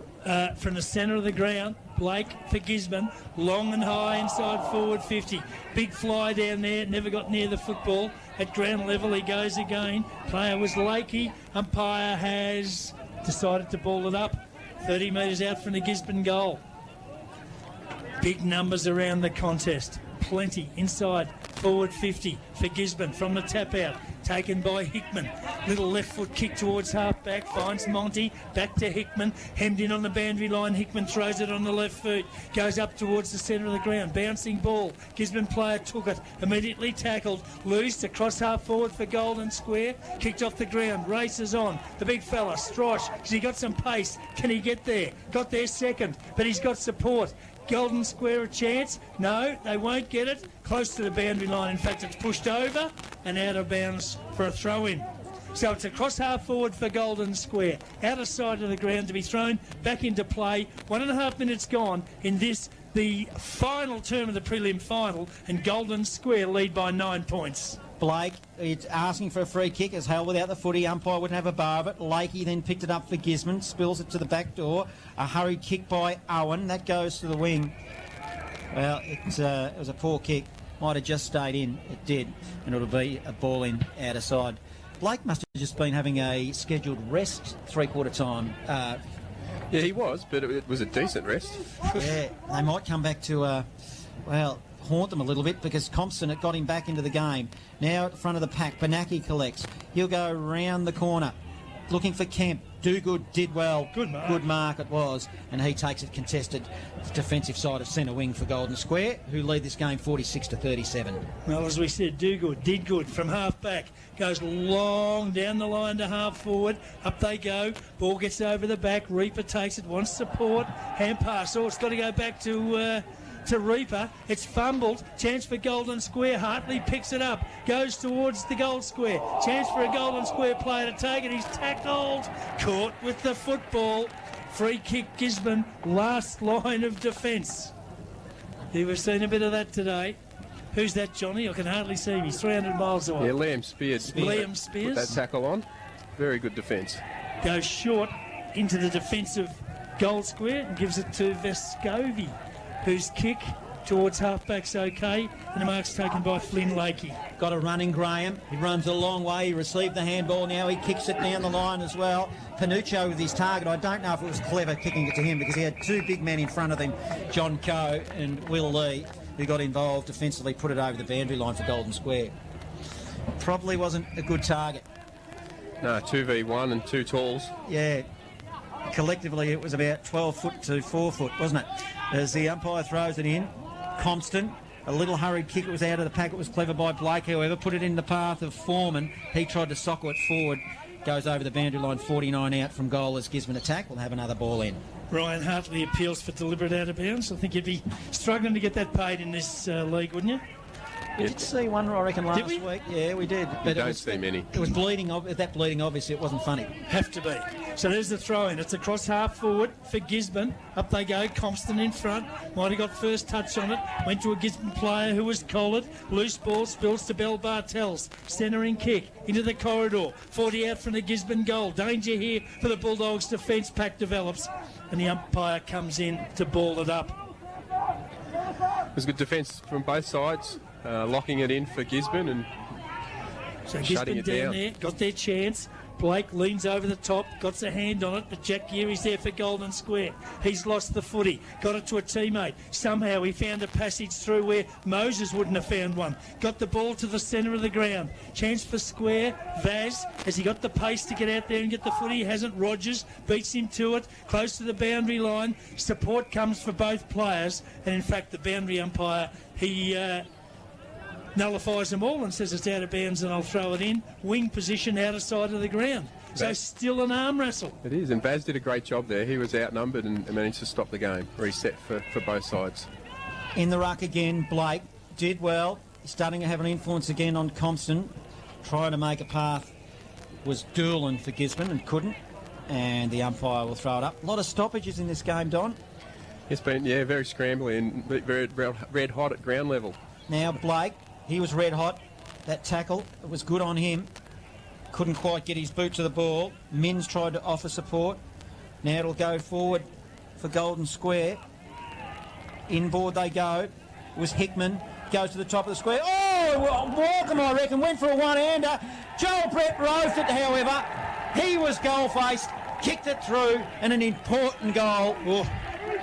from the centre of the ground, Blake for Gisborne, long and high inside forward 50. Big fly down there, never got near the football. At ground level he goes again. Player was Lakey. Umpire has decided to ball it up 30 metres out from the Gisborne goal. Big numbers around the contest. Plenty inside forward 50 for Gisborne from the tap out. Taken by Hickman. Little left foot kick towards half back. Finds Monty. Back to Hickman. Hemmed in on the boundary line. Hickman throws it on the left foot. Goes up towards the centre of the ground. Bouncing ball. Gisborne player took it. Immediately tackled. Loose across half forward for Golden Square. Kicked off the ground. Races on. The big fella. Strosh. Has he got some pace? Can he get there? Got there second. But he's got support. Golden Square a chance? No, they won't get it. Close to the boundary line. In fact, it's pushed over and out of bounds for a throw-in. So it's across half forward for Golden Square. Outer side of the ground to be thrown back into play. 1.5 minutes gone in this, the final term of the prelim final, and Golden Square lead by 9 points. Blake, it's asking for a free kick, is held without the footy. Umpire wouldn't have a bar of it. Lakey then picked it up for Gisborne, spills it to the back door. A hurried kick by Owen. That goes to the wing. Well, it was a poor kick. Might have just stayed in. It did. And it'll be a ball in outer side. Blake must have just been having a scheduled rest three-quarter time. Yeah, he was, but it was a decent rest. Yeah, they might come back to, haunt them a little bit, because Compston had got him back into the game. Now at the front of the pack, Benaki collects. He'll go round the corner, looking for Kemp. Do good, did well. Good mark. Good mark it was. And he takes it contested defensive side of centre wing for Golden Square, who lead this game 46-37. Well, as we said, do good, did good from half back. Goes long down the line to half forward. Up they go. Ball gets over the back. Reaper takes it, wants support. Hand pass. Oh, it's got to go back to Reaper. It's fumbled. Chance for Golden Square. Hartley picks it up. Goes towards the goal square. Chance for a Golden Square player to take it. He's tackled. Caught with the football. Free kick Gisborne. Last line of defence. We've seen a bit of that today. Who's that, Johnny? I can hardly see him. He's 300 miles away. Yeah, Liam Spears. Liam Spears. Put that tackle on. Very good defence. Goes short into the defensive goal square and gives it to Vescovi, whose kick towards halfback's okay, and the mark's taken by Flynn Lakey. Got a running Graham. He runs a long way. He received the handball. Now he kicks it down the line as well. Panuccio with his target. I don't know if it was clever kicking it to him because he had two big men in front of him, John Coe and Will Lee, who got involved defensively, put it over the boundary line for Golden Square. Probably wasn't a good target. No, 2v1 and two talls. Yeah. Collectively, it was about 12 foot to 4 foot, wasn't it? As the umpire throws it in, Compston, a little hurried kick. It was out of the pack. It was clever by Blake, however, put it in the path of Foreman. He tried to sockle it forward. Goes over the boundary line, 49 out from goal as Gisborne attack. We'll have another ball in. Ryan Hartley appeals for deliberate out of bounds. I think you'd be struggling to get that paid in this league, wouldn't you? We did see one, I reckon, last we? week. Yeah, we did. But don't see many. It was bleeding. That bleeding, obviously, it wasn't funny. Have to be. So there's the throw-in. It's across half forward for Gisborne. Up they go. Compston in front. Might have got first touch on it. Went to a Gisborne player who was collared. Loose ball spills to Bell Bartels. Centering kick into the corridor. 40 out from the Gisborne goal. Danger here for the Bulldogs. Defence pack develops. And the umpire comes in to ball it up. It was good defence from both sides. Locking it in for Gisborne and so shutting Gisborne it down down. there, got their chance. Blake leans over the top, got a hand on it, but Jack Geary's there for Golden Square. He's lost the footy, got it to a teammate. Somehow he found a passage through where Moses wouldn't have found one. Got the ball to the centre of the ground. Chance for Square. Vaz, has he got the pace to get out there and get the footy? He hasn't. Rogers beats him to it, close to the boundary line. Support comes for both players, and in fact the boundary umpire, he nullifies them all and says it's out of bounds and I'll throw it in. Wing position out of side of the ground. So still an arm wrestle. It is, and Vaz did a great job there. He was outnumbered and managed to stop the game. Reset for both sides. In the ruck again, Blake did well. He's starting to have an influence again on Compston. Trying to make a path was Doolan for Gisborne and couldn't. And the umpire will throw it up. A lot of stoppages in this game, Don. It's been, very scrambly and very red hot at ground level. Now Blake, he was red hot. That tackle, it was good on him. Couldn't quite get his boot to the ball. Minns tried to offer support. Now it'll go forward for Golden Square. Inboard they go. It was Hickman. Goes to the top of the square. Oh, Walkham, I reckon, went for a one-hander. Joel Brett roasted it, however. He was goal-faced, kicked it through, and an important goal. Oh,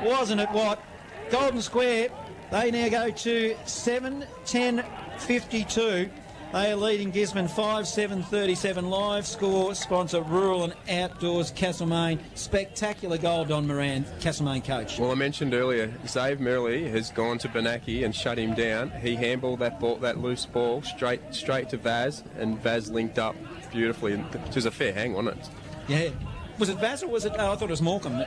wasn't it what? Golden Square, they now go to 7-10-52. They are leading Gisborne 5-7-37. Live score sponsor Rural and Outdoors Castlemaine. Spectacular goal, Don Moran, Castlemaine coach. Well, I mentioned earlier, Zave Merrily has gone to Benaki and shut him down. He handballed that loose ball straight to Vaz, and Vaz linked up beautifully. It was a fair hang, wasn't it? Yeah. Was it Vaz or was it? Oh, I thought it was Morecambe.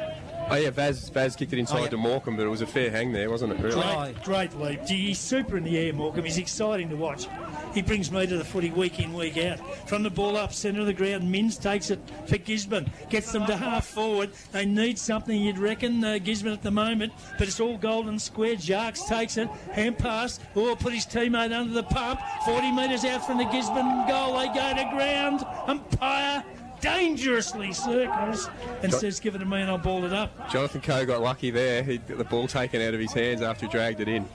Oh yeah, Vaz kicked it inside to Morecambe, but it was a fair hang there, wasn't it? Really? Great leap. He's super in the air, Morecambe. He's exciting to watch. He brings me to the footy week in, week out. From the ball up, centre of the ground, Minns takes it for Gisborne. Gets them to half forward. They need something, you'd reckon, Gisborne at the moment. But it's all Golden Square. Jarks takes it. Hand pass. Oh, put his teammate under the pump. 40 metres out from the Gisborne goal. They go to ground. Umpire dangerously circles and says, give it to me and I'll ball it up. Jonathan Coe got lucky there. He got the ball taken out of his hands after he dragged it in.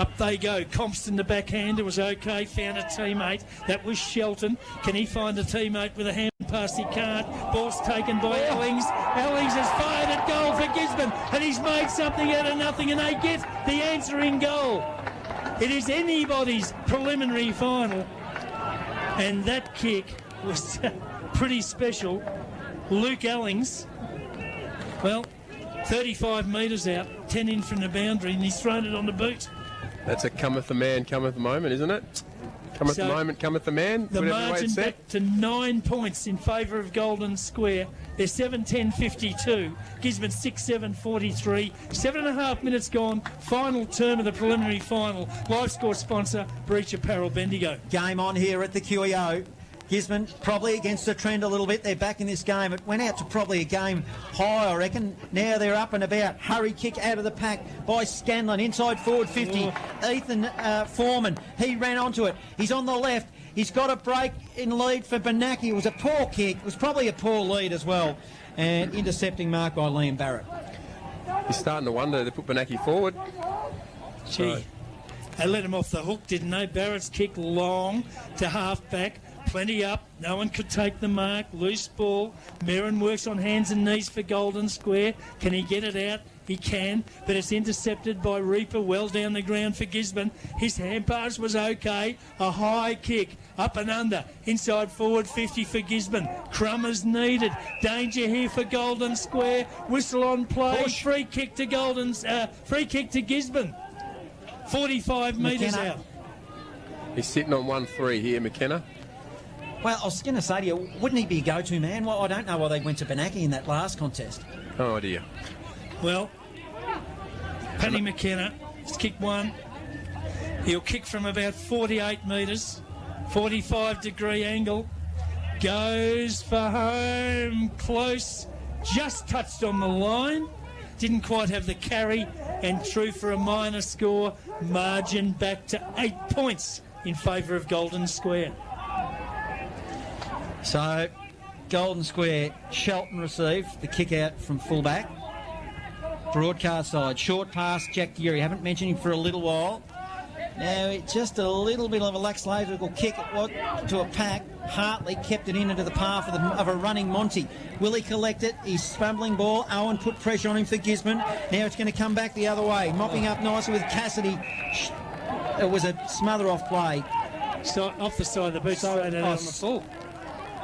Up they go. Compston, the backhander, was okay. Found a teammate. That was Shelton. Can he find a teammate with a hand pass? He can't. Ball's taken by Ellings. Ellings has fired at goal for Gisborne, and he's made something out of nothing, and they get the answering goal. It is anybody's preliminary final, and that kick was pretty special. Luke Ellings, well, 35 metres out, 10 in from the boundary, and he's thrown it on the boot. That's a cometh the man, cometh the moment, isn't it? Cometh the moment, cometh the man. The margin back to 9 points in favour of Golden Square. They're 7-10-52. Gisborne 6-7-43. 7.5 minutes gone. Final term of the preliminary final. Live score sponsor, Breach Apparel Bendigo. Game on here at the QEO. Gisborne probably against the trend a little bit. They're back in this game. It went out to probably a game high, I reckon. Now they're up and about. Hurry kick out of the pack by Scanlon. Inside forward 50. Ethan Foreman. He ran onto it. He's on the left. He's got a break in lead for Benaki. It was a poor kick. It was probably a poor lead as well. And intercepting mark by Liam Barrett. You're starting to wonder. They put Benaki forward. Gee, they let him off the hook, didn't they? Barrett's kick long to half-back. Plenty up. No one could take the mark. Loose ball. Merrin works on hands and knees for Golden Square. Can he get it out? He can, but it's intercepted by Reaper well down the ground for Gisborne. His hand pass was okay. A high kick, up and under. Inside forward 50 for Gisborne. Crummer's needed. Danger here for Golden Square. Whistle on play. Push. Free kick to Gisborne. 45 metres McKenna. out. He's sitting on 1-3 here, McKenna. Well, I was going to say to you, wouldn't he be a go-to man? Well, I don't know why they went to Benaki in that last contest. No idea. Well, Paddy McKenna has kicked one. He'll kick from about 48 metres, 45-degree angle. Goes for home, close, just touched on the line. Didn't quite have the carry, and true for a minor score. Margin back to 8 points in favour of Golden Square. So, Golden Square, Shelton received the kick out from fullback. Broadcast side, short pass, Jack Geary. Haven't mentioned him for a little while. Now, it's just a little bit of a lackadaisical kick to a pack. Hartley kept it into the path of a running Monty. Will he collect it? He's fumbling ball. Owen put pressure on him for Gisborne. Now it's going to come back the other way. Mopping up nicely with Cassidy. It was a smother-off play. So off the side of the boot, straight out on the full.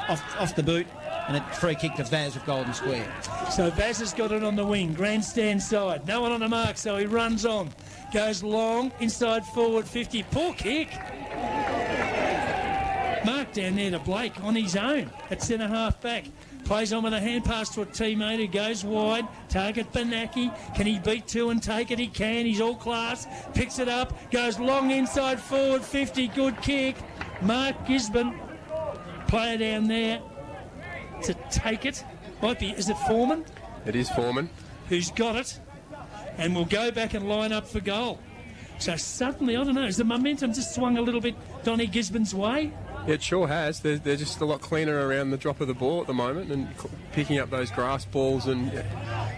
Off the boot, and a free kick to Vaz of Golden Square. So Vaz has got it on the wing, grandstand side. No one on the mark, so he runs on. Goes long, inside forward 50. Poor kick. Mark down there to Blake on his own at centre half back. Plays on with a hand pass to a teammate who goes wide. Target Benaki. Can he beat two and take it? He can. He's all class. Picks it up. Goes long inside forward 50. Good kick. Mark Gisborne. Player down there to take it. Might be, is it Foreman? It is Foreman. Who's got it. And will go back and line up for goal. So suddenly, I don't know, has the momentum just swung a little bit Donny Gisborne's way? Yeah, it sure has. They're just a lot cleaner around the drop of the ball at the moment and picking up those grass balls and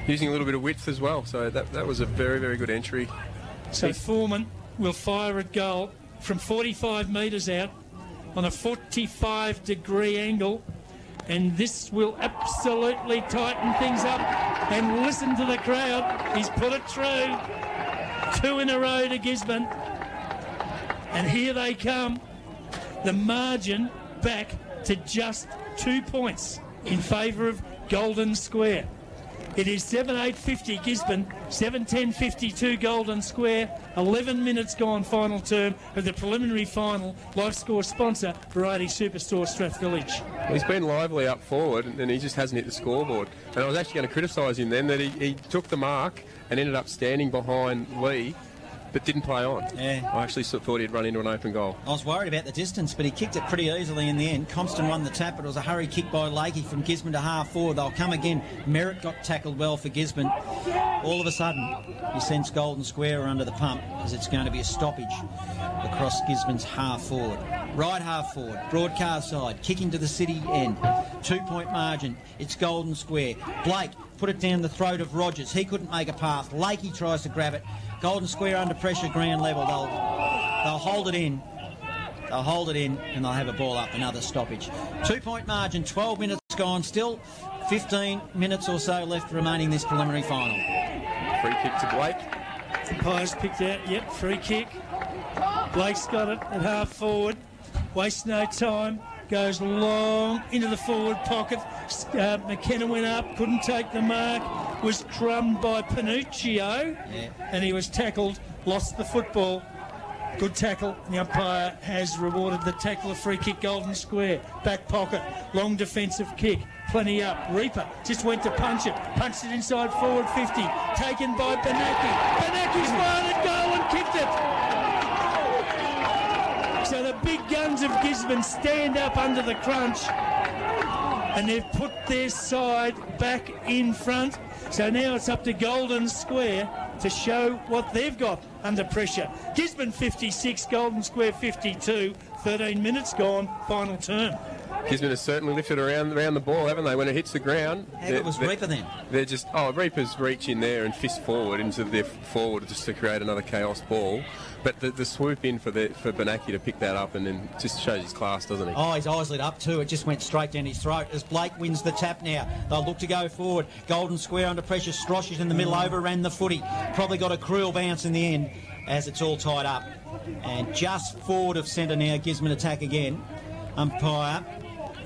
using a little bit of width as well. So that was a very, very good entry. So Foreman will fire at goal from 45 metres out on a 45-degree angle. And this will absolutely tighten things up. And listen to the crowd. He's put it through. 2 in a row to Gisborne. And here they come. The margin back to just 2 points in favour of Golden Square. It is 7-8-50 Gisborne, 7-10-52 Golden Square. 11 minutes gone, final term of the preliminary final. Life score sponsor, Variety Superstore, Strathvillage. He's been lively up forward and he just hasn't hit the scoreboard. And I was actually going to criticise him then that he took the mark and ended up standing behind Lee, but didn't play on. Yeah. I actually thought he'd run into an open goal. I was worried about the distance, but he kicked it pretty easily in the end. Compston won the tap, but it was a hurry kick by Lakey from Gisborne to half forward. They'll come again. Merritt got tackled well for Gisborne. All of a sudden, you sense Golden Square are under the pump as it's going to be a stoppage across Gisborne's half forward. Right half forward, broadcast side, kicking to the city end. 2 point margin. It's Golden Square. Blake put it down the throat of Rogers. He couldn't make a pass. Lakey tries to grab it. Golden Square under pressure, ground level. They'll hold it in. They'll hold it in and they'll have a ball up. Another stoppage. 2 point margin, 12 minutes gone. Still 15 minutes or so left remaining this preliminary final. Free kick to Blake. Pies picked out, yep, free kick. Blake's got it at half forward. Wastes no time. Goes long into the forward pocket. McKenna went up, couldn't take the mark. Was crumbed by Panuccio, and he was tackled, lost the football. Good tackle. The umpire has rewarded the tackle. A free kick, Golden Square. Back pocket, long defensive kick. Plenty up. Reaper just went to punch it. Punched it inside forward 50. Taken by Benaki. Benaki's fired at goal and kicked it. So the big guns of Gisborne stand up under the crunch. And they've put their side back in front. So now it's up to Golden Square to show what they've got under pressure. Gisborne 56, Golden Square 52. 13 minutes gone, final term. Gisborne has certainly lifted around the ball, haven't they? When it hits the ground, How good was Reaper then? They're just Reaper's reach in there and fist forward into their forward just to create another chaos ball. But the swoop in for Benaki to pick that up and then just shows his class, doesn't he? Oh, his eyes lit up too. It just went straight down his throat as Blake wins the tap now. They'll look to go forward. Golden Square under pressure. Strosh is in the middle, overran the footy. Probably got a cruel bounce in the end as it's all tied up. And just forward of centre now, Gisborne attack again. Umpire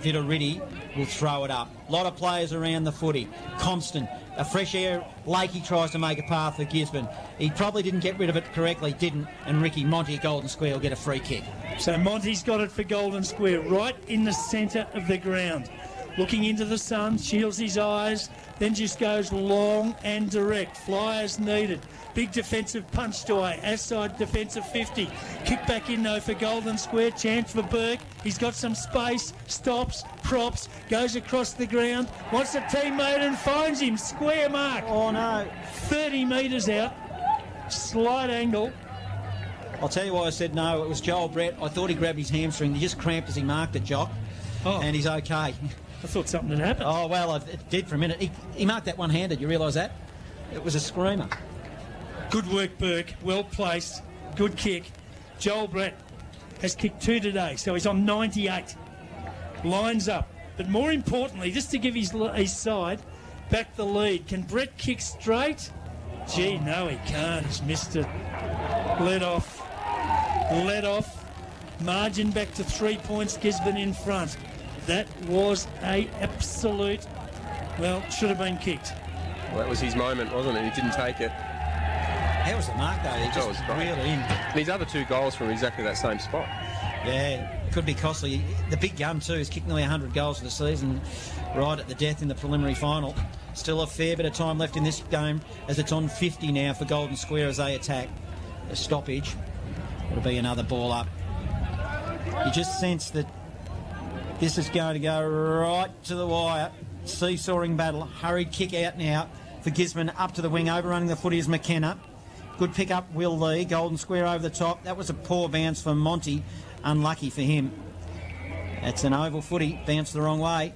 Vidariddi will throw it up. A lot of players around the footy. Compston, a fresh air. Lakey tries to make a path for Gisborne. He probably didn't get rid of it correctly, didn't. And Ricky Monty, Golden Square, will get a free kick. So Monty's got it for Golden Square, right in the centre of the ground. Looking into the sun, shields his eyes, then just goes long and direct. Flyers needed. Big defensive punch to outside defensive 50. Kick back in though for Golden Square. Chance for Burke. He's got some space. Stops. Props. Goes across the ground. Wants a teammate and finds him. Square mark. Oh no. 30 metres out. Slight angle. I'll tell you why I said no. It was Joel Brett. I thought he grabbed his hamstring. He just cramped as he marked it, Jock. Oh. And he's okay. I thought something had happened. Oh, well, it did for a minute. He marked that one-handed. You realise that? It was a screamer. Good work, Burke. Well placed. Good kick. Joel Brett has kicked 2 today, so he's on 98. Lines up. But more importantly, just to give his side back the lead. Can Brett kick straight? Gee, no, he can't. He's missed it. Let off. Margin back to 3 points. Gisborne in front. That was a absolute, should have been kicked. Well, that was his moment, wasn't it? He didn't take it. How was the mark, though? He just reeled in. And his other 2 goals from exactly that same spot. Yeah, could be costly. The big gun, too, is kicked nearly 100 goals for the season, right at the death in the preliminary final. Still a fair bit of time left in this game as it's on 50 now for Golden Square as they attack. A stoppage. It'll be another ball up. You just sense that this is going to go right to the wire. Seesawing battle. Hurried kick out now for Gisborne. Up to the wing. Overrunning the footy is McKenna. Good pick up, Will Lee. Golden Square over the top. That was a poor bounce for Monty. Unlucky for him. That's an oval footy. Bounced the wrong way.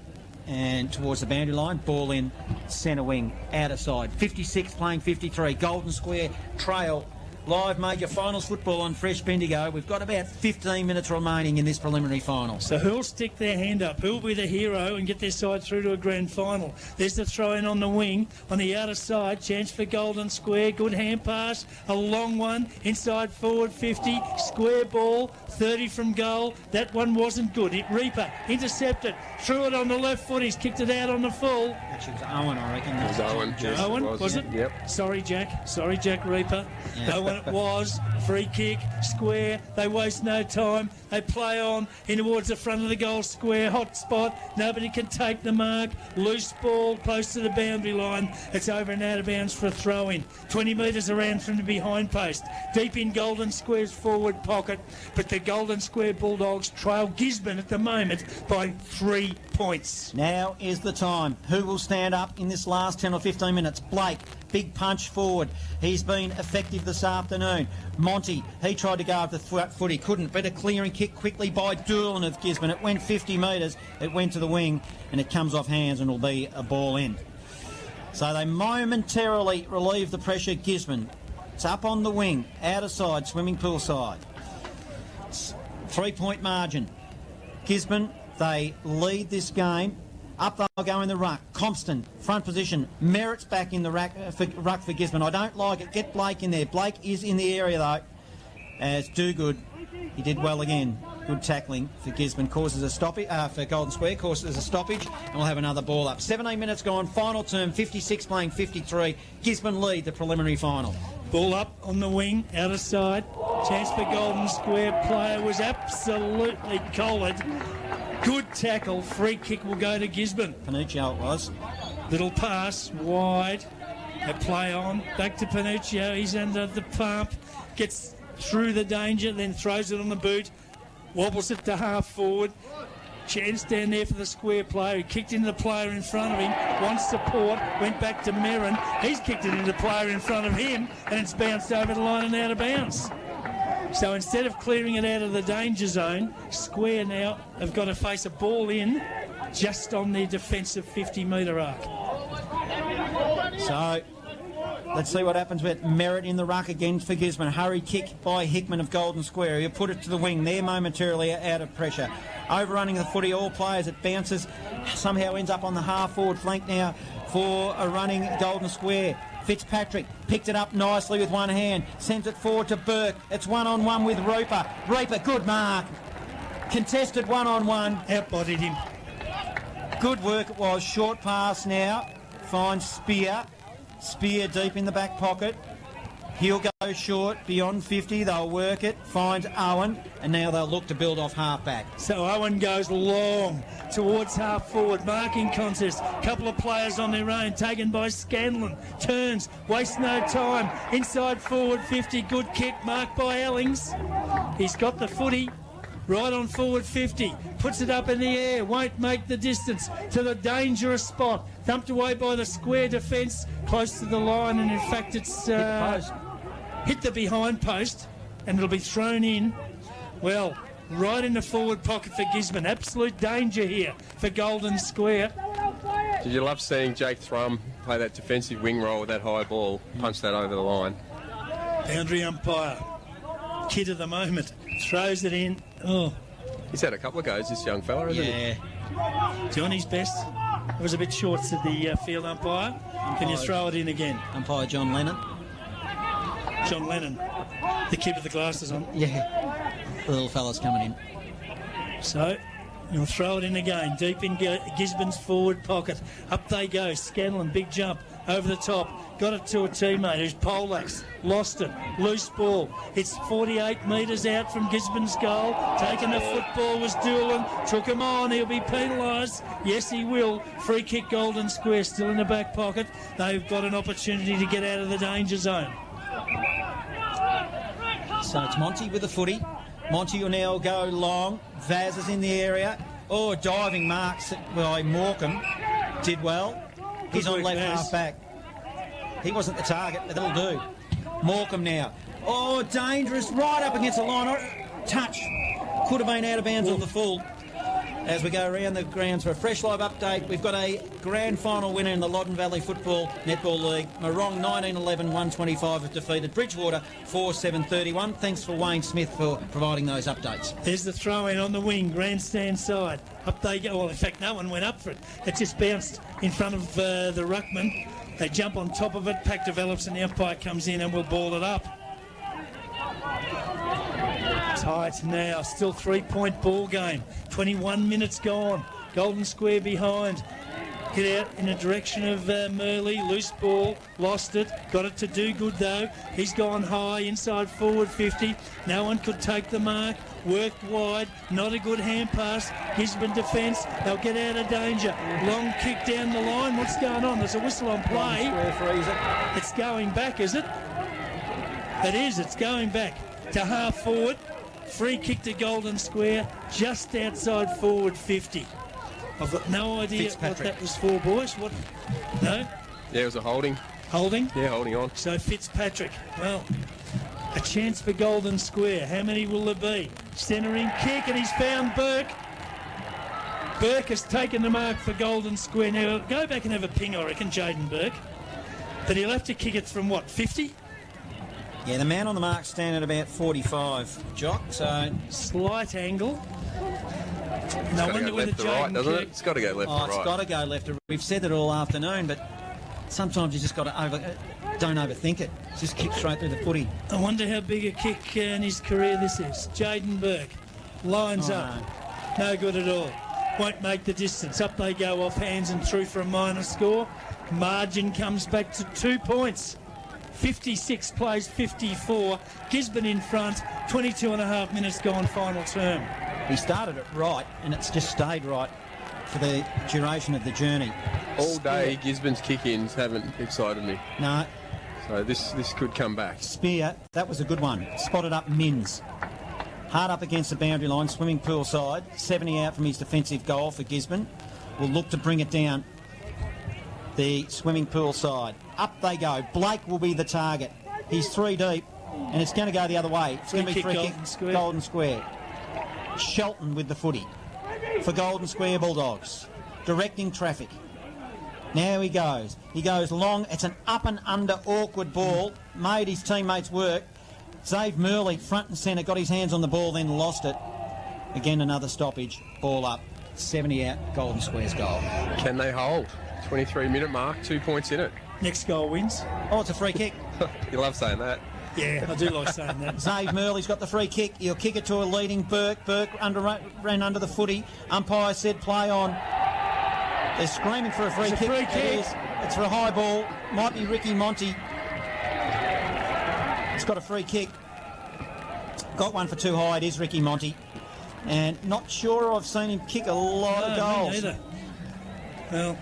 And towards the boundary line. Ball in. Centre wing. Outer side. 56 playing 53. Golden Square trail. Live major finals football on Fresh Bendigo. We've got about 15 minutes remaining in this preliminary final. So who'll stick their hand up? Who'll be the hero and get their side through to a grand final? There's the throw in on the wing. On the outer side, chance for Golden Square. Good hand pass. A long one. Inside forward 50. Square ball. 30 from goal. That one wasn't good. Reaper intercepted. Threw it on the left foot. He's kicked it out on the full. Actually, it was Owen, I reckon. It was Owen. Yes, Owen, was it? Yep. Sorry, Jack Reaper. Yeah. Owen it was. Free kick, square. They waste no time. They play on in towards the front of the goal square. Hot spot. Nobody can take the mark. Loose ball close to the boundary line. It's over and out of bounds for a throw in. 20 metres around from the behind post. Deep in Golden Square's forward pocket. But the Golden Square Bulldogs trail Gisborne at the moment by 3 points. Now is the time. Who will stand up in this last 10 or 15 minutes? Blake, big punch forward. He's been effective this afternoon. Monty, he tried to go up the foot, he couldn't. But a clearing kick quickly by Doolan of Gisborne. It went 50 metres, it went to the wing, and it comes off hands and will be a ball in. So they momentarily relieve the pressure, Gisborne. It's up on the wing, outer side, swimming pool side. 3 point margin. Gisborne, they lead this game. Up they'll go in the ruck. Compston, front position. Merritt's back in the ruck for Gisborne. I don't like it. Get Blake in there. Blake is in the area though. As Dogood, he did well again. Good tackling for Gisborne. Causes a stoppage for Golden Square. Causes a stoppage, and we'll have another ball up. 17 minutes gone. Final term. 56 playing 53. Gisborne lead the preliminary final. Ball up on the wing, outer side. Chance for Golden Square. Player was absolutely collared. Good tackle. Free kick will go to Gisborne. Panuccio it was. Little pass wide. A play on. Back to Panuccio. He's under the pump. Gets through the danger, then throws it on the boot. Wobbles it to half forward. Chance down there for the square player. He kicked into the player in front of him. Wants support. Went back to Merrin. He's kicked it into the player in front of him, and it's bounced over the line and out of bounds. So instead of clearing it out of the danger zone, Square now have got to face a ball in just on their defensive 50-metre arc. So let's see what happens with Merritt in the ruck again for Gisborne. Hurry kick by Hickman of Golden Square. He'll put it to the wing. They're momentarily out of pressure. Overrunning the footy, all players. It bounces. Somehow ends up on the half-forward flank now for a running Golden Square. Fitzpatrick picked it up nicely with one hand. Sends it forward to Burke. It's one-on-one with Reaper. Reaper, good mark. Contested one-on-one. Outbodied him. Good work it was. Short pass now. Finds Spear. Spear deep in the back pocket. He'll go short, beyond 50. They'll work it. Finds Owen. And now they'll look to build off half-back. So Owen goes long towards half-forward. Marking contest. Couple of players on their own. Taken by Scanlon. Turns. Wastes no time. Inside forward 50. Good kick. Marked by Ellings. He's got the footy. Right on forward 50, puts it up in the air, won't make the distance to the dangerous spot. Thumped away by the Square defence, close to the line, and in fact it's hit the behind post, and it'll be thrown in. Well, right in the forward pocket for Gisborne. Absolute danger here for Golden Square. Did you love seeing Jake Thrum play that defensive wing role with that high ball, punch that over the line? Boundary umpire, kid of the moment, throws it in. Oh, He's had a couple of goes, this young fella, hasn't he? Yeah. Johnny's best. It was a bit short, said the field umpire. Can you throw it in again? Umpire John Lennon. John Lennon, the kid with the glasses on. Yeah. The little fella's coming in. So, he'll throw it in again, deep in Gisborne's forward pocket. Up they go. Scanlon, big jump over the top. Got it to a teammate who's Polax. Lost it. Loose ball. It's 48 metres out from Gisborne's goal. Taking the football was Doolan. Took him on. He'll be penalised. Yes, he will. Free kick Golden Square still in the back pocket. They've got an opportunity to get out of the danger zone. So it's Monty with the footy. Monty will now go long. Vaz is in the area. Oh, diving marks by Morecambe. Did well. He's on left half back. He wasn't the target, but that'll do. Morecambe now. Oh, dangerous. Right up against the line. Touch. Could have been out of bounds on the full. As we go around the grounds for a fresh live update, we've got a grand final winner in the Loddon Valley Football Netball League. Morong 19-11-125 have defeated Bridgewater 4-7-31. Thanks for Wayne Smith for providing those updates. There's the throw-in on the wing, grandstand side. Up they go. Well, in fact, no one went up for it. It just bounced in front of the ruckman. They jump on top of it, pack develops, and the umpire comes in and will ball it up. Tight now, still 3-point ball game. 21 minutes gone. Golden Square behind. Hit out in the direction of Murley. Loose ball, lost it. Got it to do good though. He's gone high, inside forward 50. No one could take the mark. Worked wide, not a good hand pass. Gisborne defence, they'll get out of danger. Long kick down the line. What's going on? There's a whistle on play. It's going back, is it? It is, it's going back to half forward. Free kick to Golden Square, just outside forward 50. I've got no idea what that was for, boys. What? No? Yeah, it was a holding. Holding? Yeah, holding on. So Fitzpatrick, well, a chance for Golden Square. How many will there be? Centering kick, and he's found Burke. Burke has taken the mark for Golden Square. Now, go back and have a ping, I reckon, Jaden Burke. But he'll have to kick it from, what, 50? Yeah, the man on the mark standing at about 45, Jock, so... Slight angle. No wonder whether Jaden doesn't it? It's got to go left to right. It's got to go left to right. We've said it all afternoon, but sometimes you just got to don't overthink it. Just kick straight through the footy. I wonder how big a kick in his career this is. Jaden Burke lines up. No good at all. Won't make the distance. Up they go off hands and through for a minor score. Margin comes back to 2 points. 56 plays 54. Gisborne in front. 22 and a half minutes gone, final term. He started it right, and it's just stayed right for the duration of the journey. All day, Gisborne's kick-ins haven't excited me. No. So this could come back. Spear, that was a good one. Spotted up Mins. Hard up against the boundary line, swimming pool side. 70 out from his defensive goal for Gisborne. Will look to bring it down the swimming pool side. Up they go. Blake will be the target. He's 3 deep. and it's going to go the other way. It's going to be free kick, Golden Square. Shelton with the footy for Golden Square Bulldogs, directing traffic. Now he goes. He goes long. It's an up and under awkward ball. Made his teammates work. Dave Murley, front and centre, got his hands on the ball, then lost it. Again, another stoppage. Ball up. 70 out. Golden Square's goal. Can they hold? 23-minute mark, 2 points in it. Next goal wins. Oh, it's a free kick. You love saying that. Yeah, I do like saying that. Dave Murley's got the free kick. He'll kick it to a leading Burke. Burke ran under the footy. Umpire said play on. They're screaming for a free kick. It is. It's for a high ball. Might be Ricky Monty. It's got a free kick. Got one for too high. It is Ricky Monty. And not sure I've seen him kick a lot of goals. Me neither. Well,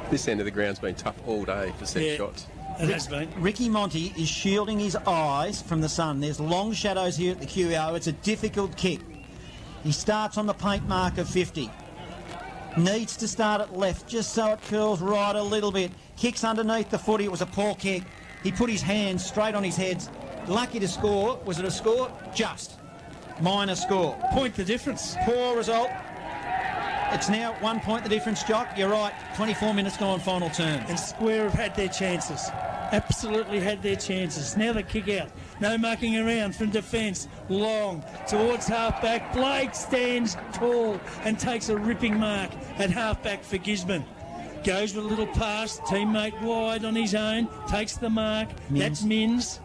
this end of the ground's been tough all day for set shots. It has been. Ricky Monty is shielding his eyes from the sun. There's long shadows here at the QO. It's a difficult kick. He starts on the paint mark of 50. Needs to start at left just so it curls right a little bit. Kicks underneath the footy. It was a poor kick. He put his hands straight on his head. Lucky to score. Was it a score? Just. Minor score. Point the difference. Poor result. It's now 1 point the difference, Jock. You're right. 24 minutes gone, final term. And Square have had their chances. Absolutely had their chances. Now the kick out. No mucking around from defence. Long towards half-back. Blake stands tall and takes a ripping mark at half-back for Gisborne. Goes with a little pass. Teammate wide on his own. Takes the mark. That's Mins.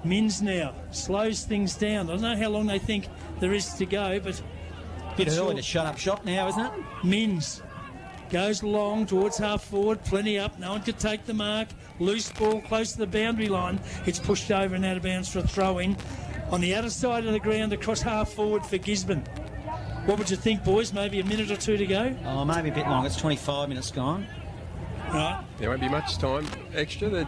Mins now slows things down. I don't know how long they think there is to go, but bit early to shut up shop now, isn't it? Mins goes long towards half forward, plenty up. No one could take the mark. Loose ball close to the boundary line. It's pushed over and out of bounds for a throw in on the outer side of the ground across half forward for Gisborne. What would you think, boys? Maybe a minute or two to go? Oh, maybe a bit long. It's 25 minutes gone. Right. There won't be much time extra.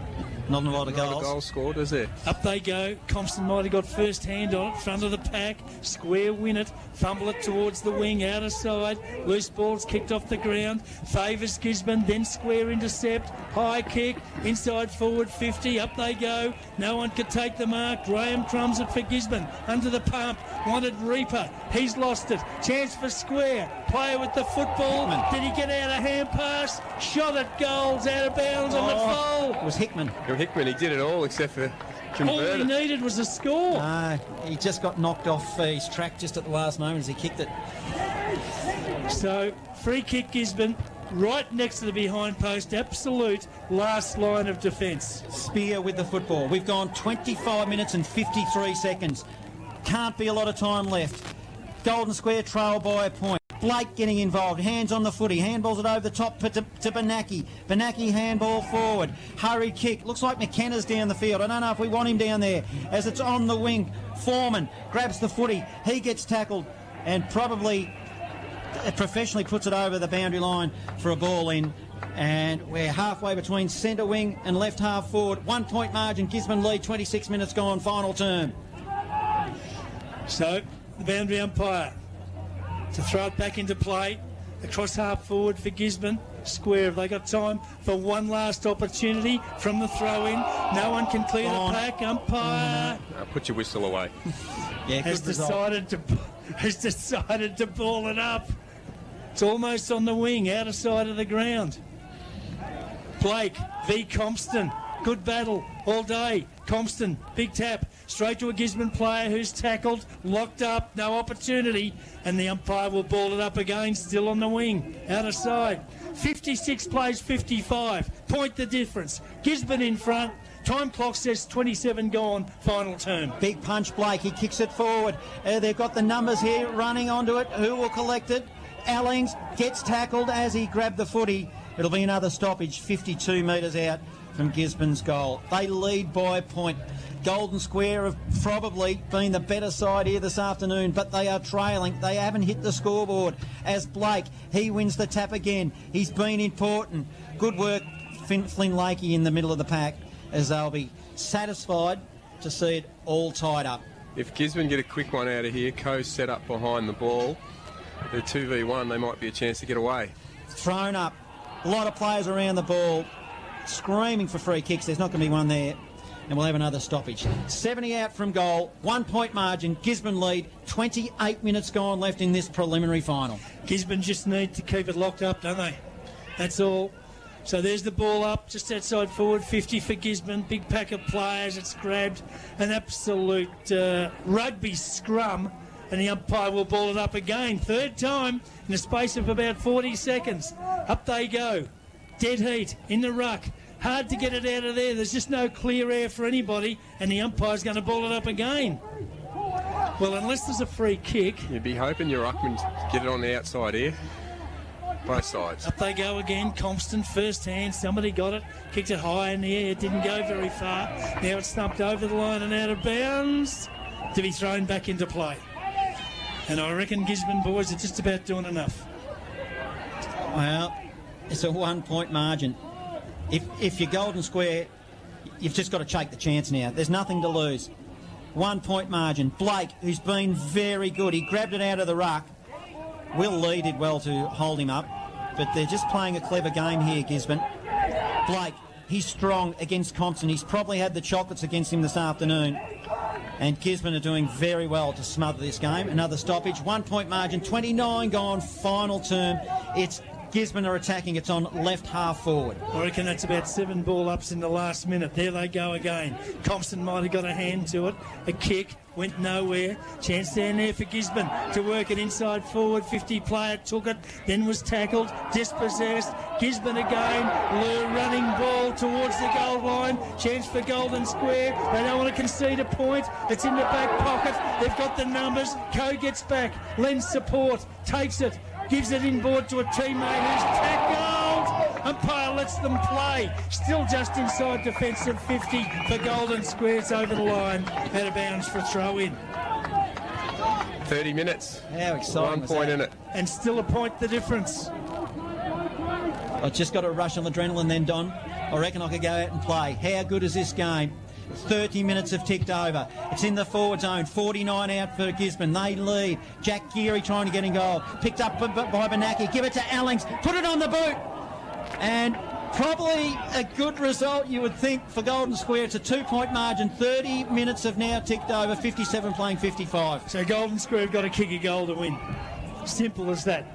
Not a lot of goals. Not a goal scored, is there? Up they go. Compton might have got first hand on it. Front of the pack. Square win it. Fumble it towards the wing. Outer side. Loose balls kicked off the ground. Favours Gisborne. Then Square intercept. High kick. Inside forward 50. Up they go. No one could take the mark. Graham crumbs it for Gisborne. Under the pump. Wanted Reaper. He's lost it. Chance for Square. Player with the football. Hickman. Did he get out a hand pass? Shot at goals. Out of bounds on the foul. It was Hickman. Hickman, he did it all except for convert. All he needed was a score. No, he just got knocked off his track just at the last moment as he kicked it. So, free kick Gisborne, right next to the behind post, absolute last line of defence. Spear with the football. We've gone 25 minutes and 53 seconds. Can't be a lot of time left. Golden Square trail by a point. Blake getting involved. Hands on the footy. Handballs it over the top to Benaki. Benaki handball forward. Hurried kick. Looks like McKenna's down the field. I don't know if we want him down there as it's on the wing. Foreman grabs the footy. He gets tackled and probably professionally puts it over the boundary line for a ball in. And we're halfway between centre wing and left half forward. 1 point margin. Gisborne lead. 26 minutes gone. Final term. So, the boundary umpire to throw it back into play across half forward for Gisborne. Square, have they got time for one last opportunity from the throw in? No one can clear the pack. Umpire Put your whistle away. Yeah, has decided to ball it up. It's almost on the wing, outer side of the ground. Blake v Compton. Good battle all day. Compton, big tap, straight to a Gisborne player who's tackled, locked up, no opportunity, and the umpire will ball it up again, still on the wing, outer side. 56 plays 55, point the difference. Gisborne in front, time clock says 27 gone, final term. Big punch Blake, he kicks it forward. They've got the numbers here running onto it. Who will collect it? Allings gets tackled as he grabbed the footy. It'll be another stoppage, 52 metres out from Gisborne's goal. They lead by a point. Golden Square have probably been the better side here this afternoon, but they are trailing. They haven't hit the scoreboard. As Blake, he wins the tap again. He's been important. Good work, Flynn Lakey in the middle of the pack, as they'll be satisfied to see it all tied up. If Gisborne get a quick one out of here, Coe's set up behind the ball. They're 2v1, they might be a chance to get away. Thrown up. A lot of players around the ball, screaming for free kicks. There's not going to be one there. and we'll have another stoppage. 70 out from goal, 1 point margin, Gisborne lead, 28 minutes gone left in this preliminary final. Gisborne just need to keep it locked up, don't they? That's all. So there's the ball up, just outside forward, 50 for Gisborne. Big pack of players. It's grabbed an absolute rugby scrum, and the umpire will ball it up again. Third time in the space of about 40 seconds. Up they go. Dead heat in the ruck. Hard to get it out of there. There's just no clear air for anybody, and the umpire's going to ball it up again. Well, unless there's a free kick. You'd be hoping your ruckman get it on the outside here. Both sides. Up they go again. Constant first hand. Somebody got it. Kicked it high in the air. It didn't go very far. Now it's thumped over the line and out of bounds to be thrown back into play. And I reckon Gisborne boys are just about doing enough. Well, it's a 1 point margin. If you're Golden Square, you've just got to take the chance now. There's nothing to lose. 1 point margin. Blake, who's been very good, he grabbed it out of the ruck. Will Lee did well to hold him up, but they're just playing a clever game here, Gisborne. Blake, he's strong against Compton. He's probably had the chocolates against him this afternoon. And Gisborne are doing very well to smother this game. Another stoppage, 1 point margin, 29 gone, final term. It's Gisborne are attacking. It's on left half forward. I reckon that's about 7 ball ups in the last minute. There they go again. Compton might have got a hand to it. A kick went nowhere. Chance down there for Gisborne to work it inside forward. 50 player took it, then was tackled, dispossessed. Gisborne again. Lure running ball towards the goal line. Chance for Golden Square. They don't want to concede a point. It's in the back pocket. They've got the numbers. Coe gets back, lends support, takes it. Gives it inboard to a teammate who's tackled. Umpire lets them play. Still just inside defensive 50 for Golden Squares over the line. Out of bounds for a throw in. 30 minutes. How exciting. 1 point in it. And still a point the difference. I've just got a rush of adrenaline then, Don. I reckon I could go out and play. How good is this game? 30 minutes have ticked over. It's in the forward zone. 49 out for Gisborne. They lead. Jack Geary trying to get in goal. Picked up by Benaki. Give it to Allings. Put it on the boot. And probably a good result, you would think, for Golden Square. It's a 2 point margin. 30 minutes have now ticked over. 57 playing 55. So Golden Square have got to kick a goal to win. Simple as that.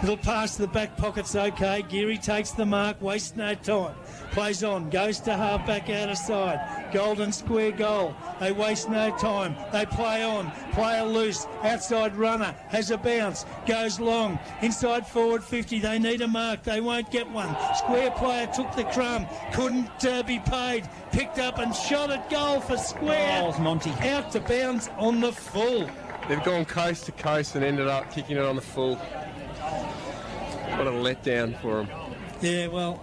Little pass to the back pocket's okay. Geary takes the mark, wastes no time. Plays on, goes to half back out of side. Golden Square goal. They waste no time. They play on. Player loose. Outside runner has a bounce. Goes long. Inside forward 50. They need a mark. They won't get one. Square player took the crumb. Couldn't be paid. Picked up and shot at goal for Square. Goals, Monty. Out to bounds on the full. They've gone coast to coast and ended up kicking it on the full. What a letdown for them. Yeah, well,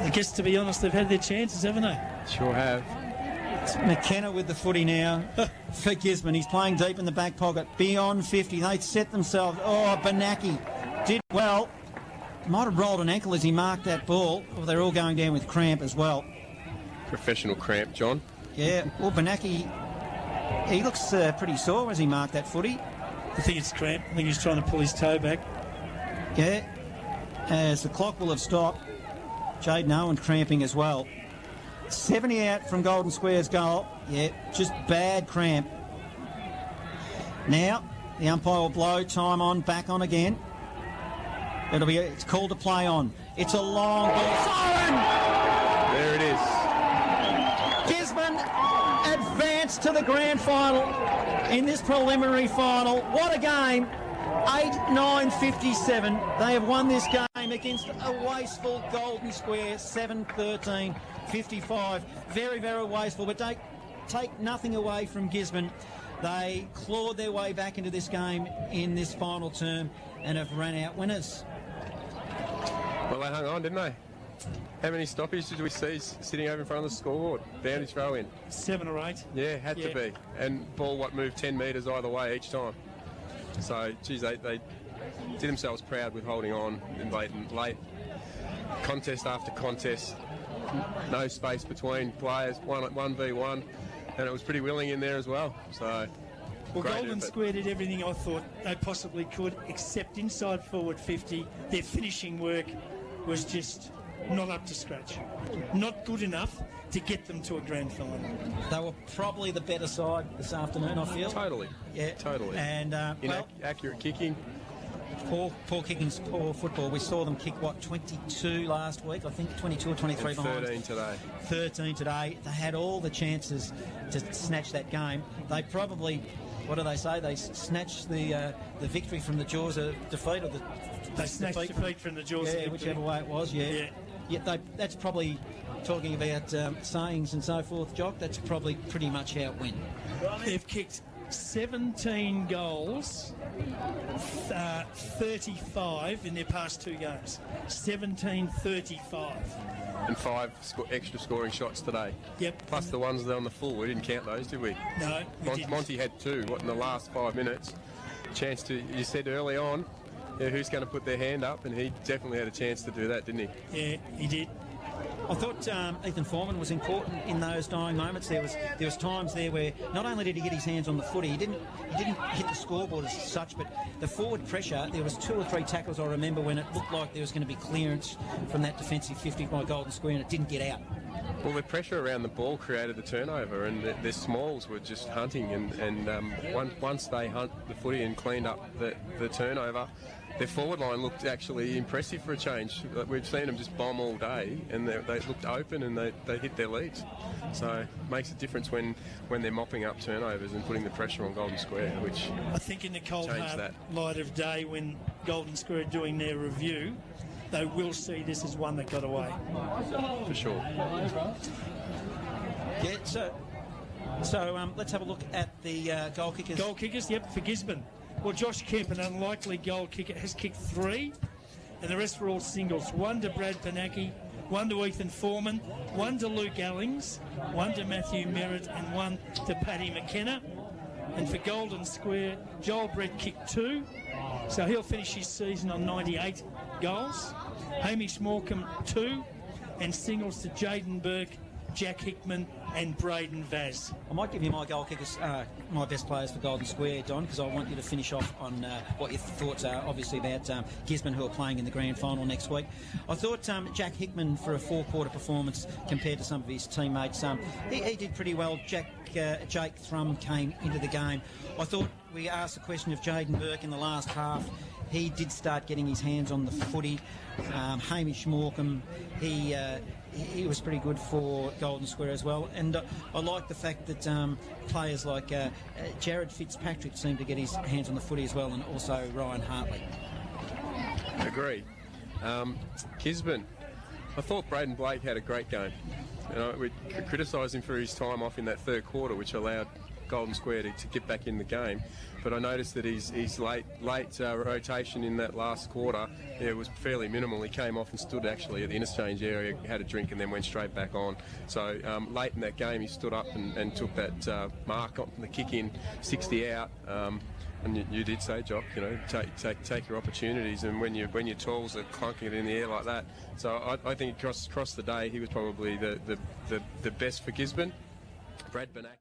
I guess to be honest, they've had their chances, haven't they? Sure have. It's McKenna with the footy now for Gisborne. He's playing deep in the back pocket. Beyond 50. They set themselves. Oh, Benaki did well. Might have rolled an ankle as he marked that ball. Well, they're all going down with cramp as well. Professional cramp, John. Yeah, well, Benaki, he looks pretty sore as he marked that footy. I think it's cramp. I think he's trying to pull his toe back. Yeah, as the clock will have stopped. Jaden Owen cramping as well. 70 out from Golden Square's goal. Yeah, just bad cramp. Now, the umpire will blow time on, back on again. It's called to play on. It's a long ball. Siren! There it is. Gisborne advanced to the grand final in this preliminary final. What a game. 8-9-57. They have won this game against a wasteful Golden Square. 7-13-55. Very, very wasteful, but they take nothing away from Gisborne. They clawed their way back into this game in this final term and have run out winners. Well, they hung on, didn't they? How many stoppages did we see sitting over in front of the scoreboard? Boundary throw in. 7 or 8. Yeah, had to be. And ball, moved 10 metres either way each time. So, geez, they did themselves proud with holding on in late contest after contest. No space between players, 1v1, and it was pretty willing in there as well. So, well, Golden Square did everything I thought they possibly could, except inside forward 50. Their finishing work was just not up to scratch. Not good enough to get them to a grand final. They were probably the better side this afternoon, I feel. Totally. Yeah. Totally. And, Accurate kicking. Poor kicking, poor football. We saw them kick, 22 last week, I think, 22 or 23 behind. 13 today. 13 today. They had all the chances to snatch that game. They probably, what do they say? They snatched the victory from the jaws of defeat, or they snatched defeat from the jaws of victory. Whichever way it was, yeah. That's probably, talking about sayings and so forth, Jock, that's probably pretty much how it went. They've kicked 17 goals, 35 in their past 2 games. 17-35. And 5 extra scoring shots today. Yep. Plus the ones that are on the full. We didn't count those, did we? No, we didn't. Monty had 2, in the last 5 minutes. Chance to, you said early on, who's going to put their hand up, and he definitely had a chance to do that, didn't he? Yeah, he did. I thought Ethan Foreman was important in those dying moments. There was times there where not only did he get his hands on the footy, he didn't hit the scoreboard as such, but the forward pressure, there was 2 or 3 tackles I remember when it looked like there was going to be clearance from that defensive 50 by Golden Square, and it didn't get out. Well, the pressure around the ball created the turnover, and their smalls were just hunting, and once they hunt the footy and cleaned up the turnover, their forward line looked actually impressive for a change. We've seen them just bomb all day, and they looked open, and they hit their leads. So it makes a difference when they're mopping up turnovers and putting the pressure on Golden Square, which I think in the cold hard light of day, when Golden Square are doing their review, they will see this as one that got away. For sure. Yeah, so let's have a look at the goal kickers. Goal kickers, yep, for Gisborne. Well, Josh Kemp, an unlikely goal kicker, has kicked 3, and the rest were all singles. 1 to Brad Panaki, 1 to Ethan Foreman, 1 to Luke Allings, 1 to Matthew Merritt, and 1 to Paddy McKenna. And for Golden Square, Joel Brett kicked 2, so he'll finish his season on 98 goals. Hamish Morecambe 2, and singles to Jaden Burke, Jack Hickman and Braden Vaz. I might give you my goal kickers, my best players for Golden Square, Don, because I want you to finish off on what your thoughts are, obviously, about Gisborne, who are playing in the grand final next week. I thought Jack Hickman, for a 4-quarter performance compared to some of his teammates, he did pretty well. Jake Thrum came into the game. I thought we asked the question of Jaden Burke in the last half. He did start getting his hands on the footy. Hamish Morecambe, he was pretty good for Golden Square as well. And I like the fact that players like Jared Fitzpatrick seemed to get his hands on the footy as well, and also Ryan Hartley. Agree. Gisborne, I thought Braden Blake had a great game. We criticised him for his time off in that 3rd quarter, which allowed Golden Square to get back in the game. But I noticed that his late rotation in that last quarter was fairly minimal. He came off and stood actually at the interchange area, had a drink, and then went straight back on. So late in that game, he stood up and took that mark on the kick in, 60 out. And you did say, Jock, take your opportunities, and when your tools are clunking it in the air like that. So I think across the day, he was probably the best for Gisborne. Brad Banac.